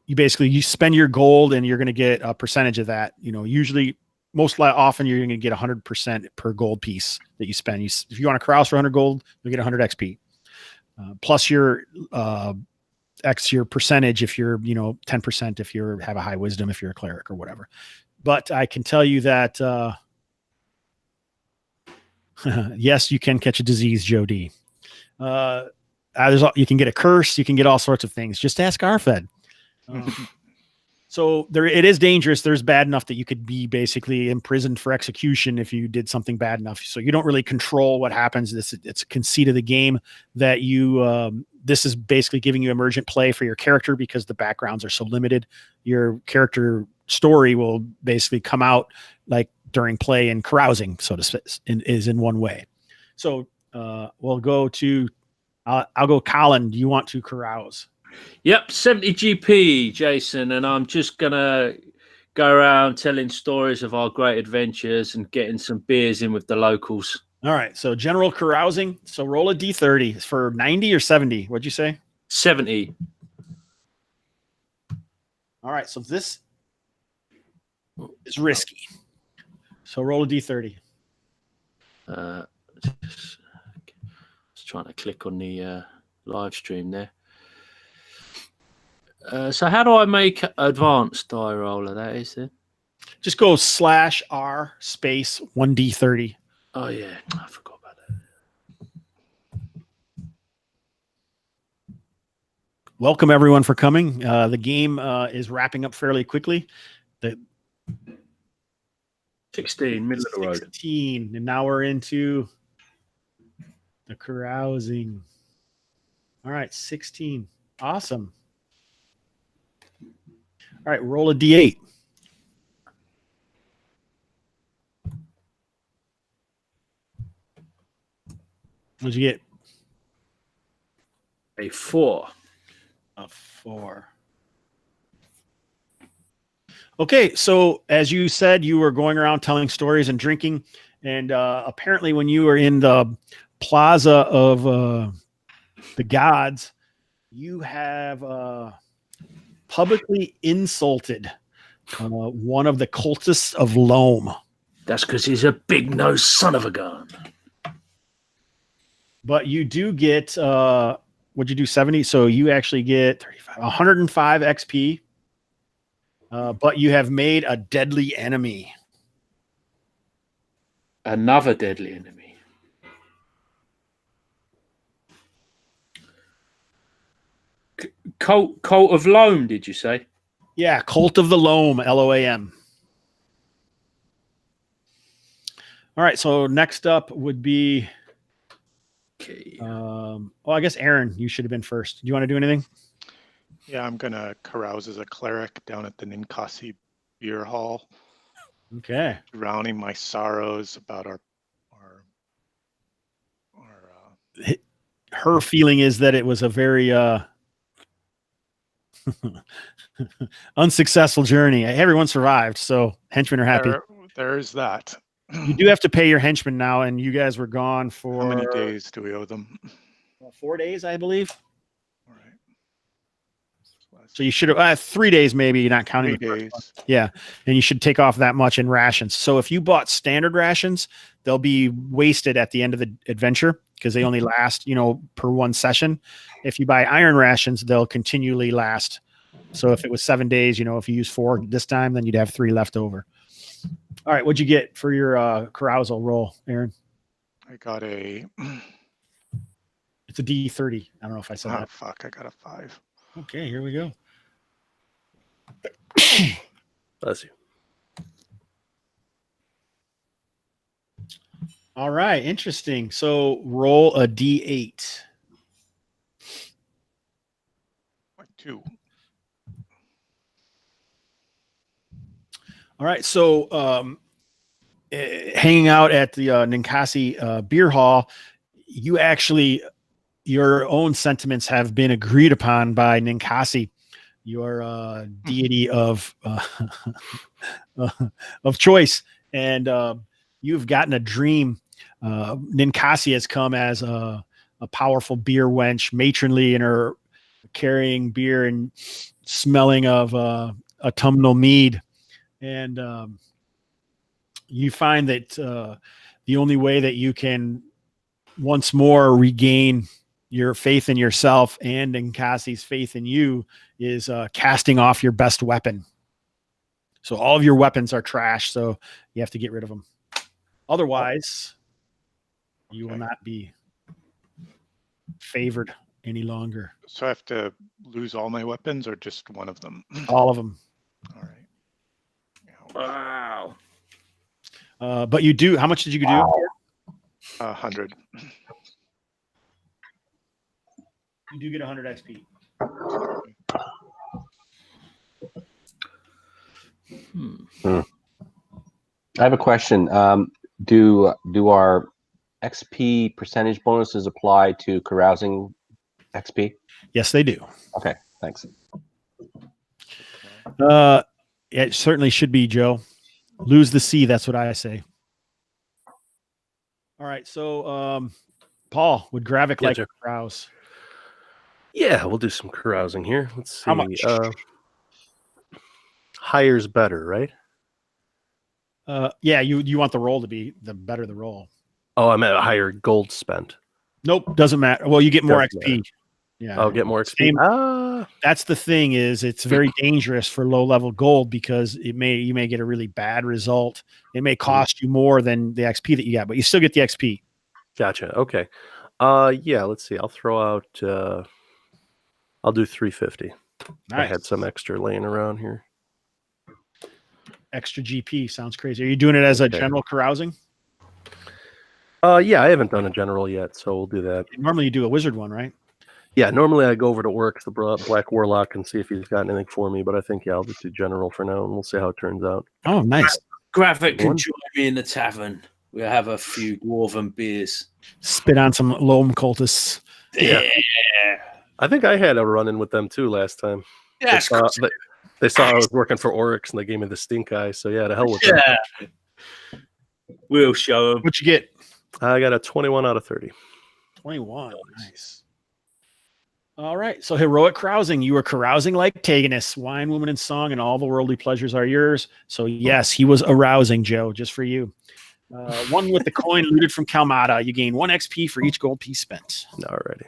you spend your gold, and you're going to get a percentage of that. Usually most often you're going to get 100% per gold piece that you spend. If you want to carouse for 100 gold, you'll get 100 XP. Plus your percentage if you're 10% if you have a high wisdom, if you're a cleric or whatever. But I can tell you that yes, you can catch a disease, Joe D. You can get a curse, you can get all sorts of things. Just ask Arfed. So it is dangerous. There's bad enough that you could be basically imprisoned for execution if you did something bad enough. So you don't really control what happens. It's a conceit of the game that this is basically giving you emergent play for your character because the backgrounds are so limited. Your character story will basically come out like during play and carousing, so to speak, is in one way. So we'll go to, I'll go Colin. Do you want to carouse? Yep, 70 GP, Jason, and I'm just gonna go around telling stories of our great adventures and getting some beers in with the locals. All right, so general carousing. So roll a d30 for 90 or 70. What'd you say? 70. All right, so this is risky. So roll a d30. Just trying to click on the live stream there. So how do I make advanced die roller? That is it. Just go /R space 1d30. Oh yeah, I forgot about that. Welcome everyone for coming. The game is wrapping up fairly quickly. 16, middle of the road. 16, and now we're into the carousing. All right, 16. Awesome. All right, roll a d8. What'd you get? A 4. A 4. Okay, so as you said, you were going around telling stories and drinking, and apparently when you were in the plaza of the gods, you have publicly insulted one of the cultists of Loam. That's because he's a big-nosed son of a gun. But you do get, what'd you do, 70? So you actually get 105 XP, but you have made a deadly enemy. Another deadly enemy. Cult of Loam, did you say? Yeah, Cult of the Loam, Loam. All right, so next up would be, Okay. I guess Aron, you should have been first. Do you want to do anything? Yeah, I'm gonna carouse as a cleric down at the Ninkasi Beer Hall, Okay. drowning my sorrows about our Her feeling is that it was a very unsuccessful journey. Everyone survived, so henchmen are happy. There's that. You do have to pay your henchmen now, and you guys were gone for How many days do we owe them? 4 days, I believe. All right. So you should have 3 days, maybe not counting 3 the first days. one. Yeah, and you should take off that much in rations. So if you bought standard rations, they'll be wasted at the end of the adventure because they only last, per one session. If you buy iron rations, they'll continually last. So if it was 7 days, if you use 4 this time, then you'd have 3 left over. All right, what'd you get for your carousal roll, Aron? I got a. It's a D30. I don't know if I said Oh that. fuck! I got a 5. Okay, here we go. Bless you. All right, interesting. So roll a D8. 2. All right, so hanging out at the Ninkasi Beer Hall, your own sentiments have been agreed upon by Ninkasi, your deity of choice, and you've gotten a dream. Ninkasi has come as a powerful beer wench, matronly in her carrying beer and smelling of autumnal mead. And you find that the only way that you can once more regain your faith in yourself and Ninkasi's faith in you is casting off your best weapon. So all of your weapons are trash, so you have to get rid of them. Otherwise, you will not be favored any longer. So I have to lose all my weapons or just one of them? All of them. All right. Wow. But you do. How much did you do? 100. You do get 100 XP. I have a question. Do our XP percentage bonuses apply to carousing XP? Yes, they do. Okay, thanks. It certainly should be, Joe. Lose the C. That's what I say. All right. So, Paul, would Gravik like Joe. to carouse? Yeah, we'll do some carousing here. Let's see. How much? Higher's better, right? Yeah, you want the roll to be the better the roll. Oh, I'm at a higher gold spent. Nope, doesn't matter. Well, you get more Doesn't XP. Yeah, I'll get more XP. Same. That's the thing is it's very dangerous for low level gold because you may get a really bad result. It may cost you more than the XP that you got, but you still get the XP. Gotcha. Okay. Yeah, let's see. I'll throw out I'll do 350. I had some extra laying around here. Extra GP sounds crazy. Are you doing it as a Okay. general carousing? Yeah, I haven't done a general yet, so we'll do that. Normally you do a wizard one, right? Yeah, normally I go over to work the Black Warlock and see if he's got anything for me, but I think I'll just do general for now, and we'll see how it turns out. Oh, nice. Gravik can One. join me in the tavern. We'll have a few dwarven beers. Spit on some loam cultists. Yeah. I think I had a run-in with them too last time. That's They saw I was working for Oryx, and they gave me the stink eye, so yeah, to hell with them. yeah. We'll show them. What'd you get? I got a 21 out of 30. 21. Nice. All right. So heroic carousing. You were carousing like Taganus, wine, woman, and song, and all the worldly pleasures are yours. So yes, he was arousing, Joe, just for you. One with the coin looted from Kalmatta. You gain 1 XP for each gold piece spent. Alrighty.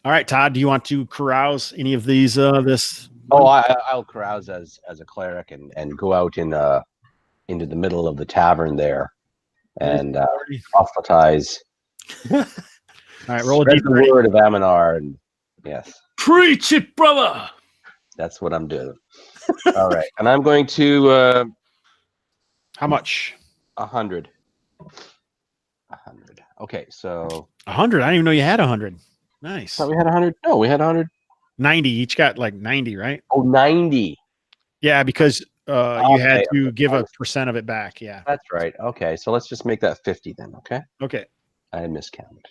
All right, Todd, do you want to carouse any of these? This? Oh, I'll carouse as a cleric and go out into the middle of the tavern there and proselytize. All right, roll a Spread the D30. word of Aminar, and yes, Preach it, brother. that's what I'm doing. All right, and I'm going to How much? 100. 100. Okay, so 100. I didn't even know you had 100. Nice. thought we had 100. No, we had 100. 90. Each got like 90, right? Oh, 90. Yeah, because you had Okay, to give a % of it back. Yeah. That's right. Okay, so let's just make that 50 then. Okay, Okay. I miscounted.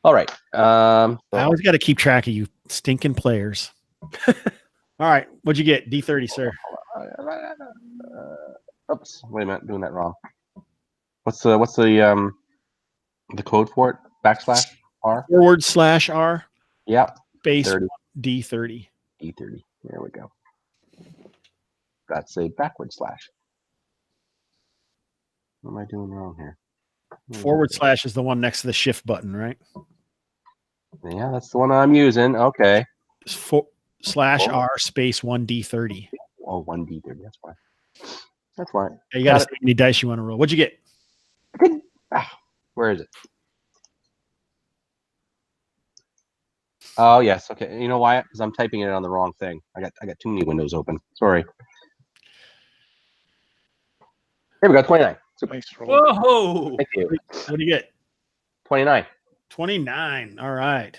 All right. I always got to keep track of you stinking players. All right. What'd you get? D30, sir. Oops. Wait a minute. Doing that wrong. What's the code for it? /R. /R. Yep. Base 30. D30. D30. There we go. That's a backward slash. What am I doing wrong here? / is the one next to the shift button, right? Yeah, that's the one I'm using. Okay. It's /R space 1D30. Oh, 1D30. That's why. That's why. Yeah, you got to see how many dice you want to roll. What'd you get? Where is it? Oh yes. Okay. You know why? Because I'm typing it on the wrong thing. I got too many windows open. Sorry. Here we go. 29. Super. Nice roll. Whoa. Thank you. What do you get? 29. 29. All right.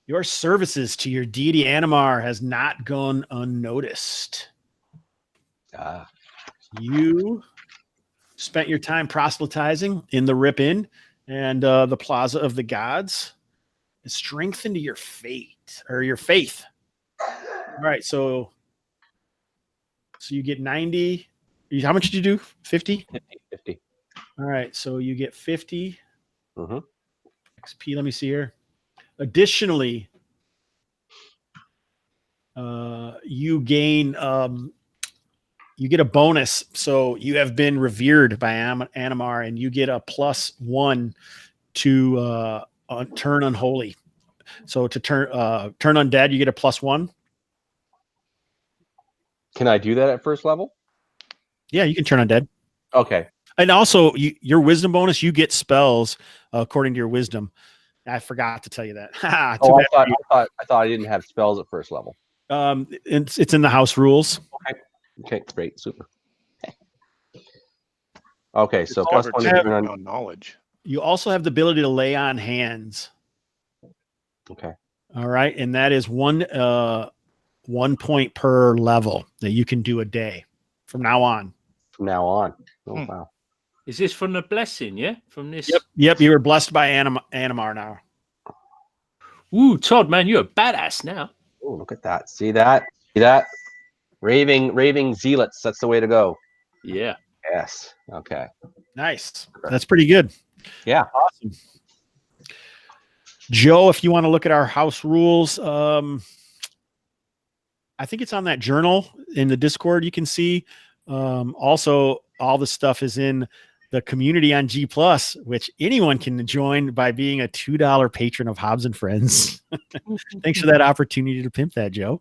Your services to your deity Animar has not gone unnoticed. You spent your time proselytizing in the Rip Inn and the Plaza of the Gods. It strengthened your faith. All right, so you get 90. How much did you do? 50? 50. All right, so you get 50 Mm-hmm. XP. Let me see here. Additionally, you gain you get a bonus. So you have been revered by Animar, and you get a +1 to turn unholy. So to turn undead, you get a +1. Can I do that at first level? Yeah, you can turn undead. Okay. And also, your wisdom bonus, you get spells according to your wisdom. I forgot to tell you that. Too Oh, bad for you. I thought I didn't have spells at first level. It's in the house rules. Okay, great, super. Okay, so Discovered plus 1 to some turn on. profound knowledge. You also have the ability to lay on hands. Okay. All right, and that is 1 point per level that you can do a day from now on. From now on. Oh, wow. Is this from the blessing? Yeah, from this. Yep. You were blessed by Animar now. Ooh, Todd, man, you're a badass now. Oh, look at that. See that? See that? Raving zealots. That's the way to go. Yeah. Yes. Okay. Nice. That's pretty good. Yeah. Awesome. Joe, if you want to look at our house rules, I think it's on that journal in the Discord. You can see. Also, all the stuff is in the community on G+, which anyone can join by being a $2 patron of Hobbs and Friends. Thanks for that opportunity to pimp that, Joe.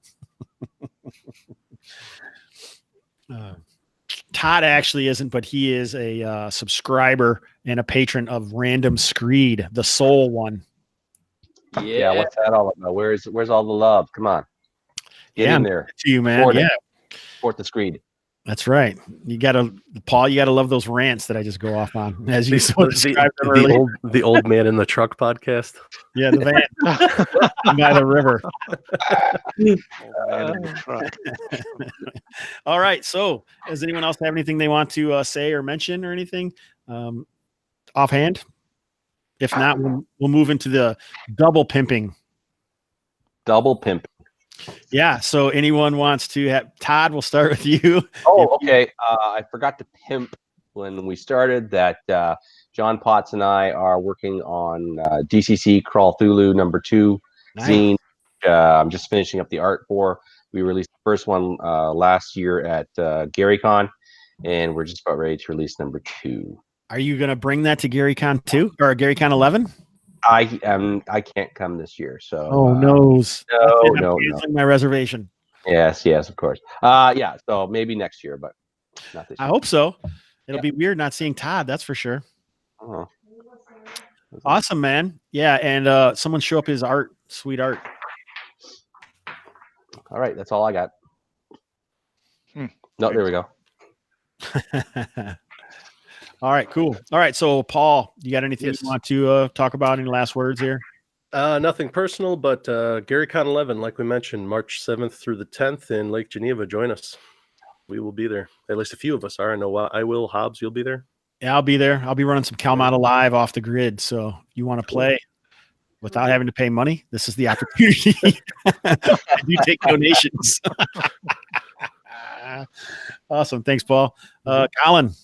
Todd actually isn't, but he is a subscriber and a patron of Random Screed, the soul one. Yeah. What's that all about? Where's all the love? Come on. Get in there. To you, man. Support it. Yeah. Support the screed. That's right. Paul, you gotta love those rants that I just go off on. As you so described earlier. The old man in the truck podcast. Yeah, the van by the river. Old man in the truck. All right. So, does anyone else have anything they want to say or mention or anything offhand? If not, we'll move into the double pimping. Double pimp. Yeah. So, anyone wants to have Todd? We'll start with you. Oh, okay. I forgot to pimp when we started that. John Potts and I are working on DCC Crawl Thulu #2 Nice. zine. I'm just finishing up the art for. We released the first one last year at GaryCon, and we're just about ready to release #2. Are you going to bring that to GaryCon 2 or GaryCon 11? I can't come this year, so. Oh, noes. No. Canceling my reservation. Yes, of course. Yeah. So maybe next year, but not this year. I hope so. It'll be weird not seeing Todd. That's for sure. Oh. Awesome, man. Yeah, and someone show up his art, sweet art. All right, that's all I got. No, there we go. All right, cool. All right, so Paul, you got anything Yes. you want to talk about? Any last words here? Nothing personal, but GaryCon 11, like we mentioned, March 7th through the 10th in Lake Geneva. Join us. We will be there. At least a few of us are. I know I will. Hobbs, you'll be there. Yeah, I'll be there. I'll be running some Kalmatta live off the grid. So if you want to play without having to pay money, this is the opportunity. You take donations. Awesome. Thanks, Paul. Colin.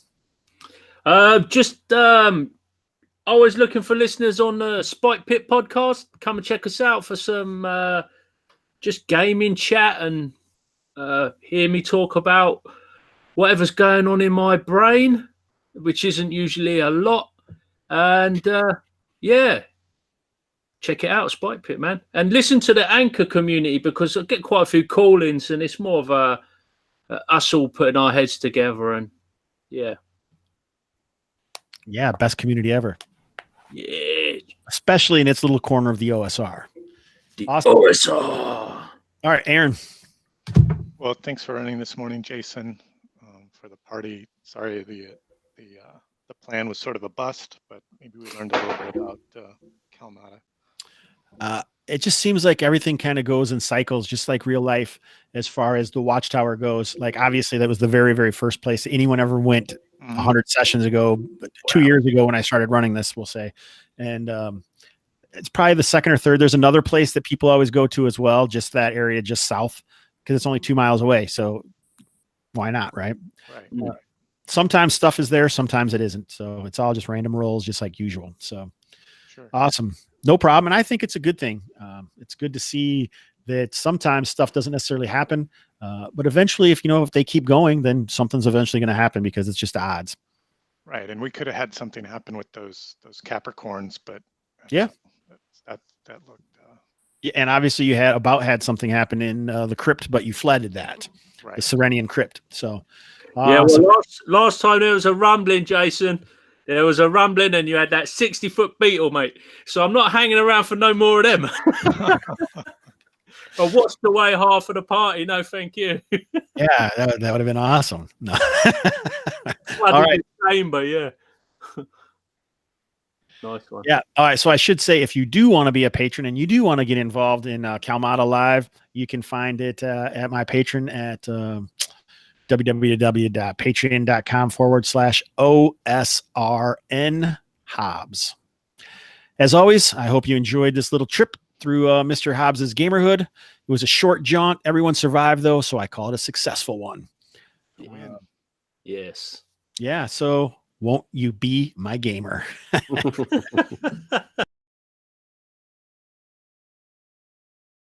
Always looking for listeners on the Spike Pit podcast. Come and check us out for some just gaming chat and hear me talk about whatever's going on in my brain, which isn't usually a lot. And yeah, check it out, Spike Pit, man. And listen to the Anchor community because I get quite a few call-ins and it's more of us all putting our heads together. And yeah. Yeah, best community ever. Yeah. Especially in its little corner of the OSR. The Awesome. OSR. All right, Aaron. Well, thanks for running this morning, Jason, for the party. Sorry, the plan was sort of a bust, but maybe we learned a little bit about Kalmatta. It just seems like everything kind of goes in cycles, just like real life, as far as the Watchtower goes. Like, obviously, that was the very, very first place anyone ever went 100 sessions ago, 2 years ago when I started running this, we'll say. And it's probably the second or third. There's another place that people always go to as well, just that area just south, because it's only 2 miles away. So why not, right? Right. Sometimes stuff is there, sometimes it isn't. So it's all just random rolls, just like usual. So Sure. awesome. No problem. And I think it's a good thing. It's good to see that sometimes stuff doesn't necessarily happen. But eventually, if they keep going, then something's eventually going to happen because it's just odds. Right. And we could have had something happen with those Capricorns, but Yeah. that looked Yeah, and obviously you had something happen in the crypt, but you flooded that, right. the Serenian crypt. So Yeah, well, last time there was a rumbling, Jason. There was a rumbling, and you had that 60-foot beetle, mate. So I'm not hanging around for no more of them. I watched away half of the party. No, thank you. Yeah, that would have been awesome. No. All right. Chamber, yeah. Nice one. Yeah. All right. So I should say, if you do want to be a patron and you do want to get involved in Kalmatta Live, you can find it at my patron at www.patreon.com/OSRN Hobbs. As always, I hope you enjoyed this little trip through Mr. Hobbs's gamerhood. It was a short jaunt. Everyone survived, though, so I call it a successful one. Yes. Yeah. So won't you be my gamer?